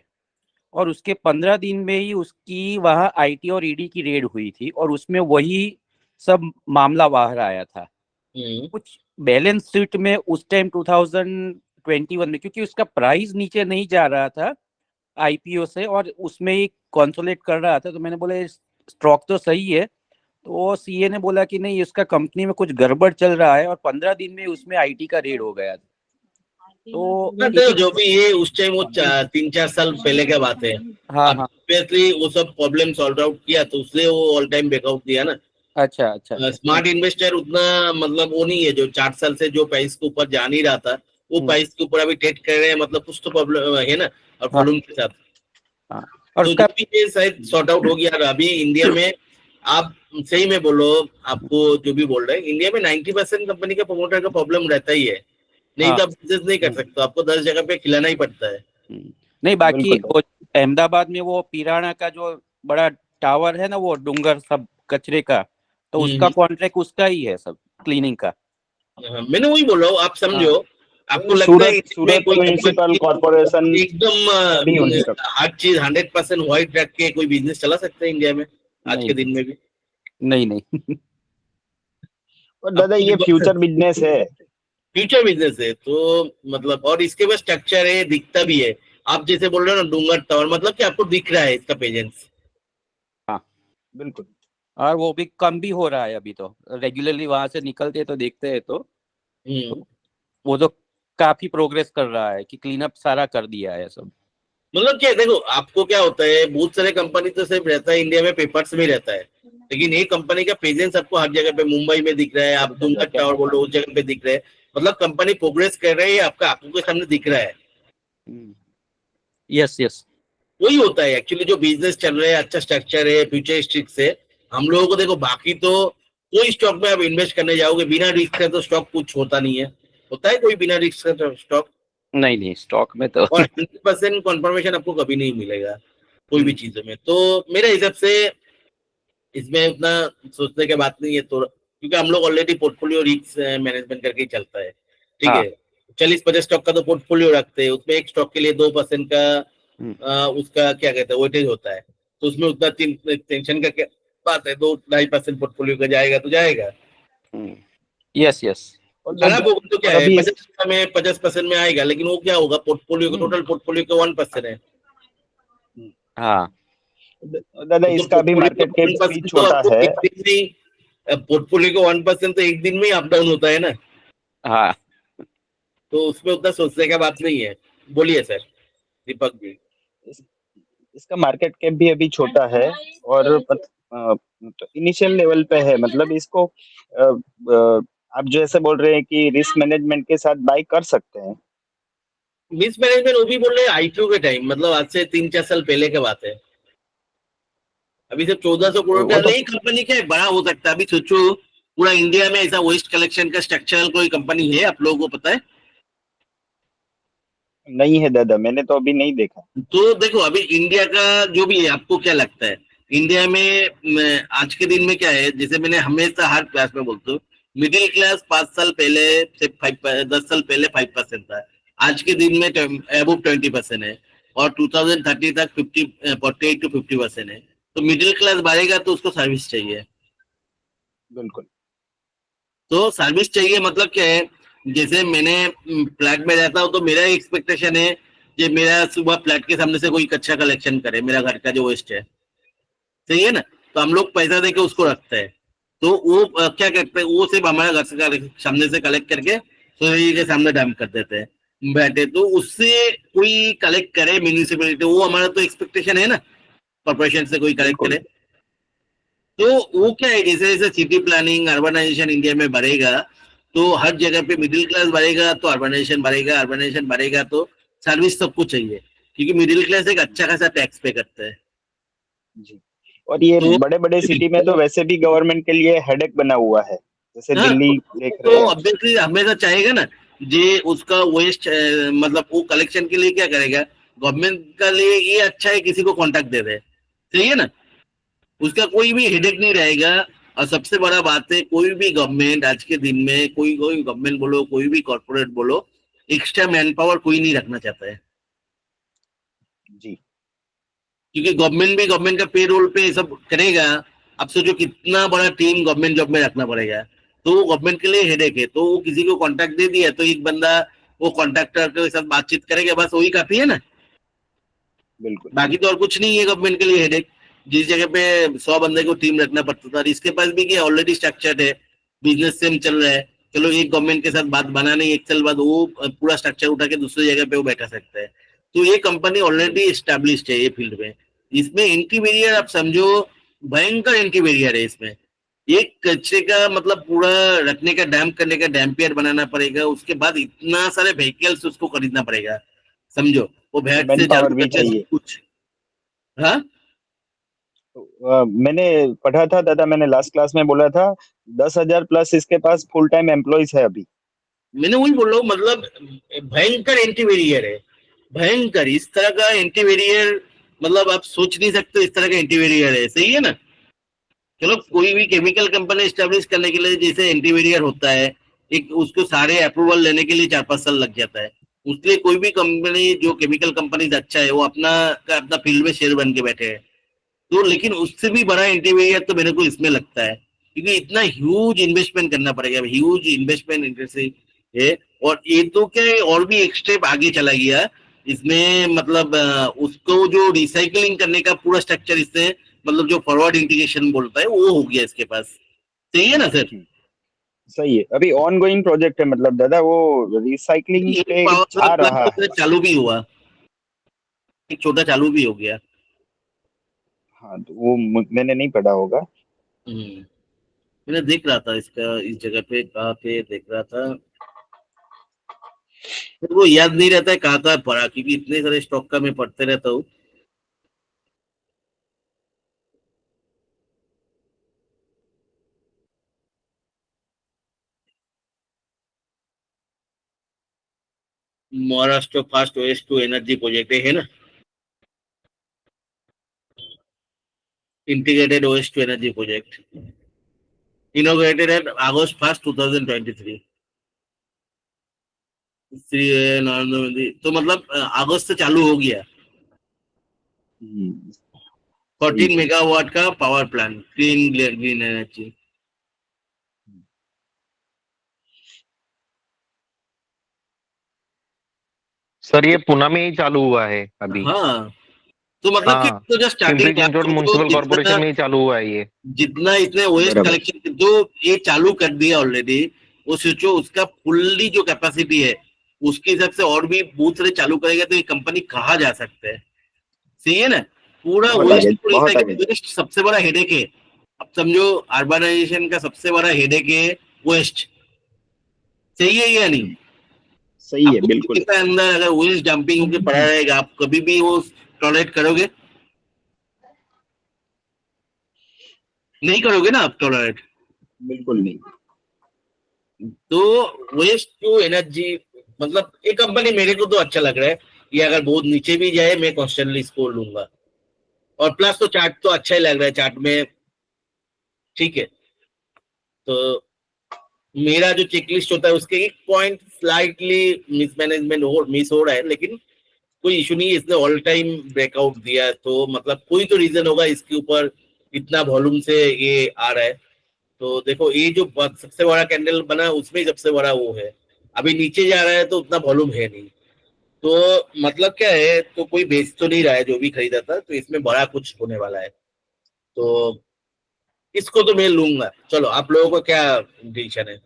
और उसके 15 दिन में ही उसकी वहाँ आईटी और ईडी की रेड हुई थी और उसमें वही सब मामला बाहर आया था। कुछ बैलेंस शीट में उस टाइम 2021 में, क्योंकि उसका प्राइस नीचे नहीं जा रहा था आईपीओ से और उसमें ही कंसोलिडेट कर रहा था, तो मैंने बोला स्टॉक तो सही है। तो सीए ने बोला कि नहीं, इसका कंपनी में कुछ गड़बड़ चल रहा है, और 15 दिन में उसमें आईटी का रेड हो गया। तो जो भी ये उस टाइम वो 3-4 साल पहले का बात है। हाँ, ऑब्वियसली वो सब प्रॉब्लम सॉल्व आउट किया तो उसने वो ऑल टाइम बैकआउट दिया ना। अच्छा। स्मार्ट इन्वेस्टर उतना मतलब वो नहीं है जो 4 साल से जो प्राइस के ऊपर जा नहीं रहा था, वो प्राइस के ऊपर अभी ट्रेड कर रहे हैं, मतलब कुछ तो प्रॉब्लम है ना, और वॉल्यूम के साथ। और तो जो भी ये शायद सॉर्ट आउट हो गया। अभी इंडिया में आप सही में बोलो, आपको जो भी बोल रहे हैं, इंडिया में 90% कंपनी का प्रमोटर का प्रॉब्लम रहता ही है, नहीं तो आप बिजनेस नहीं कर सकते, आपको 10 जगह पे खिलाना ही पड़ता है। नहीं, बाकी अहमदाबाद में वो पिराना का जो बड़ा टावर है ना, वो डूंगर सब कचरे का, तो उसका कॉन्ट्रैक्ट उसका ही है सब क्लीनिंग का। मैंने वही बोल रहा हूँ, आप समझो। आपको लगता है सूरत म्युनिसिपल कॉर्पोरेशन एकदम हर चीज 100% व्हाइट रख के कोई बिजनेस चला सकते हैं इंडिया में आज के दिन में भी? नहीं। और दादा ये फ्यूचर बिजनेस है, फ्यूचर बिजनेस है तो मतलब, और इसके पास स्ट्रक्चर है, दिखता भी है। आप जैसे बोल रहे हो ना डूंगर टावर, मतलब कि आपको दिख रहा है इसका प्रेजेंस। हाँ बिल्कुल, और वो भी कम भी हो रहा है अभी, तो रेगुलरली वहां से निकलते हैं तो देखते हैं तो वो तो काफी प्रोग्रेस कर रहा है कि क्लीन अप सारा कर दिया है सब। मतलब क्या, देखो आपको क्या होता है, बहुत सारे कंपनी तो सिर्फ रहता है इंडिया में पेपर्स में रहता है, लेकिन एक कंपनी का प्रेजेंस आपको हर जगह पे, मुंबई में दिख रहा है, आप डूंगर टावर बोलो उस जगह पे दिख रहा है, मतलब कंपनी प्रोग्रेस कर रही है, आपका आंखों के सामने दिख रहा है। यस वही होता है एक्चुअली, जो बिजनेस चल रहा है, अच्छा स्ट्रक्चर है, फ्यूचरिस्टिक से। हम लोगों को देखो, बाकी तो कोई स्टॉक में आप इन्वेस्ट करने जाओगे बिना रिस्क का तो स्टॉक कुछ होता नहीं है। होता है कोई बिना रिस्क का स्टॉक? नहीं, स्टॉक में तो और 100% कन्फर्मेशन आपको कभी नहीं मिलेगा कोई भी चीजों में। तो मेरे हिसाब से इसमें उतना सोचने की बात नहीं है, तो क्योंकि हम लोग ऑलरेडी पोर्टफोलियो रिस्क मैनेजमेंट करके ही चलता है, ठीक है। 40-50 स्टॉक का तो पोर्टफोलियो रखते हैं, उसमें एक स्टॉक के लिए 2% का उसका क्या कहते हैं वेटेज होता है, तो उसमें उतना टेंशन का क्या बात है। 2-2.5% पोर्टफोलियो का जाएगा तो जाएगा। यस खराब होगा तो क्या है, 50% में आएगा, लेकिन वो क्या होगा, पोर्टफोलियो का टोटल पोर्टफोलियो का 1% है। हाँ दादा इसका भी मार्केट कैप भी छोटा है, पोर्टफोलियो का 1% तो एक दिन में ही अप डाउन होता है ना। हाँ, तो उसमें उतना सोचने का बात नहीं है। बोलिए सर दीपक जी। इसका मार्केट कैप भी अभी छोटा है और इनिशियल लेवल पे है, मतलब इसको आप जैसे बोल रहे हैं कि रिस्क मैनेजमेंट के साथ बाय कर सकते हैं। रिस्क मैनेजमेंट वो भी बोल रहे हैं आईपीओ के टाइम, मतलब आज से 3-4 साल पहले की बात है। अभी सिर्फ 1400 करोड़ का नहीं, कंपनी क्या है, बड़ा हो सकता है। अभी सोचो पूरा इंडिया में ऐसा वेस्ट कलेक्शन का स्ट्रक्चरल कोई कंपनी है, आप लोगों को पता है? नहीं है दादा, मैंने तो अभी नहीं देखा। तो देखो अभी इंडिया का जो भी है, आपको क्या लगता है इंडिया में आज के दिन में क्या है? जैसे मैंने हमेशा हर क्लास में बोलता हूँ, मिडिल क्लास 5 साल पहले से 10 साल पहले 5% था, आज के दिन में अबव 20% है, और 2030 तक 48 to 50% है। तो मिडिल क्लास बढ़ेगा तो उसको सर्विस चाहिए। बिल्कुल, तो सर्विस चाहिए मतलब क्या है, जैसे मैंने फ्लैट में रहता हूँ तो मेरा एक्सपेक्टेशन है कि मेरा सुबह फ्लैट के सामने से कोई कच्चा कलेक्शन करे, मेरा घर का जो वेस्ट है, सही है ना। तो हम लोग पैसा देके उसको रखते हैं, तो वो क्या करते हैं, वो सिर्फ हमारे घर से सामने से कलेक्ट करके सोसाइटी के सामने डंप कर देते हैं बैठे। तो उससे कोई कलेक्ट करे म्यूनिसिपैलिटी, वो हमारा तो एक्सपेक्टेशन है ना, कॉर्पोरेशन से कोई कलेक्ट करे। तो वो क्या है, जैसे जैसे सिटी प्लानिंग अर्बनाइजेशन इंडिया में बढ़ेगा तो हर जगह पे मिडिल क्लास बढ़ेगा तो अर्बनाइजेशन बढ़ेगा, अर्बनाइजेशन बढ़ेगा तो सर्विस सबको चाहिए। क्योंकि मिडिल क्लास एक अच्छा खासा टैक्स पे करता है जी। और ये तो बड़े बड़े सिटी में तो वैसे भी गवर्नमेंट के लिए हेडेक बना हुआ है, जैसे हाँ, दिल्ली देख तो रहे हैं। ऑब्वियसली हमेशा चाहेगा ना जे उसका वेस्ट मतलब वो कलेक्शन के लिए क्या करेगा, गवर्नमेंट का लिए ये अच्छा है किसी को कॉन्ट्रैक्ट दे दे, सही है ना, उसका कोई भी हेडेक नहीं रहेगा। और सबसे बड़ा बात है कोई भी गवर्नमेंट आज के दिन में कोई गवर्नमेंट बोलो कोई भी कॉर्पोरेट बोलो एक्स्ट्रा मैन पावर कोई नहीं रखना चाहता है, जी क्योंकि गवर्नमेंट का पे रोल पे सब करेगा। अब सोचो कितना बड़ा टीम गवर्नमेंट जॉब में रखना पड़ेगा, तो वो गवर्नमेंट के लिए हेडेक है। तो वो किसी को कॉन्ट्रैक्ट दे दिया तो एक बंदा वो कॉन्ट्रैक्टर के साथ बातचीत करेगा, बस वही काफी है ना, बिल्कुल। बाकी तो और कुछ नहीं है गवर्नमेंट के लिए हेडेक। जिस जगह पे 100 बंदे को टीम रखना पड़ता था, इसके पास भी क्या ऑलरेडी स्ट्रक्चर्ड है, बिजनेस सेम चल रहा है, चलो एक गवर्नमेंट के साथ बात बनाने एक साल बाद वो पूरा स्ट्रक्चर उठा के दूसरी जगह पे वो बैठा सकता है। तो ये कंपनी ऑलरेडी एस्टेब्लिश्ड है ये फील्ड में। इसमें एंटी बैरियर आप समझो भयंकर एंटी बैरियर है इसमें। एक कचरे का मतलब पूरा रखने का डैम करने का डैम्पियर बनाना पड़ेगा, उसके बाद इतना सारे व्हीकल्स उसको खरीदना पड़ेगा, समझो वो भैट से मैन पावर भी करके सब चाहिए। कुछ। हाँ मैंने पढ़ा था दादा, मैंने लास्ट क्लास में बोला था 10,000 प्लस इसके पास फुल टाइम एम्प्लॉइज है अभी। मैंने वही बोल रहा हूँ, मतलब भयंकर एंटी बैरियर है, भयंकर इस तरह का एंटी बैरियर मतलब आप सोच नहीं सकते इस तरह का एंटी बैरियर है, सही है ना। चलो कोई भी केमिकल कंपनी एस्टेब्लिश करने के लिए जैसे एंटी बैरियर होता है, एक उसको सारे अप्रूवल लेने के लिए 4-5 साल लग जाता है, उसलिए कोई भी कंपनी जो केमिकल कंपनी अच्छा है वो अपना फील्ड में शेर बन के बैठे हैं। तो लेकिन उससे भी बड़ा एंटी बैरियर तो मेरे को इसमें लगता है, क्योंकि इतना ह्यूज इन्वेस्टमेंट करना पड़ेगा, ह्यूज इन्वेस्टमेंट इंडस्ट्री है। और ये तो क्या है और भी एक स्टेप आगे चला गया इसमें, मतलब उसको जो रिसाइकलिंग करने का पूरा स्ट्रक्चर इससे मतलब जो फॉरवर्ड इंटीग्रेशन बोलता है वो हो गया इसके पास, सही है ना सर। सही है, अभी ऑन गोइंग प्रोजेक्ट है, मतलब दादा वो रिसाइकलिंग पे जा रहा है। चालू भी हुआ, एक छोटा चालू भी हो गया। हाँ तो वो मैंने नहीं पढ़ा होगा। मैंने देख रहा था इसका, इस जगह पे कहाँ पे देख रहा था, तो वो याद नहीं रहता है कहाँ पढ़ा, क्योंकि इतने सारे स्टॉक का मैं पढ़ते रहता हूँ। Maharashtra fast waste to energy project है ना, integrated waste to energy project inaugurated at August 1, 2023। Narendra Modi तो मतलब अगस्त से चालू हो गया। 14 मेगावाट का power plant, green energy. Sir ये पुणे में ही चालू हुआ है अभी। हाँ तो मतलब कि तो जो स्टार्टिंग म्युनिसिपल कॉर्पोरेशन में ही चालू हुआ है ये। जितना इसने वेस्ट कलेक्शन जो ये चालू कर दिया ऑलरेडी, वो सोचो उसका फुल्ली जो कैपेसिटी है उसके हिसाब से और भी बहुत सारे चालू करेगा तो ये कंपनी कहाँ जा सकते हैं, सही है ना। पूरा वेस्ट सबसे बड़ा हेडेक है। अब समझो अर्बनाइजेशन का सबसे बड़ा हेडेक है वेस्ट, सही है या नहीं। सही है बिल्कुल। अंदर अगर वेस्ट डंपिंग होकर पड़ा रहेगा आप कभी भी वो टॉलरेट करोगे, नहीं करोगे ना आप टॉलरेट, बिल्कुल नहीं। तो वेस्ट टू एनर्जी मतलब ये कंपनी मेरे को तो अच्छा लग रहा है। ये अगर बहुत नीचे भी जाए मैं कॉन्स्टेंटली इसको लूंगा। और प्लस तो चार्ट तो अच्छा ही लग रहा है, चार्ट में ठीक है। तो मेरा जो चेकलिस्ट होता है उसके एक पॉइंट स्लाइटली मिसमैनेजमेंट मिस हो रहा है, लेकिन कोई इशू नहीं है। इसने ऑल टाइम ब्रेकआउट दिया है तो मतलब कोई तो रीजन होगा इसके ऊपर इतना वॉल्यूम से ये आ रहा है। तो देखो ये जो सबसे बड़ा कैंडल बना उसमें सबसे बड़ा वो है, अभी नीचे जा रहा है तो उतना वॉल्यूम है नहीं। तो मतलब क्या है, तो कोई बेच तो नहीं रहा है जो भी खरीदा था, तो इसमें बड़ा कुछ होने वाला है। तो इसको तो मैं लूंगा। चलो आप लोगों को क्या डिसीजन है।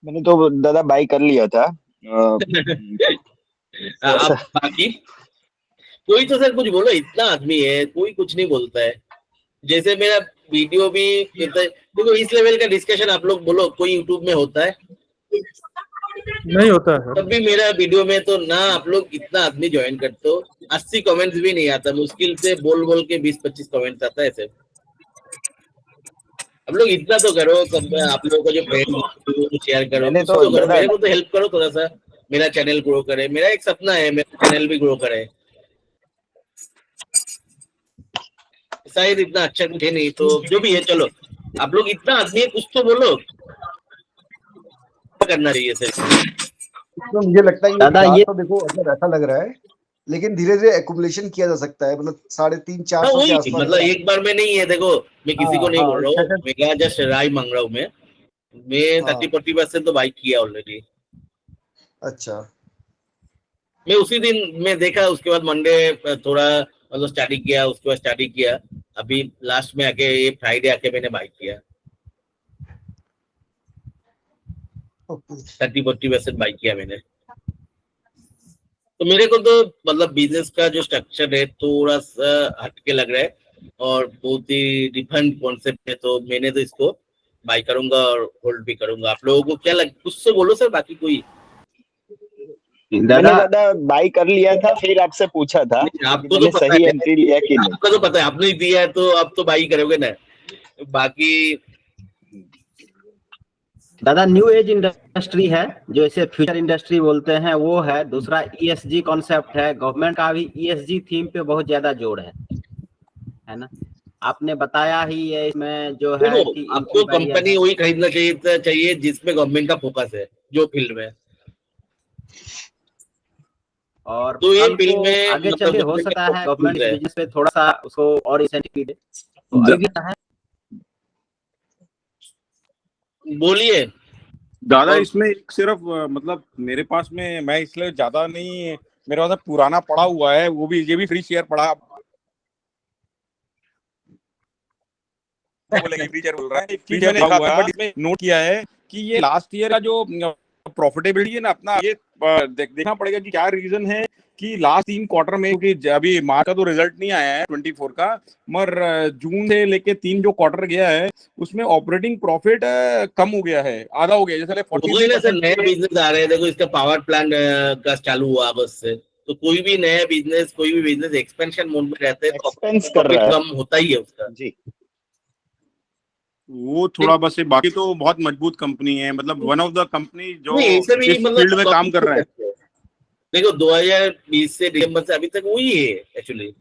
मैंने तो दादा बाई कर लिया था। आप बाकी कोई तो सर कुछ बोलो, इतना आदमी है कोई कुछ नहीं बोलता है। जैसे मेरा वीडियो भी देखो इस लेवल का डिस्कशन आप लोग बोलो कोई यूट्यूब में होता है, नहीं होता है तब भी मेरा वीडियो में तो ना आप लोग इतना आदमी ज्वाइन करते हो, 80 कमेंट्स भी नहीं आता, मुश्किल से बोल बोल के 20-25 कमेंट्स आता है ऐसे। आप लोग इतना तो करो, सब आप लोगों को जो फ्रेंड शेयर करो, मैंने कुछ तो तो करो, दादा मेरे को तो हेल्प करो थोड़ा सा, मेरा चैनल ग्रो करे। मेरा एक सपना है मेरा चैनल भी ग्रो करे, शायद इतना अच्छा कुछ है नहीं तो जो भी है, चलो आप लोग इतना आदमी है, कुछ तो बोलो, क्या करना चाहिए सर? तो मुझे लगता है ये दादा चार्ट ये तो देखो अगर ऐसा लग रहा है, लेकिन धीरे धीरे एक्युमुलेशन किया जा सकता है, मतलब 350-400 के वही आसपास मतलब अगर एक बार में नहीं है। देखो मैं किसी को नहीं हाँ बोल रहा हूँ, सेकंड मेरा जस्ट राय मांग रहा हूँ मैं 30-40% तो बाइक किया ऑलरेडी। अच्छा मैं उसी दिन मैं देखा, उसके बाद मंडे थोड़ा मतलब स्टडी किया, उसके बाद स्टडी किया, अभी लास्ट में आके ये फ्राइडे आके मैंने बाइक किया, 30-40% बाइक किया मैंने। तो मेरे को तो मतलब बिजनेस का जो स्ट्रक्चर है थोड़ा सा हटके लग रहा है और बहुत ही डिफरेंट कॉन्सेप्ट है, तो मैंने तो इसको बाय करूंगा और होल्ड भी करूंगा। आप लोगों को क्या लग, कुछ तो बोलो सर, बाकी कोई। मैंने दादा बाई कर लिया था, फिर आपसे पूछा था आपको तो मैंने पता सही है, एंट्री लिया कि नहीं। आपका तो पता है, आपने दिया है तो आप तो बाई करोगे ना, बाकी दादा न्यू एज इंडस्ट्री है, जो इसे फ्यूचर इंडस्ट्री बोलते हैं वो है। दूसरा ESG कॉन्सेप्ट है, गवर्नमेंट का भी ESG थीम पे बहुत ज्यादा जोर है ना। आपने बताया ही है इसमें जो है देखो कि आपको कंपनी वही खरीदना चाहिए जिसमें गवर्नमेंट का फोकस है, जो फील्ड में। और तो ये कल फील्ड को में आगे मतलब चल के हो government सकता का है focus गवर्नमेंट इस है। बिजनेस पे थोड़ा सा उसको और इंसेंटिव दे, तो अभी भी है। बोलिए दादा और इसमें एक सिर्फ मतलब मेरे पास में, मैं इसलिए ज्यादा नहीं, मेरे पास पुराना पड़ा हुआ है, वो भी ये भी फ्री शेयर पड़ा, बोलेंगे फ्री शेयर बोल रहा है, एक चीज मैंने देखा है, बट इसमें नोट किया है कि ये लास्ट ईयर का जो प्रॉफिटेबिलिटी है ना अपना, ये देखना पड़ेगा कि क्या रीजन है कि लास्ट 3 क्वार्टर में, क्योंकि अभी मार्च का तो रिजल्ट नहीं आया है 24 का, मगर जून से लेके 3 जो क्वार्टर गया है उसमें ऑपरेटिंग प्रॉफिट कम हो गया है, आधा हो गया, जैसे वही ना सर, 43% नया बिजनेस आ रहे हैं। देखो इसका पावर प्लांट का चालू हुआ अगस्त से, तो कोई भी नया बिजनेस, कोई भी बिजनेस एक्सपेंशन मोड में रहते हैं तो एक्सपेंस कर प्रॉफिट रहा है कम होता ही है उसका जी। वो थोड़ा बस है, बाकी तो बहुत मजबूत कंपनी है, मतलब वन ऑफ द कंपनी जो नहीं, ऐसे भी इस फील्ड में काम कर रहे हैं। देखो 2020 से दिसंबर से अभी तक वही है एक्चुअली,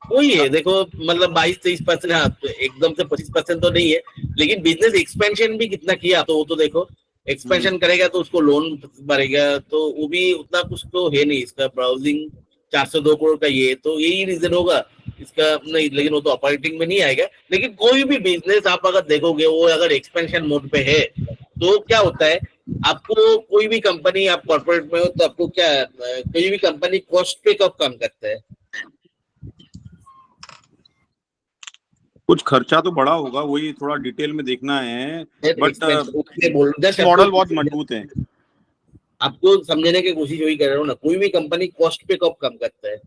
वही है। देखो मतलब 22-23%, हाँ तो एकदम से 25% तो नहीं है, लेकिन बिजनेस एक्सपेंशन भी कितना किया तो वो तो देखो, एक्सपेंशन करेगा तो उसको लोन भरेगा, तो वो भी उतना कुछ तो है नहीं। इसका ब्राउजिंग 402 करोड़ का ये, तो यही रीजन होगा इसका नहीं, लेकिन वो तो ऑपरेटिंग में नहीं आएगा। लेकिन कोई भी बिजनेस आप अगर देखोगे, वो अगर एक्सपेंशन मोड पे है तो क्या होता है, आपको कोई भी कंपनी, आप कॉर्पोरेट में हो तो आपको क्या, कोई भी कंपनी कॉस्ट पे कब काम करता है, कुछ खर्चा तो बड़ा होगा, वही थोड़ा डिटेल में देखना है, बट Just मॉडल आपको बहुत मजबूत है। आपको समझने की कोशिश वही कर रहा हूँ ना, कोई भी कंपनी कॉस्ट पे कब कम करता है,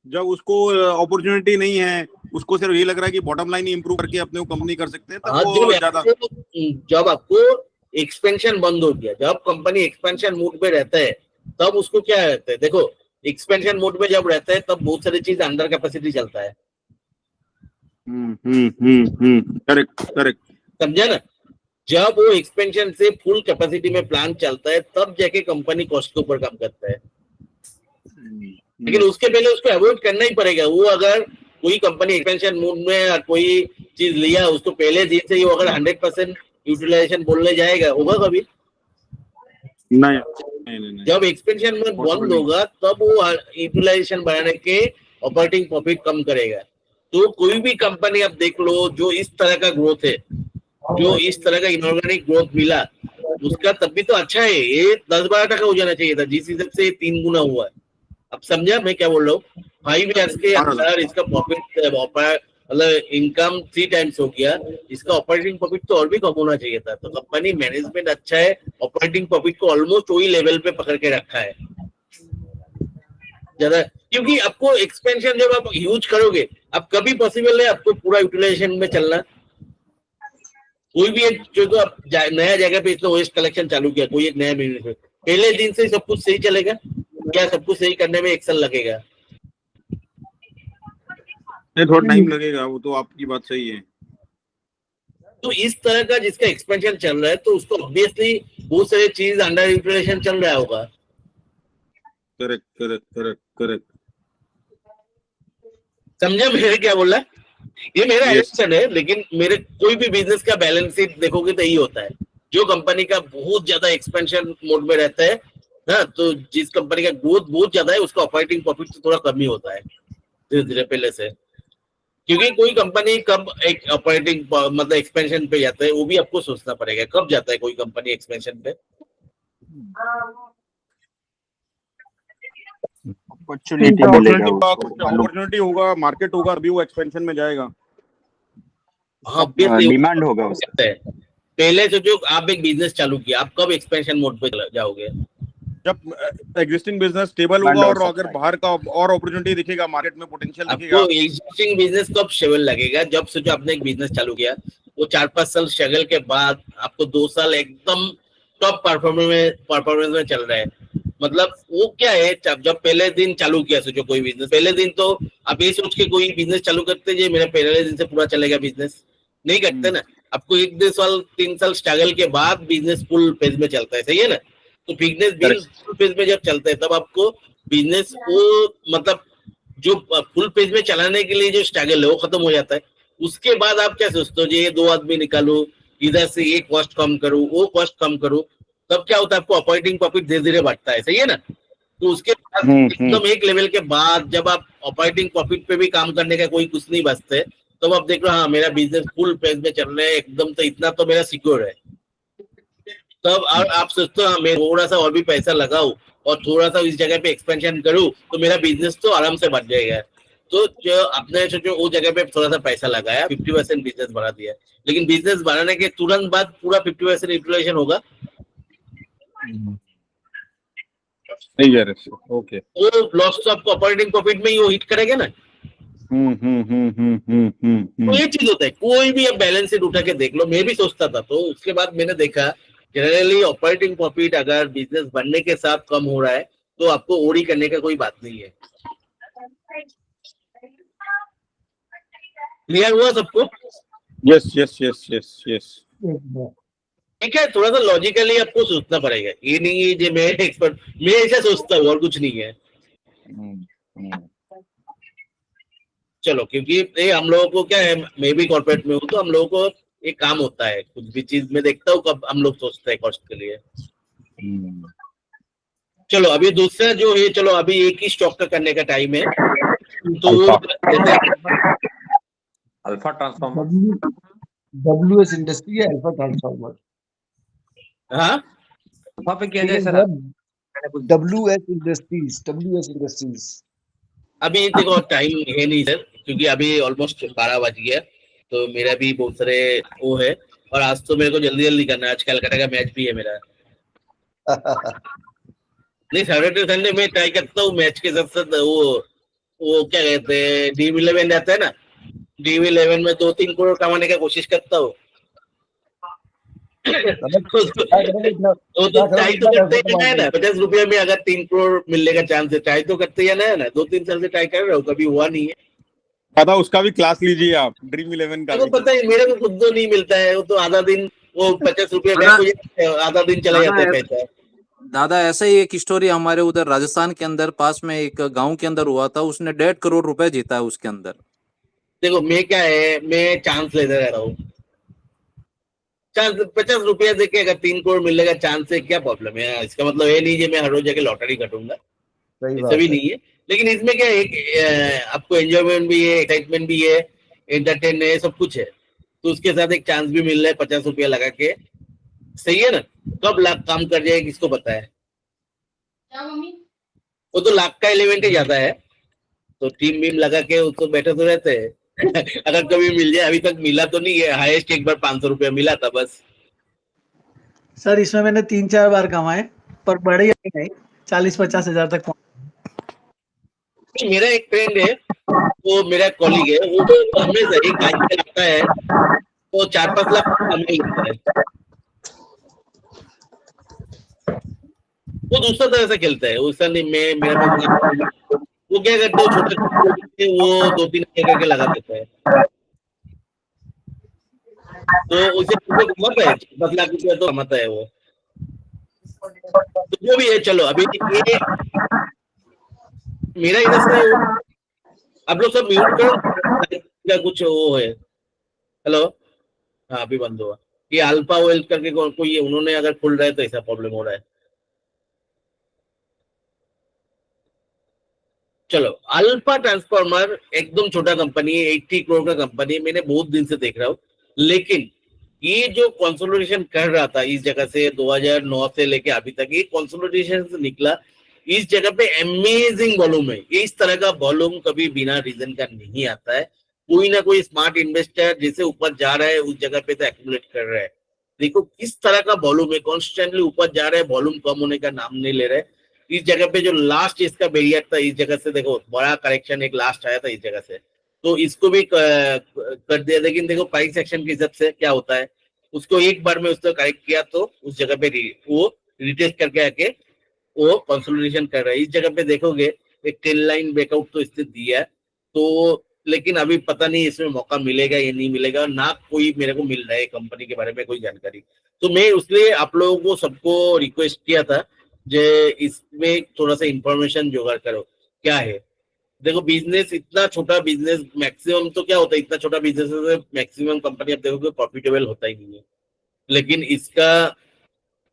जब उसको अपॉर्चुनिटी नहीं है, उसको सिर्फ ये लग रहा है कि बॉटम लाइन ही इंप्रूव करके अपने को कंपनी कर सकते हैं, तब वो ज्यादा। जब आपको एक्सपेंशन बंद हो गया, जब कंपनी एक्सपेंशन मोड पे रहता है तब उसको क्या रहता है, देखो एक्सपेंशन मोड में जब रहता है तब बहुत सारी चीज अंडर कैपेसिटी चलता है। करेक्ट करेक्ट, समझा ना। जब वो एक्सपेंशन से फुल कैपेसिटी में प्लान चलता है तब जाके कंपनी कॉस्ट के ऊपर काम करता है, लेकिन उसके पहले उसको अवॉइड करना ही पड़ेगा। वो अगर कोई कंपनी एक्सपेंशन मोड में कोई चीज लिया, उसको पहले दिन से ही वो अगर 100% यूटिलाइजेशन बोलने जाएगा, होगा कभी नहीं। जब एक्सपेंशन मोड बंद होगा तब वो यूटिलाइजेशन बढ़ाने के ऑपरेटिंग प्रॉफिट कम करेगा। तो कोई भी कंपनी आप देख लो जो इस तरह का ग्रोथ है, जो इस तरह का इनऑर्गेनिक ग्रोथ मिला, उसका तब भी तो अच्छा है। ये 10-12% हो जाना चाहिए था, जिस हिसाब से 3 गुना हुआ है। अब समझा मैं क्या बोल रहा हूँ? 5 ईयर्स के अंदर इसका प्रॉफिट मतलब इनकम 3 टाइम्स हो गया, इसका ऑपरेटिंग प्रॉफिट तो और भी कम होना चाहिए था। तो कंपनी मैनेजमेंट अच्छा है, ऑपरेटिंग प्रॉफिट को ऑलमोस्ट वही लेवल पे पकड़ के रखा है ज्यादा, क्योंकि आपको एक्सपेंशन जब आप यूज करोगे, अब कभी पॉसिबल है आपको पूरा यूटिलाइजेशन में चलना, कोई भी एक जो तो आप नया जगह पे इसने ओएस कलेक्शन चालू किया, कोई एक नया बिजनेस है, पहले दिन से सब कुछ सही चलेगा क्या? सब कुछ सही करने में 1 साल लगेगा? नहीं, थोड़ा टाइम लगेगा, वो तो आपकी बात सही है। तो इस तरह का जिसका एक्सपेंशन चल रहा है तो उसको ऑब्वियसली बहुत सारी चीज अंडर यूटिलाइजेशन चल रहा होगा। Correct correct correct correct. समझा मेरे क्या बोल रहा है? ये मेरा एडिक्शन है, लेकिन मेरे कोई भी बिजनेस का बैलेंस शीट देखोगे तो यही होता है। जो कंपनी का बहुत ज्यादा एक्सपेंशन मोड में रहता है ना, तो जिस कंपनी का ग्रोथ बहुत ज्यादा है उसका ऑपरेटिंग प्रॉफिट थोड़ा कम ही होता है धीरे धीरे पहले से, क्योंकि कोई कंपनी कब एक ऑपरेटिंग मतलब एक्सपेंशन पे जाता है वो भी आपको सोचना पड़ेगा, कब जाता है कोई कंपनी एक्सपेंशन पे। अपॉर्चुनिटी होगा, मार्केट होगा, अभी वो एक्सपेंशन में जाएगा। हाँ, डिमांड होगा उसका। पहले से जो आप एक बिजनेस चालू किया, आप कब एक्सपेंशन मोड पे जाओगे? जब एग्जिस्टिंग बिजनेस स्टेबल होगा और अगर बाहर का और अपॉर्चुनिटी दिखेगा, मार्केट में पोटेंशियल दिखेगा। आपको एग्जिस्टिंग बिजनेस कब स्टेबल लगेगा? जब से जो आपने एक बिजनेस चालू किया, वो 4-5 साल स्ट्रगल के बाद आपको 2 साल एकदम टॉप परफॉर्मेंस में चल रहा है। मतलब वो क्या है, जब पहले दिन चालू किया सोचो कोई बिजनेस, पहले दिन तो आप ये सोच के कोई बिजनेस चालू करते हैं मेरा पहले दिन से पूरा चलेगा बिजनेस, नहीं करते ना। आपको 1-2 साल 3 साल स्ट्रगल के बाद बिजनेस फुल फेज में चलता है, सही है ना? तो बिजनेस फुल फेज में जब चलता है तब आपको बिजनेस को मतलब जो फुल फेज में चलाने के लिए जो स्ट्रगल है वो खत्म हो जाता है। उसके बाद आप क्या सोचते हो, ये 2 आदमी निकालो, इधर से ये कॉस्ट कम करूं, वो कॉस्ट कम करूं, तब क्या होता है आपको ऑपरेटिंग प्रॉफिट धीरे धीरे बढ़ता है, सही है ना? तो उसके बाद एकदम एक लेवल के बाद जब आप ऑपरेटिंग प्रॉफिट पे भी काम करने का कोई कुछ नहीं बचते, तब आप देख रहे हो हाँ मेरा बिजनेस फुल फेज में चल रहा है एकदम, तो इतना तो मेरा सिक्योर है। तब आप सोचते हो हाँ मैं थोड़ा सा और भी पैसा लगाऊं और थोड़ा सा इस जगह पे एक्सपेंशन करूं तो मेरा बिजनेस तो आराम से बढ़ जाएगा। तो जो आपने जो वो जगह पे थोड़ा सा पैसा लगाया, 50% बिजनेस बढ़ा दिया, लेकिन बिजनेस बढ़ाने के तुरंत बाद पूरा 50% यूटिलाइजेशन होगा। नहीं यार, ओके, वो लॉस तो आपको ऑपरेटिंग प्रॉफिट में ही वो हिट करेगा ना। तो ये चीज होता है, कोई भी आप बैलेंस शीट उठा के देख लो, मैं भी सोचता था, तो उसके बाद मैंने देखा जनरली ऑपरेटिंग प्रॉफिट अगर बिजनेस बढ़ने के साथ कम हो रहा है तो आपको ओडी करने का कोई बात नहीं है। क्लियर हुआ सबको? Yes yes yes yes yes. ठीक है, थोड़ा सा लॉजिकली आपको सोचना पड़ेगा, ये नहीं है जो मैं एक्सपर्ट, मैं ऐसा सोचता हूँ और कुछ नहीं है। चलो, क्योंकि ये हम लोगों को क्या है, मैं भी कॉर्पोरेट में हूँ तो हम लोगों को एक काम होता है, कुछ भी चीज में देखता हूँ कब हम लोग सोचते हैं कॉस्ट के लिए। चलो अभी दूसरा जो है, चलो अभी एक ही स्टॉक का करने का टाइम है, तो अल्फा ट्रांसफॉर्मर, WS इंडस्ट्री या अल्फा ट्रांसफॉर्मर? हाँ, अल्फा पे किया जाए सर। WS industries. अभी देखो टाइम है नहीं सर, क्योंकि अभी ऑलमोस्ट 12 बज गया, तो मेरा भी बहुत सारे वो है, और आज तो मेरे को जल्दी जल्दी करना है, आज कलकत्ता का मैच भी है मेरा। नहीं, सैटरडे संडे में ट्राई करता हूँ मैच के साथ साथ वो क्या कहते हैं DV11 रहता है ना, DV11 में 2-3 करोड़ कमाने का कोशिश करता हूँ। तो ट्राई तो करते ही है ना, 50 रुपया में अगर 3 करोड़ मिलने का चांस है, ट्राई तो करते ही है ना। 2-3 साल से ट्राई कर रहे हो, कभी हुआ नहीं है। दादा उसका भी क्लास लीजिए आप, ड्रीम 11 का। तो पता है मेरे को खुद तो नहीं मिलता है, वो तो आधा दिन वो 50 रुपया आधा दिन चला जाता है पैसा। दादा ऐसा ही एक स्टोरी हमारे उधर राजस्थान के अंदर पास में एक गांव के अंदर हुआ था, उसने 1.5 करोड़ रुपए जीता है उसके अंदर। देखो मैं क्या है, मैं चांस लेते रहता हूँ, चांस 50 रुपया देके अगर 3 करोड़ मिलने का चांस है, क्या प्रॉब्लम है? इसका मतलब ये नहीं है मैं हर रोज जाके लॉटरी कटूंगा, ऐसा भी नहीं है। लेकिन इसमें क्या है, आपको एंजॉयमेंट भी है, एक्साइटमेंट भी है, एंटरटेन है, सब कुछ है, तो उसके साथ एक चांस भी मिल रहा है 50 रुपया लगा के, सही है ना? कब लाख काम कर जाए किसको पता है? वो तो लाख का एलिमेंट ही ज्यादा है, तो टीम वीम लगा के उसको बैठे तो रहते हैं। अगर कभी मिल जाए, अभी तक मिला तो नहीं है, हाईएस्ट एक बार 500 रुपया मिला था बस। सर इसमें मैंने 3-4 बार कमाए, पर बड़े नहीं, 40-50 हजार तक। मेरा एक फ्रेंड है, वो मेरा कॉलीग है, वो तो हमेशा एक बाइक चलाता है, तो 4-5 लाख कमाई होता है। वो दूसरा तरह से खेलता है, उसका नहीं मैं मेरा वो क्या करते हैं, छोटे वो 2-3 करके लगा देता है, तो उसे मत है 10 लाख रुपया तो कमाता है वो। तो जो भी है, चलो अभी ये मेरा इधर से आप लोग सब म्यूट करो, क्या कुछ वो है। हेलो, हाँ अभी बंद हुआ। ये अल्फा वेल्थ करके कोई उन्होंने अगर खुल रहा है तो ऐसा प्रॉब्लम हो रहा है। चलो, अल्फा ट्रांसफॉर्मर एकदम छोटा कंपनी है, 80 करोड़ का कंपनी है, मैंने बहुत दिन से देख रहा हूँ, लेकिन ये जो कंसोलिडेशन कर रहा था इस जगह से 2009 से लेके अभी तक, ये कंसोलिडेशन से निकला इस जगह पे अमेजिंग वॉल्यूम है। इस तरह का वॉल्यूम कभी बिना रीजन का नहीं आता है। कोई ना कोई स्मार्ट इन्वेस्टर जैसे ऊपर जा रहा है उस जगह पे तो एक्यूमुलेट कर रहा है। देखो किस तरह का वॉल्यूम है, कॉन्स्टेंटली ऊपर जा रहा है, वॉल्यूम कम होने का नाम नहीं ले रहा है। इस जगह पे जो लास्ट इसका बैरियर था, इस जगह से देखो बड़ा करेक्शन एक लास्ट आया था इस जगह से, तो इसको भी कर दिया। लेकिन देखो प्राइस एक्शन के हिसाब से क्या होता है, उसको एक बार में उसको करेक्ट किया तो उस जगह पे वो रिटेस्ट करके आके वो कंसोलिडेशन कर रहा है। इस जगह पे देखोगे एक टेल लाइन ब्रेकआउट तो इससे दिया है, तो लेकिन अभी पता नहीं इसमें मौका मिलेगा या नहीं मिलेगा, ना कोई मेरे को मिल रहा है कंपनी के बारे में कोई जानकारी। तो मैं इसलिए आप लोगों को सबको रिक्वेस्ट किया था जे इसमें थोड़ा सा इंफॉर्मेशन जुगाड़ करो क्या है। देखो बिजनेस इतना छोटा बिजनेस, मैक्सिमम तो क्या होता है, इतना छोटा बिजनेस मैक्सिमम कंपनी आप देखोगे प्रॉफिटेबल होता ही नहीं है, लेकिन इसका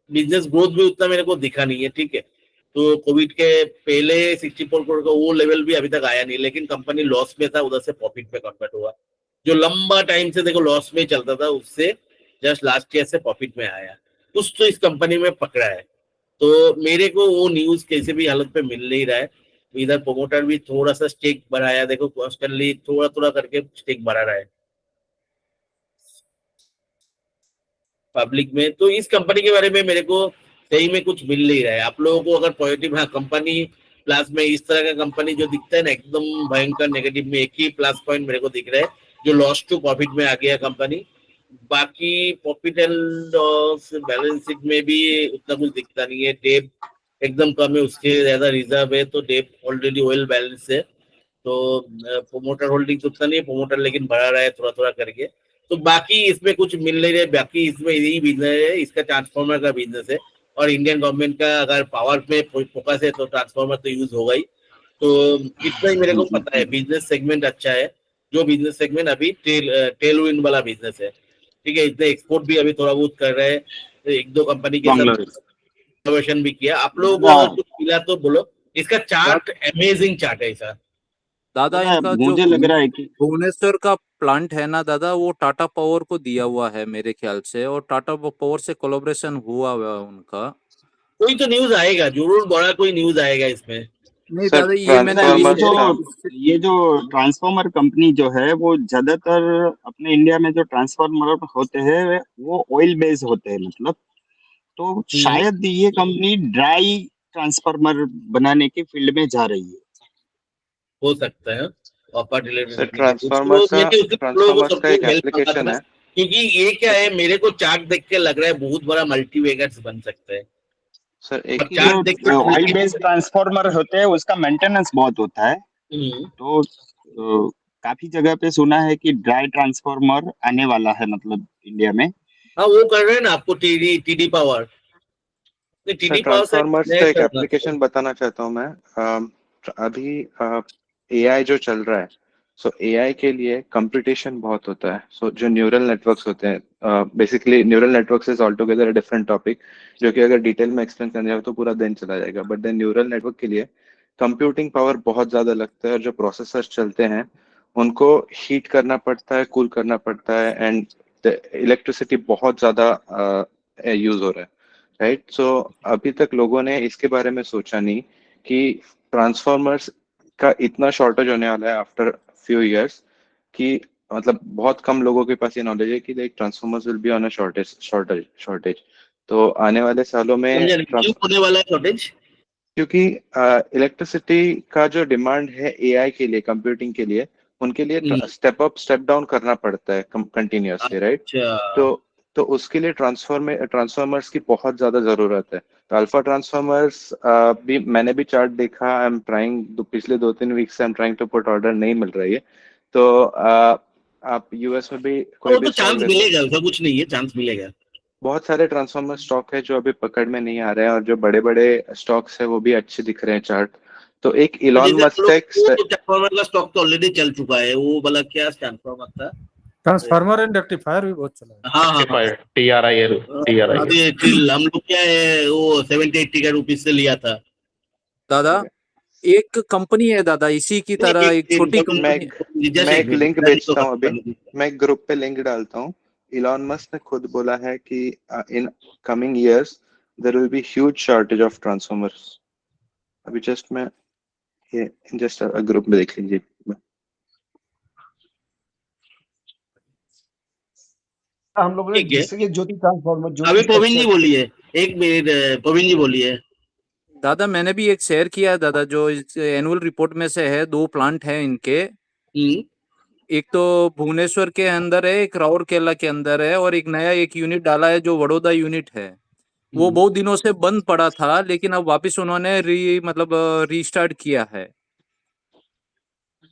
बिजनेस ग्रोथ भी उतना मेरे को दिखा नहीं है। ठीक है, तो कोविड के पहले 64 करोड़ का वो लेवल भी अभी तक आया नहीं, लेकिन कंपनी लॉस में था, उधर से प्रॉफिट में कन्वर्ट हुआ। जो लंबा टाइम से देखो लॉस में चलता था उससे जस्ट लास्ट ईयर से प्रॉफिट में आया, कुछ तो इस कंपनी में पकड़ा है। तो मेरे को वो न्यूज कैसे भी हालत पे मिल नहीं रहा है। इधर प्रोमोटर भी थोड़ा सा स्टेक बढ़ाया, देखो कॉन्स्टेंटली थोड़ा थोड़ा करके स्टेक बढ़ा रहा है पब्लिक में। तो इस कंपनी के बारे में मेरे को सही में कुछ मिल नहीं रहा है। आप लोगों को अगर पॉजिटिव, हाँ कंपनी प्लस में इस तरह का कंपनी जो दिखता है ना एकदम भयंकर नेगेटिव में, एक ही प्लस पॉइंट मेरे को दिख रहा है जो लॉस टू प्रॉफिट में आ गया कंपनी। बाकी profit and loss balance sheet में भी उतना कुछ दिखता नहीं है, डेप एकदम कम है, उसके ज्यादा रिजर्व है, तो डेप ऑलरेडी वेल बैलेंस है। तो प्रोमोटर होल्डिंग उतना नहीं है, प्रोमोटर लेकिन बढ़ा रहा है थोड़ा थोड़ा करके। तो बाकी इसमें कुछ मिल नहीं रहे, बाकी इसमें यही बिजनेस है, इसका ट्रांसफार्मर का बिजनेस है, और इंडियन गवर्नमेंट का अगर पावर में फोकस है तो ट्रांसफार्मर तो यूज होगा ही। तो इतना ही मेरे को पता है। बिजनेस सेगमेंट अच्छा है, जो बिजनेस सेगमेंट अभी टेल विन वाला बिजनेस है। ठीक है, इतने एक्सपोर्ट भी अभी थोड़ा बहुत कर रहे हैं, तो एक दो कंपनी के साथ इनोवेशन भी किया। आप लोगों को अगर कुछ मिला तो बोलो। इसका चार्ट अमेजिंग चार्ट है ऐसा। दादा इनका जो मुझे लग रहा है कि भुवनेश्वर का प्लांट है ना दादा, वो टाटा पावर को दिया हुआ है मेरे ख्याल से, और टाटा पावर से कोलैबोरेशन हुआ है उनका। कोई तो न्यूज आएगा जरूर, बड़ा कोई न्यूज आएगा इसमें। नहीं सर, दादा ये मैंने ये जो ट्रांसफार्मर कंपनी जो है वो ज्यादातर अपने इंडिया में जो ट्रांसफार्मर होते हैं वो ऑयल बेस्ड होते हैं, मतलब तो शायद ये कंपनी ड्राई ट्रांसफार्मर बनाने की फील्ड में जा रही है। हो सकता है ट्रांसफार्मर का एक एप्लीकेशन है, क्योंकि ये क्या है मेरे को चार्ट देख के लग रहा है बहुत बड़ा मल्टीवेगर्स बन सकता है सर। एक जो ऑयल बेस्ड ट्रांसफार्मर होते हैं उसका मेंटेनेंस बहुत होता है, तो काफी जगह पे सुना है कि ड्राई ट्रांसफार्मर आने वाला है, मतलब इंडिया में। हाँ वो कर रहे हैं ना आपको टीडी पावर। ट्रांसफार्मर का एक एप्लीकेशन बताना चाहता हूँ मैं। अभी एआई जो चल रहा है, सो एआई के लिए कंप्यूटेशन बहुत होता है। सो जो न्यूरल नेटवर्क्स होते हैं, basically neural networks is all together a different topic, जो कि अगर डिटेल में एक्सप्लेन करने जाओ तो पूरा दिन चला जाएगा। बट देन न्यूरल नेटवर्क के लिए कंप्यूटिंग पावर बहुत ज्यादा लगता है, और जो प्रोसेसर्स चलते हैं उनको हीट करना पड़ता है, कूल करना पड़ता है, एंड इलेक्ट्रिसिटी बहुत ज्यादा यूज हो रहा है, राइट। सो अभी तक लोगों ने इसके बारे में सोचा नहीं कि ट्रांसफार्मर्स का इतना शॉर्टेज होने वाला है आफ्टर फ्यू इयर्स, कि मतलब बहुत कम लोगों के पास ये नॉलेज है कि like transformers will be on a shortage. तो आने वाले सालों में होने वाला है शॉर्टेज, क्योंकि इलेक्ट्रिसिटी का जो डिमांड है एआई के लिए, कंप्यूटिंग के लिए, उनके लिए स्टेप अप स्टेप डाउन करना पड़ता है कंटिन्यूअसली, राइट? अच्छा। तो उसके लिए ट्रांसफॉर्मर्स की बहुत ज्यादा जरूरत है। तो अल्फा ट्रांसफॉर्मर्स भी मैंने भी चार्ट देखा, आई एम ट्राइंग, पिछले 2-3 वीक से I am trying to put order, नहीं मिल रही है। तो आप यूएस में भी कोई वो भी तो चांस मिलेगा, उसका कुछ नहीं है, चांस मिलेगा। बहुत सारे ट्रांसफॉर्मर स्टॉक है जो अभी पकड़ में नहीं आ रहे हैं, और जो बड़े बड़े स्टॉक्स है वो भी अच्छे दिख रहे हैं चार्ट। तो एक इलॉन मस्क ट्रांसफॉर्मर का स्टॉक तो ऑलरेडी चल चुका है, वो वाला क्या ट्रांसफॉर्मर था? ट्रांसफार्मर एंड रेक्टिफायर भी बहुत चला है। हाँ, TRI अभी हम लोग क्या है वो 70-80 का रुपीज से लिया था दादा। एक कंपनी है दादा इसी की तरह, एक छोटी कंपनी। मैं एक लिंक भेजता हूँ अभी, मैं एक ग्रुप पे लिंक डालता हूँ। इलॉन मस्क ने खुद बोला है कि in coming years there will be huge shortage of transformers. अभी जस्ट मैं ये जस्ट ग्रुप में देख लीजिए। हम लोगों ने जैसे ये ज्योति ट्रांसफॉर्मर अभी प्रवीण जी बोलिए, एक मिनट प्रवीण जी बोलिए। दादा मैंने भी एक शेयर किया है दादा, जो एनुअल रिपोर्ट में से है, 2 प्लांट है इनके। एक तो भुवनेश्वर के अंदर है, एक राउरकेला के अंदर है, और एक नया एक यूनिट डाला है जो बड़ौदा यूनिट है। वो बहुत दिनों से बंद पड़ा था, लेकिन अब वापस उन्होंने रीस्टार्ट किया है।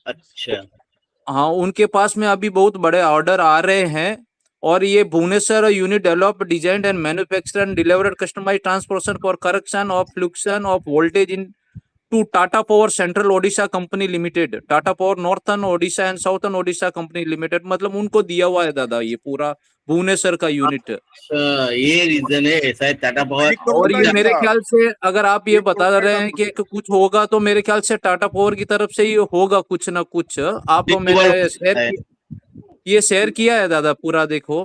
अच्छा। हाँ, उनके पास में अभी बहुत बड़े ऑर्डर आ रहे हैं, और ये Bhubaneswar unit develop design and manufacture and delivered customise transportation for correction of fluctuation of voltage into Tata power central Odisha company limited, Tata power northern Odisha and southern Odisha company limited, मतलब उनको दिया हुआ है दादा ये पूरा भुवनेश्वर का यूनिट। ये रीजन है ऐसा है टाटा पावर। और ये मेरे ख्याल से अगर आप ये बता रहे हैं कि कुछ होगा, तो मेरे ख्याल से टाटा पावर की तरफ से ही होगा कुछ ना कुछ। आप मैंने ये शेयर किया है दादा पूरा, देखो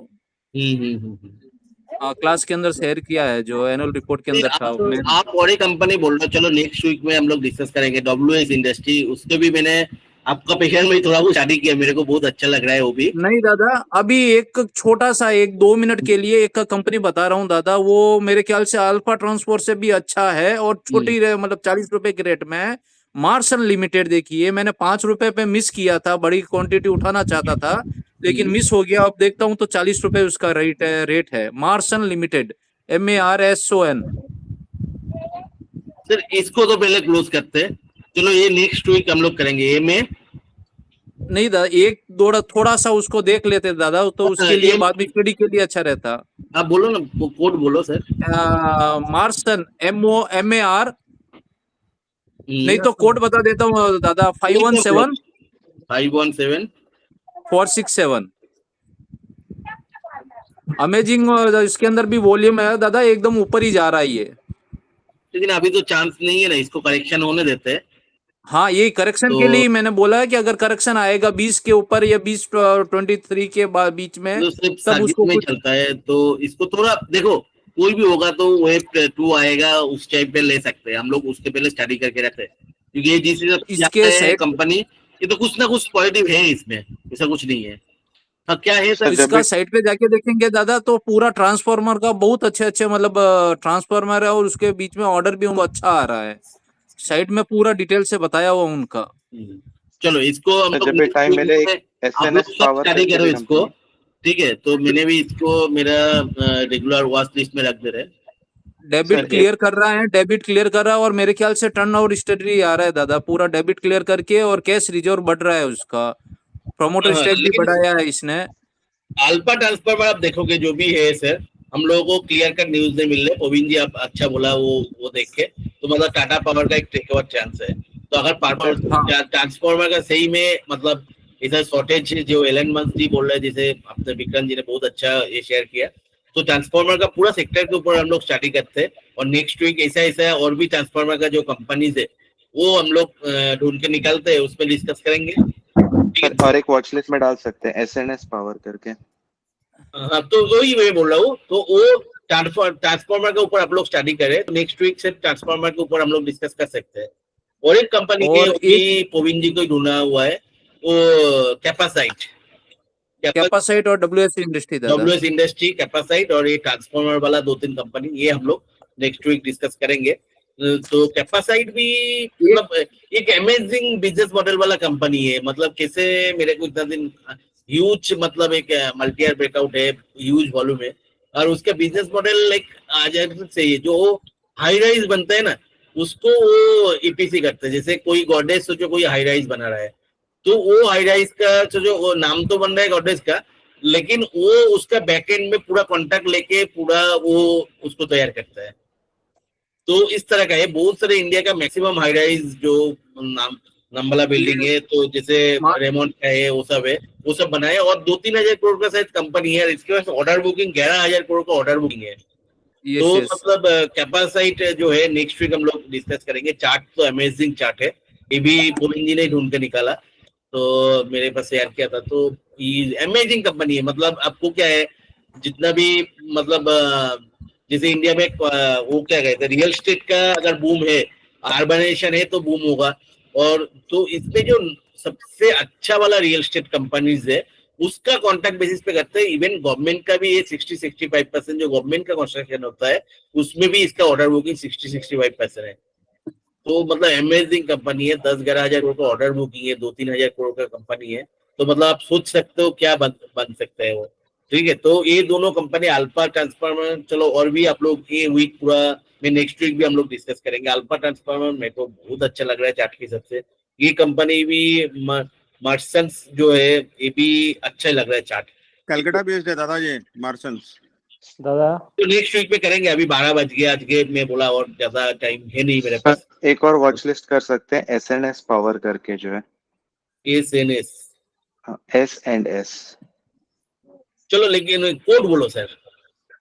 क्लास के अंदर शेयर किया है जो एनुअल रिपोर्ट के अंदर था। आप बड़ी कंपनी बोल रहे हो, चलो नेक्स्ट वीक में हम लोग डिस्कस करेंगे। WS इंडस्ट्री, उसके भी मैंने आपका पेशेंट में थोड़ा बहुत स्टडी किया, मेरे को बहुत अच्छा लग रहा है वो भी। नहीं दादा, अभी एक छोटा सा 1-2 मिनट के लिए एक कंपनी बता रहा हूँ दादा, वो मेरे ख्याल से अल्फा ट्रांसपोर्ट से भी अच्छा है, और छोटी मतलब 40 रुपए के रेट में मार्सन लिमिटेड। देखिए मैंने 5 रुपए पे मिस किया था, बड़ी क्वांटिटी उठाना चाहता था लेकिन मिस हो गया। अब देखता हूँ तो 40 रुपए उसका रेट है। Marsons limited, MARSON। सर इसको तो पहले क्लोज करते हैं, चलो ये नेक्स्ट वीक हम लोग करेंगे। ये में नहीं दादा, एक थोड़ा सा उसको देख लेते दादा, तो उसके लिए बाद में स्टडी के लिए अच्छा रहता। आप बोलो ना, कोड बोलो सर। मार्सन MOMAR, नहीं तो कोड बता देता हूँ दादा, 517 467। अमेजिंग, इसके अंदर भी वॉल्यूम है दादा, एकदम ऊपर ही जा रहा है ये। लेकिन अभी तो चांस नहीं है ना, इसको करेक्शन होने देते हैं। हाँ, यही करेक्शन के लिए मैंने बोला है कि अगर करेक्शन आएगा 20 के ऊपर या 20-23 के बीच में, तो तब उसको में चलता है। तो इसको थोड़ा देखो, कोई भी होगा तो वेब 2 आएगा, उस टाइप पे ले सकते हैं हम लोग, उसके पहले स्टडी करके रहते हैं, क्योंकि ये जिस इसके कंपनी, ये तो कुछ ना कुछ पॉजिटिव है इसमें, ऐसा कुछ नहीं है। हाँ, क्या है सर? इसका साइट पे जाके देखेंगे दादा, तो पूरा ट्रांसफार्मर का बहुत अच्छे मतलब ट्रांसफार्मर है, और उसके बीच में ऑर्डर भी अच्छा आ रहा है। साइट में पूरा डिटेल से बताया हुआ उनका। चलो इसको हम लोग टाइम मिले SNS पावर स्टडी करो इसको, ठीक है? तो मैंने भी इसको मेरा रेगुलर वॉच लिस्ट में रख दे रहे। डेबिट क्लियर कर रहा है, डेबिट क्लियर कर रहा है, और मेरे ख्याल से टर्न ओवर स्टडी आ रहा है दादा, पूरा डेबिट क्लियर करके, और कैश रिजर्व बढ़ रहा है उसका, प्रमोटर स्टेक भी बढ़ाया है इसने। अल्फा ट्रांसफार्मर आप देखोगे जो भी है सर, हम लोगों को क्लियर कट न्यूज नहीं मिल रहे। गोविंद जी आप अच्छा बोला वो देख के, तो मतलब टाटा पावर का एक टेक ओवर चांस है। तो अगर ट्रांसफार्मर का सही में मतलब इधर शॉर्टेज जो एलन मस्क जी बोल रहे हैं, जैसे अपने विक्रम जी ने बहुत अच्छा ये शेयर किया, तो ट्रांसफार्मर का पूरा सेक्टर के ऊपर हम लोग स्टडी करते हैं, और नेक्स्ट वीक ऐसा और भी ट्रांसफार्मर का जो कंपनीज है वो हम लोग ढूंढ के निकालते हैं, उसमें डिस्कस करेंगे। और एक वॉच लिस्ट में डाल सकते हैं SNS पावर करके। हाँ, तो वही मैं बोल रहा हूँ, तो वो ट्रांसफार्मर के ऊपर आप लोग स्टडी करें, तो नेक्स्ट वीक से ट्रांसफार्मर के ऊपर हम लोग डिस्कस कर सकते हैं। और एक कंपनी की प्रवीण जी को ढूंढा हुआ है, वो कैपासाइट और WS इंडस्ट्री, WS इंडस्ट्री, कैपासाइट, और ये ट्रांसफार्मर वाला 2-3 कंपनी, ये हम लोग नेक्स्ट वीक डिस्कस करेंगे। तो कैपासाइट भी मतलब एक अमेजिंग बिजनेस मॉडल वाला कंपनी है। मतलब कैसे मेरे को इतना दिन ह्यूज मतलब एक मल्टी ईयर ब्रेकआउट है, ह्यूज वॉल्यूम है, और उसका बिजनेस मॉडल लाइक आज से ही जो हाई राइज बनता है ना, उसको वो ईपीसी करते हैं। जैसे कोई गॉडेस सोचो कोई हाई राइज बना रहा है, तो वो हाई राइज का जो वो नाम तो बन रहा है गॉडेस का, लेकिन वो उसका बैकएंड में पूरा कॉन्ट्रैक्ट लेके पूरा वो उसको तैयार करता है। तो इस तरह का है। बहुत सारे इंडिया का मैक्सिमम हाई राइज जो नाम वाला बिल्डिंग है, तो जैसे रेमोंड का है, वो सब है, वो सब बनाए। और 2-3 हजार करोड़ का शायद कंपनी है। इसके पास ऑर्डर बुकिंग 11,000 करोड़ का ऑर्डर बुकिंग है। तो मतलब कैपासाइट जो है नेक्स्ट वीक हम लोग डिस्कस करेंगे। चार्ट तो अमेजिंग चार्ट है, ये भी गोविंद जी ने ढूंढ के निकाला, तो मेरे पास शेयर किया था। तो अमेजिंग कंपनी है। मतलब आपको क्या है, जितना भी मतलब जैसे इंडिया में वो क्या कहते हैं, रियल एस्टेट का अगर बूम है, अर्बनाइजेशन है, तो बूम होगा। और तो इसमें जो सबसे अच्छा वाला रियल एस्टेट कंपनीज है, उसका कॉन्ट्रैक्ट बेसिस पे करते हैं। इवन गवर्नमेंट का भी ये 60-65% जो गवर्नमेंट का कंस्ट्रक्शन होता है, उसमें भी इसका ऑर्डर बुकिंग 60-65% है। तो मतलब अमेजिंग कंपनी है। 10-11 हजार करोड़ का ऑर्डर बुकिंग है, 2-3 हजार करोड़ का कंपनी है। तो मतलब आप सोच सकते हो क्या बन सकता है वो। ठीक है, तो ये दोनों कंपनी अल्फा ट्रांसफार्मर, चलो और भी आप लोग ये वीक पूरा में नेक्स्ट वीक भी हम लोग डिस्कस करेंगे। अल्फा ट्रांसफार्मर मेरे को बहुत अच्छा लग रहा है चार्ट के हिसाब से। ये कंपनी भी मार्सन्स जो है, ये भी अच्छा लग रहा है चार्ट। कलकत्ता बेस्ड है दादा ये मार्सन्स। दादा तो नेक्स्ट वीक में करेंगे। अभी 12 बज गए आज के, मैं बोला और ज्यादा टाइम है नहीं मेरे पास। एक और वॉच लिस्ट कर सकते हैं, एसएनएस पावर करके जो है। SNS, S&S। चलो लेकिन कोड बोलो सर।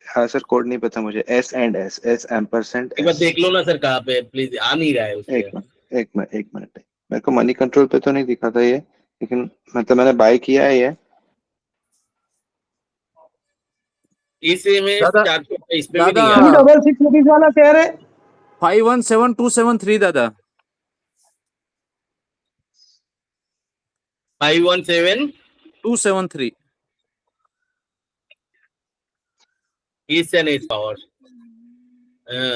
हाँ सर, कोड नहीं पता मुझे। S&S, S&S। एक बार देख लो ना सर, कहाँ पे प्लीज, आ नहीं रहा है उसके। एक मिनट मेरे को मनी कंट्रोल पे तो नहीं दिखा था ये, लेकिन मतलब मैंने बाय किया है ये। इसमें दादा 400 इस पे भी दादा नहीं आ रहा। 366 रुपीज वाला कह रहे 517273 दादा 517 273 एसएनएस पावर।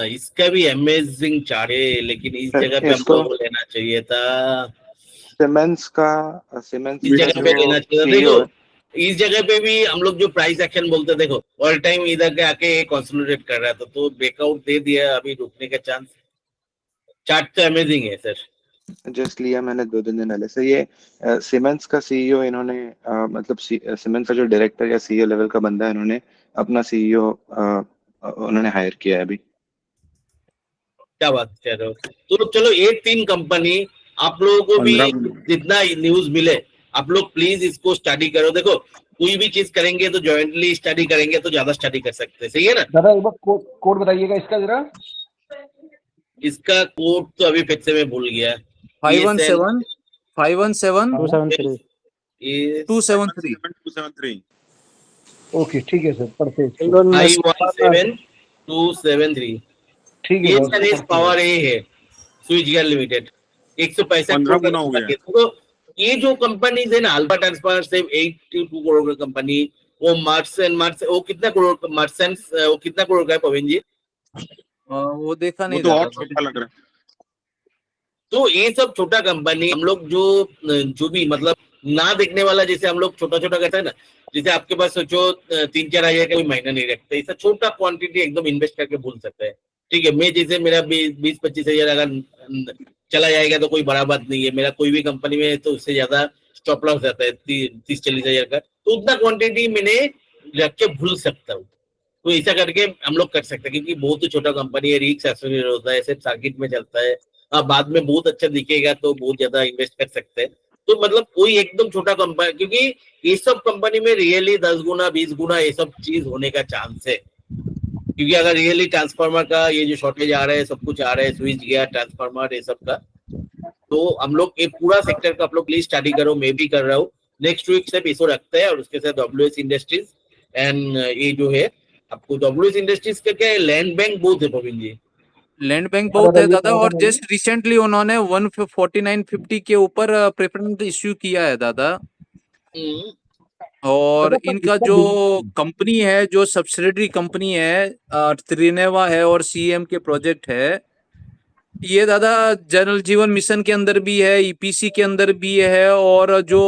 इसका भी अमेजिंग चार्ट है, लेकिन इस जगह पे इसको हमको लेना चाहिए था। सिमेंस इस जगह पे लेना चाहिए था। देखो इस जगह पे भी हम लोग जो प्राइस एक्शन बोलते, देखो ऑल टाइम इधर के आके कंसोलिडेट कर रहा था, तो ब्रेकआउट दे दिया, अभी रुकने का चांस। चार्ट तो अमेजिंग है सर। जस्ट लिया मैंने 2 दिन पहले से ये। सीमेंस का सीईओ इन्होंने मतलब सीमेंस का जो डायरेक्टर या सीईओ लेवल का बंदा है, इन्होंने अपना सीईओ उन्होंने हायर किया है अभी। क्या बात कर रहे हो। तो चलो ये 3 कंपनी आप लोगों को भी जितना न्यूज मिले, आप लोग प्लीज इसको स्टडी करो। देखो कोई भी चीज करेंगे तो जॉइंटली स्टडी करेंगे तो ज्यादा स्टडी कर सकते हैं, सही है ना। दादा एक बार कोड बताइएगा इसका जरा। इसका कोड तो अभी फिर से मैं भूल गया। 517 517 273 273। ओके ठीक है सर, परफेक्ट। 517 273। ठीक है एसएनएस पावर ए है, स्विच गियर लिमिटेड। 165 15 करोड़ गुना हो गया। तो ये जो कंपनीज है ना, अल्फा ट्रांसफार्मर से 82 करोड़ का कंपनी, वो मार्स वो कितना करोड़, मार्सेंस वो कितना करोड़ का है पवन जी? वो देखा वो नहीं तो और दादा। छोटा लग रहा है। तो ये सब छोटा कंपनी हम लोग जो भी मतलब ना देखने वाला, जैसे हम लोग छोटा छोटा करते हैं ना, जैसे आपके पास सोचो 3-4 हजार का कोई महीना नहीं रखते, ऐसा छोटा क्वांटिटी एकदम इन्वेस्ट करके भूल सकते हैं। ठीक है, मैं जैसे मेरा 20-25 हजार अगर चला जाएगा तो कोई बड़ा बात नहीं है। मेरा कोई भी कंपनी में तो उससे ज्यादा स्टॉप लॉस जाता है 30-40 हजार का, तो उतना क्वांटिटी मैंने रख के भूल सकता हूँ। तो ऐसा करके हम लोग कर सकते हैं, क्योंकि बहुत ही छोटा कंपनी है, रिस्क एसोसिएटेड होता है, सिर्फ सर्किट में चलता है। बाद में बहुत अच्छा दिखेगा तो बहुत ज्यादा इन्वेस्ट कर सकते हैं। तो मतलब कोई एकदम छोटा कंपनी, क्योंकि ये सब कंपनी में रियली 10 गुना 20 गुना ये सब चीज होने का चांस है। क्योंकि अगर रियली ट्रांसफार्मर का ये जो शॉर्टेज आ रहा है, सब कुछ आ रहा है, स्विच गियर ट्रांसफार्मर ये सब का, तो हम लोग एक पूरा सेक्टर का आप लोग प्लीज स्टडी करो। मैं भी कर रहा हूँ। नेक्स्ट वीक से एपिसोड रखते हैं, और उसके साथ WS इंडस्ट्रीज एंड ये जो है आपको WS इंडस्ट्रीज का क्या है, लैंड बैंक बहुत है पवन जी। लैंड बैंक बहुत है दादा, और जस्ट रिसेंटली उन्होंने 149.50 के ऊपर प्रेफरेंस इश्यू किया है दादा। और इनका जो कंपनी है, जो सब्सिडियरी कंपनी है, त्रिनेवा है और CM के प्रोजेक्ट है, ये दादा जल जीवन मिशन के अंदर भी है, ईपीसी के अंदर भी है, और जो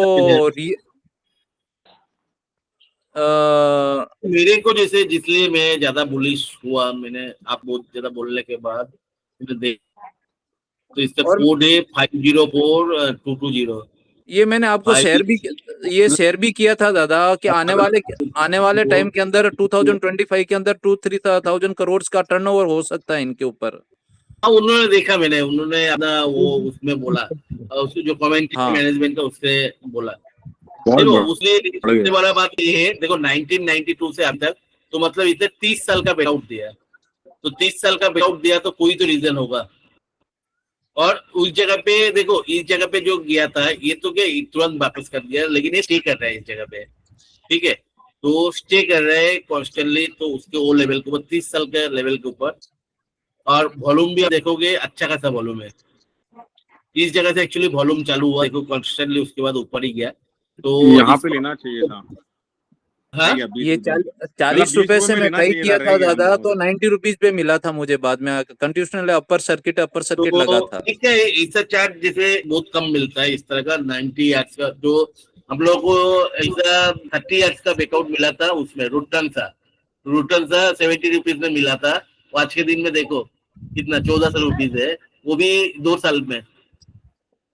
मेरे को जैसे जिसलिए मैं ज्यादा बुलिश हुआ, मैंने आप बहुत ज्यादा बोलने के बाद मैंने देख, तो इसका कोड है 504220। ये मैंने आपको शेयर भी किया था दादा कि आने वाले टाइम के अंदर 2025 के अंदर 2-3,000 करोड़ का टर्नओवर हो सकता है इनके ऊपर। हाँ, उन्होंने देखा, उन्होंने अपना वो उसमें बोला, उसको जो कमेंट मैनेजमेंट का उससे बोला। देखो उसने सबसे बड़ा बात ये है, देखो 1992 से अब तक तो मतलब इतने 30 साल का बैकआउट दिया, तो 30 साल का बैकआउट दिया तो कोई तो रीजन होगा। और उस जगह पे देखो, इस जगह पे जो गया था ये तो क्या तुरंत वापस कर दिया, लेकिन ये स्टे कर रहा है इस जगह पे, ठीक है, तो स्टे कर रहे हैं कॉन्स्टेंटली, तो उसके वो लेवल के ऊपर 30 साल के लेवल के ऊपर। और वॉल्यूम भी आप देखोगे अच्छा खासा वॉल्यूम है, इस जगह से एक्चुअली वॉल्यूम चालू हुआ, देखो कॉन्स्टेंटली उसके बाद ऊपर ही गया, तो यहाँ पे लेना चाहिए था। हाँ? ये 40 रुपए से मैं ट्राई किया था दादा, तो 90 रुपीज पे मिला था मुझे, बाद में कंटिन्यूशनल अपर सर्किट लगा था। ठीक है, इसका चार्ट जैसे बहुत कम मिलता है इस तरह का 90 आवर्स का, जो हम लोग को ऐसा 30 आवर्स का बैकआउट मिला था, उसमें रुटन सा 70 रुपीज में मिला था। आज के दिन में देखो कितना 1400 रुपीज है, वो भी 2 साल में।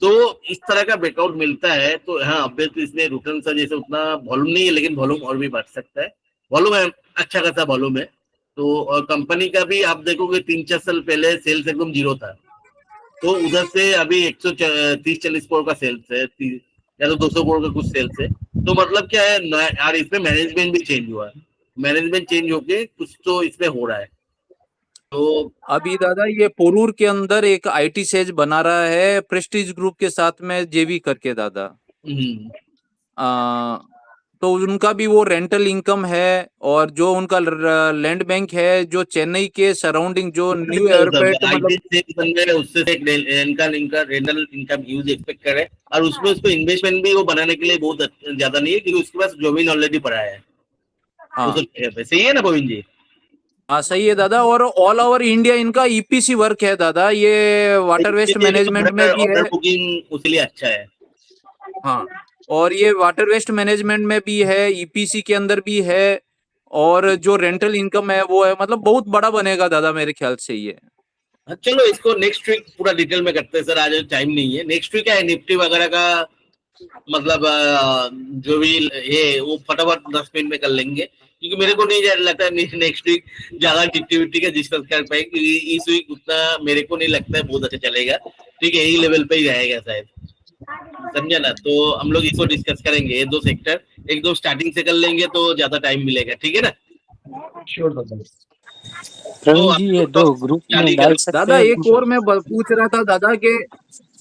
तो इस तरह का बैकआउट मिलता है, तो हाँ ऑब्वियसली इसमें रिटर्न सा जैसे उतना वॉल्यूम नहीं है, लेकिन वॉल्यूम और भी बढ़ सकता है, वॉल्यूम है अच्छा खासा वॉल्यूम है। तो और कंपनी का भी आप देखोगे 3-4 साल पहले सेल्स एकदम जीरो था, तो उधर से अभी 130-140 करोड़ का सेल्स है, या तो 200 करोड़ का कुछ सेल्स है। तो मतलब क्या है, और इसमें मैनेजमेंट भी चेंज हुआ, मैनेजमेंट चेंज होके कुछ तो इसमें हो रहा है। तो अभी दादा ये पोरूर के अंदर एक आईटी सेज बना रहा है प्रेस्टीज ग्रुप के साथ में जेवी करके दादा। तो उनका भी वो रेंटल इनकम है, और जो उनका लैंड बैंक है जो चेन्नई के सराउंडिंग जो न्यू एयरपोर्ट मतलब उससे रेंटल इनकम यूज एक्सपेक्ट करे, और उसमें उसको इन्वेस्टमेंट भी वो बनाने के लिए बहुत ज्यादा नहीं है, क्योंकि उसके पास जमीन ऑलरेडी पड़ा है। हाँ सही है ना गोविंद जी? हाँ सही है दादा। और ऑल ओवर इंडिया इनका ईपीसी वर्क है दादा, ये वाटर वेस्ट मैनेजमेंट में भी है, उसके लिए अच्छा है। हाँ, और ये वाटर वेस्ट मैनेजमेंट में भी है, ईपीसी के अंदर भी है, और जो रेंटल इनकम है वो है, मतलब बहुत बड़ा बनेगा दादा मेरे ख्याल से ये। चलो इसको नेक्स्ट वीक पूरा डिटेल में करते हैं सर, आज टाइम नहीं है। नेक्स्ट वीक है निफ्टी वगैरह का, मतलब जो भी है वो फटाफट 10 मिनट में कर लेंगे, क्योंकि मेरे को नहीं लगता है नेक्स्ट वीक ज्यादा निफ्टी का डिस्कस कर पाए, क्योंकि इस वीक उतना मेरे को नहीं लगता है बहुत अच्छा चलेगा। ठीक है, यही लेवल पे ही रहेगा शायद, समझा ना? तो हम लोग इसको डिस्कस करेंगे, ये 2 सेक्टर एकदम स्टार्टिंग से कर लेंगे तो ज्यादा टाइम मिलेगा, ठीक है ना? प्रवीण जी ये 2 ग्रुप में डाल सकते दादा हैं? एक और मैं पूछ रहा था दादा के,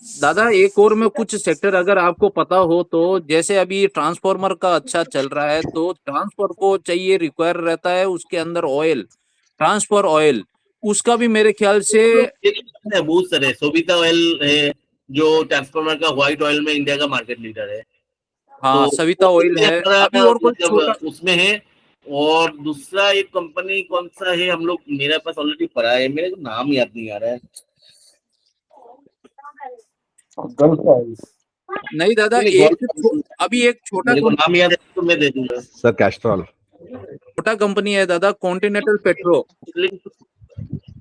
दादा एक और में कुछ सेक्टर अगर आपको पता हो तो, जैसे अभी ट्रांसफार्मर का अच्छा चल रहा है, तो ट्रांसफर को चाहिए रिक्वायर रहता है उसके अंदर ऑयल, ट्रांसफर ऑयल, उसका भी मेरे ख्याल से बहुत सारे सोबिता ऑयल है जो ट्रांसफार्मर का व्हाइट ऑयल में इंडिया का मार्केट लीडर है। हाँ तो सविता ऑयल है अभी, और कोई छोटा उसमें है। और दूसरा एक कंपनी कौन सा है, हम लोग मेरे पास ऑलरेडी पड़ा है, मेरे को नाम याद नहीं आ रहा है। नहीं दादा, अभी एक छोटा नाम याद है तो मैं दे दूंगा सर। कैस्ट्रॉल छोटा कंपनी है दादा, कॉन्टिनेंटल पेट्रो,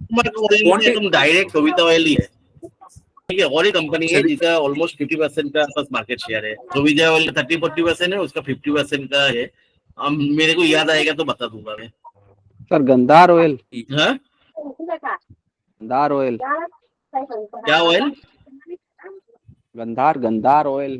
तुम डायरेक्ट सोबिता ऑयल ही है, ठीक है। और एक कंपनी है जिसका ऑलमोस्ट 50% का आसपास मार्केट शेयर है, सोबिता ऑयल 30-40% है, उसका 50% का है। मेरे को याद आएगा तो बता दूंगा मैं सर। गंधार ऑयल, हाँ गंधार ऑयल, क्या ऑयल? गंधार ऑयल,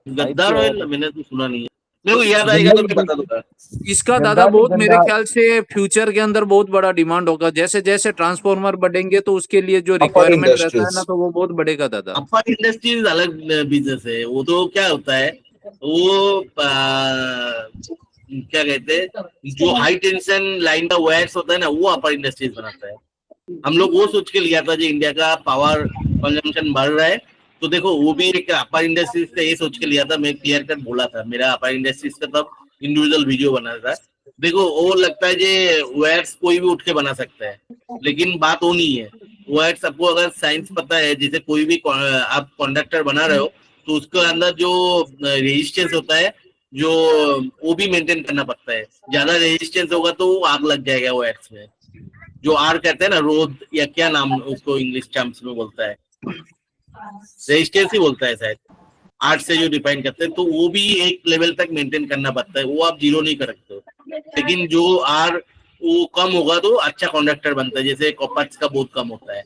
गद्दार ऑयल मैंने तो सुना नहीं है, मेरे को याद आएगा तो मैं बता दूंगा। इसका दादा बहुत मेरे ख्याल से फ्यूचर के अंदर बहुत बड़ा डिमांड होगा, जैसे जैसे ट्रांसफार्मर बढ़ेंगे तो उसके लिए जो रिक्वायरमेंट रहता है ना, तो वो बहुत बढ़ेगा दादा। अपर इंडस्ट्रीज अलग बिजनेस है, वो तो क्या होता है, वो क्या कहते हैं, जो हाई टेंशन लाइन का वायर्स होता है ना, वो अपर इंडस्ट्रीज बनाता है। हम लोग वो सोच के लिया था जो इंडिया का पावर कंजम्पशन बढ़ रहा है, तो देखो वो भी एक अपर इंडस्ट्रीज से ये सोच के लिया था। मैं क्लियर कट बोला था, मेरा अपर इंडस्ट्रीज का तब इंडिविजुअल वीडियो बना था, देखो वो लगता है जे वायर्स कोई भी उठ के बना सकता है, लेकिन बात वो नहीं है। वायर्स आपको अगर साइंस पता है, जैसे कोई भी आप कंडक्टर बना रहे हो तो उसके अंदर जो रेजिस्टेंस होता है जो वो भी मेंटेन करना पड़ता है। ज्यादा रेजिस्टेंस होगा तो आग लग जाएगा वायर्स में, जो आर कहते हैं ना, रोध या क्या नाम उसको इंग्लिश टर्म्स में बोलता है, रेजिस्टेंस ही बोलता है शायद, आर्ट से जो डिफाइन करते हैं, तो वो भी एक लेवल तक मेंटेन करना पड़ता है, वो आप जीरो नहीं कर सकते हो। लेकिन जो आर वो कम होगा तो अच्छा कंडक्टर बनता है, जैसे कॉपर का बहुत कम होता है।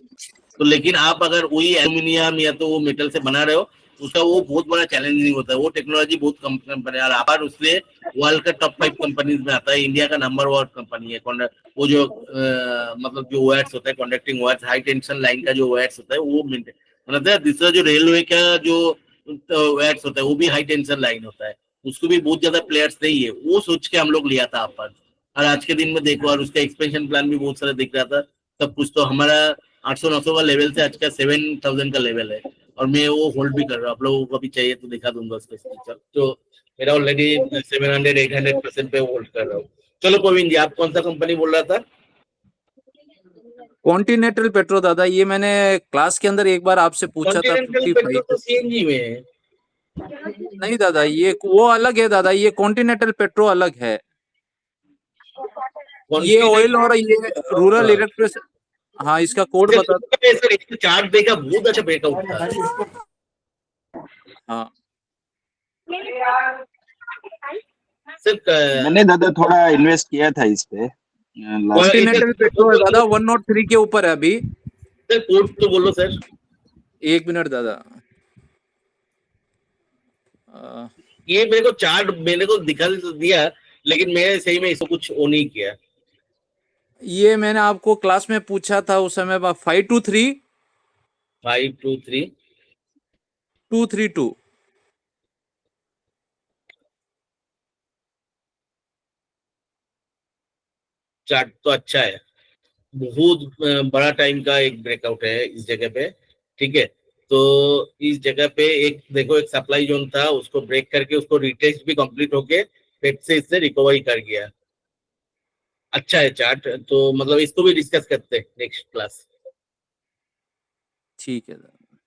तो लेकिन आप अगर वही एल्यूमिनियम या तो वो मेटल से बना रहे हो, उसका वो बहुत बड़ा चैलेंजिंग होता है, वो टेक्नोलॉजी बहुत कम कंपनी है, आप उससे वर्ल्ड का टॉप 5 कंपनीज में आता है, इंडिया का नंबर 1 कंपनी है। वो जो मतलब जो वायर्स होता है, conducting wires, high tension line का जो वायर्स होता है वो मेंटेन, मतलब दूसरा जो रेलवे का जो वायर्स होता है वो भी हाई टेंशन लाइन होता है, उसको भी बहुत ज्यादा प्लेयर्स नहीं है, वो सोच के हम लोग लिया था आप पर। और आज के दिन में देखो, और उसका एक्सपेंशन प्लान भी बहुत सारा दिख रहा था सब कुछ, तो हमारा 800-900 का लेवल से आज का 7000 का लेवल है, और मैं वो होल्ड भी कर रहा हूँ। आप लोगों को भी चाहिए तो दिखा दूंगा उसका स्ट्रक्चर, तो मेरा ऑलरेडी 700-800% पे होल्ड कर रहा हूँ। चलो प्रवीण जी, आप कौन सा कंपनी बोल रहा था? कॉन्टिनेंटल पेट्रो दादा, ये मैंने क्लास के अंदर एक बार आपसे पूछा था। कॉन्टिनेंटल पेट्रोल तो सीएनजी में है। नहीं दादा, ये वो अलग है दादा, ये कॉन्टिनेंटल पेट्रो अलग है। ये ऑयल और ये रूरल इलेक्ट्रिक। हाँ, इसका कोड बता दो। सर इसका चार्ट देखा, बहुत अच्छा ब्रेकआउट था। हाँ मैंने दादा थोड़ा इन्वेस्ट किया था इस पे। कॉन्टिनेंटल पेट्रोल दादा 103 के ऊपर है अभी। सर कोड तो बोलो सर। एक मिनट दादा, ये मेरे को चार्ट मैंने को दिखा दिया, लेकिन मैं सही में इसको कुछ वो नहीं किया। ये मैंने आपको क्लास में पूछा था उस समय 523 232। चार्ट तो अच्छा है, बहुत बड़ा टाइम का एक ब्रेकआउट है इस जगह पे, ठीक है। तो इस जगह पे एक देखो, एक सप्लाई जोन था, उसको ब्रेक करके उसको रिटेस्ट भी कंप्लीट होके फिर से इससे रिकवरी कर गया। अच्छा है चार्ट, तो मतलब इसको भी डिस्कस करते हैं नेक्स्ट क्लास। ठीक है दादा,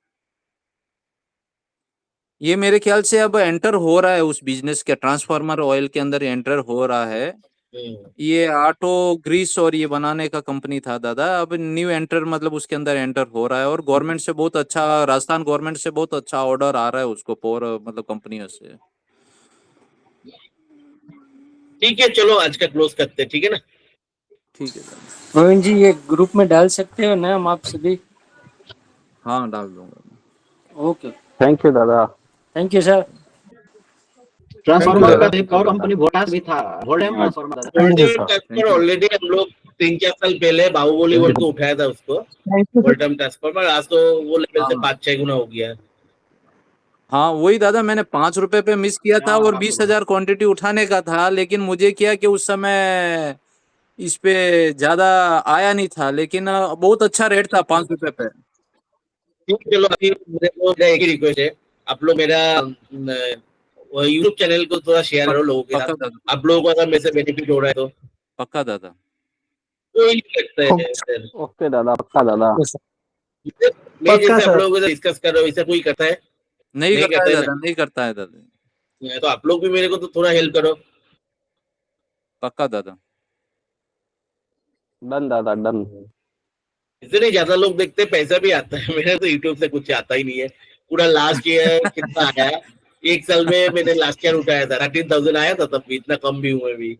ये मेरे ख्याल से अब एंटर हो रहा है उस बिजनेस के, ट्रांसफार्मर ऑयल के अंदर एंटर हो रहा है। ये ऑटो ग्रीस और ये बनाने का कंपनी था दादा, अब न्यू एंटर मतलब उसके अंदर एंटर हो रहा है, और गवर्नमेंट से बहुत अच्छा, राजस्थान गवर्नमेंट से बहुत अच्छा ऑर्डर आ रहा है उसको, पोर मतलब कंपनियों से। ठीक है, चलो आज का क्लोज करते हैं, ठीक है ना? ठीक है दादा, प्रवीण जी ये ग्रुप में डाल सकते हो ना हम आप सभी? हाँ डाल दूंगा। ओके, थैंक यू दादा। Thank you sir. ट्रांसफार्मर का एक और कंपनी वोल्टास भी था, वोल्टेम ट्रांसफार्मर दादा। ऑलरेडी हम लोग 3-4 साल पहले बाहुबली बोल के उठाया था उसको, वोल्टम ट्रांसफार्मर, आज तो वो लेवल से 5-6 गुना हो गया। हाँ वही दादा, मैंने 5 रुपए पे मिस किया था, और 20,000 क्वांटिटी उठाने का था, लेकिन मुझे क्या कि उस समय इस पे ज्यादा आया नहीं था, लेकिन बहुत अच्छा रेट था 5 रुपए पे। चलो अभी मेरे को एक ही रिक्वेस्ट है, आप लोग मेरा यूट्यूब चैनल को थोड़ा शेयर करो लोगों के साथ, आप लोगों को अगर मेरे से बेनिफिट हो रहा है तो। पक्का दादा, कोई नहीं लगता है सर। ओके दादा, पक्का दादा। मैं जैसे आप लोगों से डिस्कस कर रहा हूँ, इसे कोई करता है? नहीं करता है ना? दादा, नहीं करता है दादा। तो आप लोग भी मेरे को तो थोड़ा हेल्प करो। पक्का दादा, डन दादा, डन। इतने ज्यादा लोग देखते, पैसा भी आता है, मेरे तो यूट्यूब से कुछ आता ही नहीं है। पूरा लास्ट ईयर कितना आया, एक साल में मैंने लास्ट ईयर उठाया था 13,000 आया था, तब भी इतना कम भी हुए भी।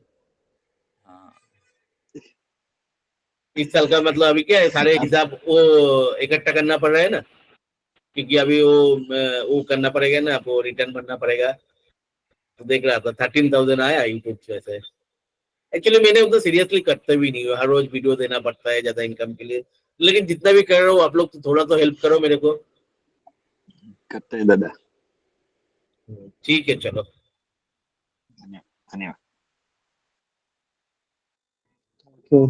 इस साल का मतलब अभी क्या है, सारे हिसाब वो इकट्ठा करना पड़ रहा है ना, क्योंकि अभी वो करना पड़ेगा ना, आपको रिटर्न भरना पड़ेगा। तो देख रहा था 13,000 आया यूट्यूब से। एक्चुअली मैंने उतना सीरियसली करते भी नहीं, हर रोज वीडियो देना पड़ता है ज्यादा इनकम के लिए, लेकिन जितना भी कर रहा हूँ आप लोग तो थोड़ा तो हेल्प करो मेरे को। करते हैं दादा। ठीक है, चलो धन्यवाद। क्यों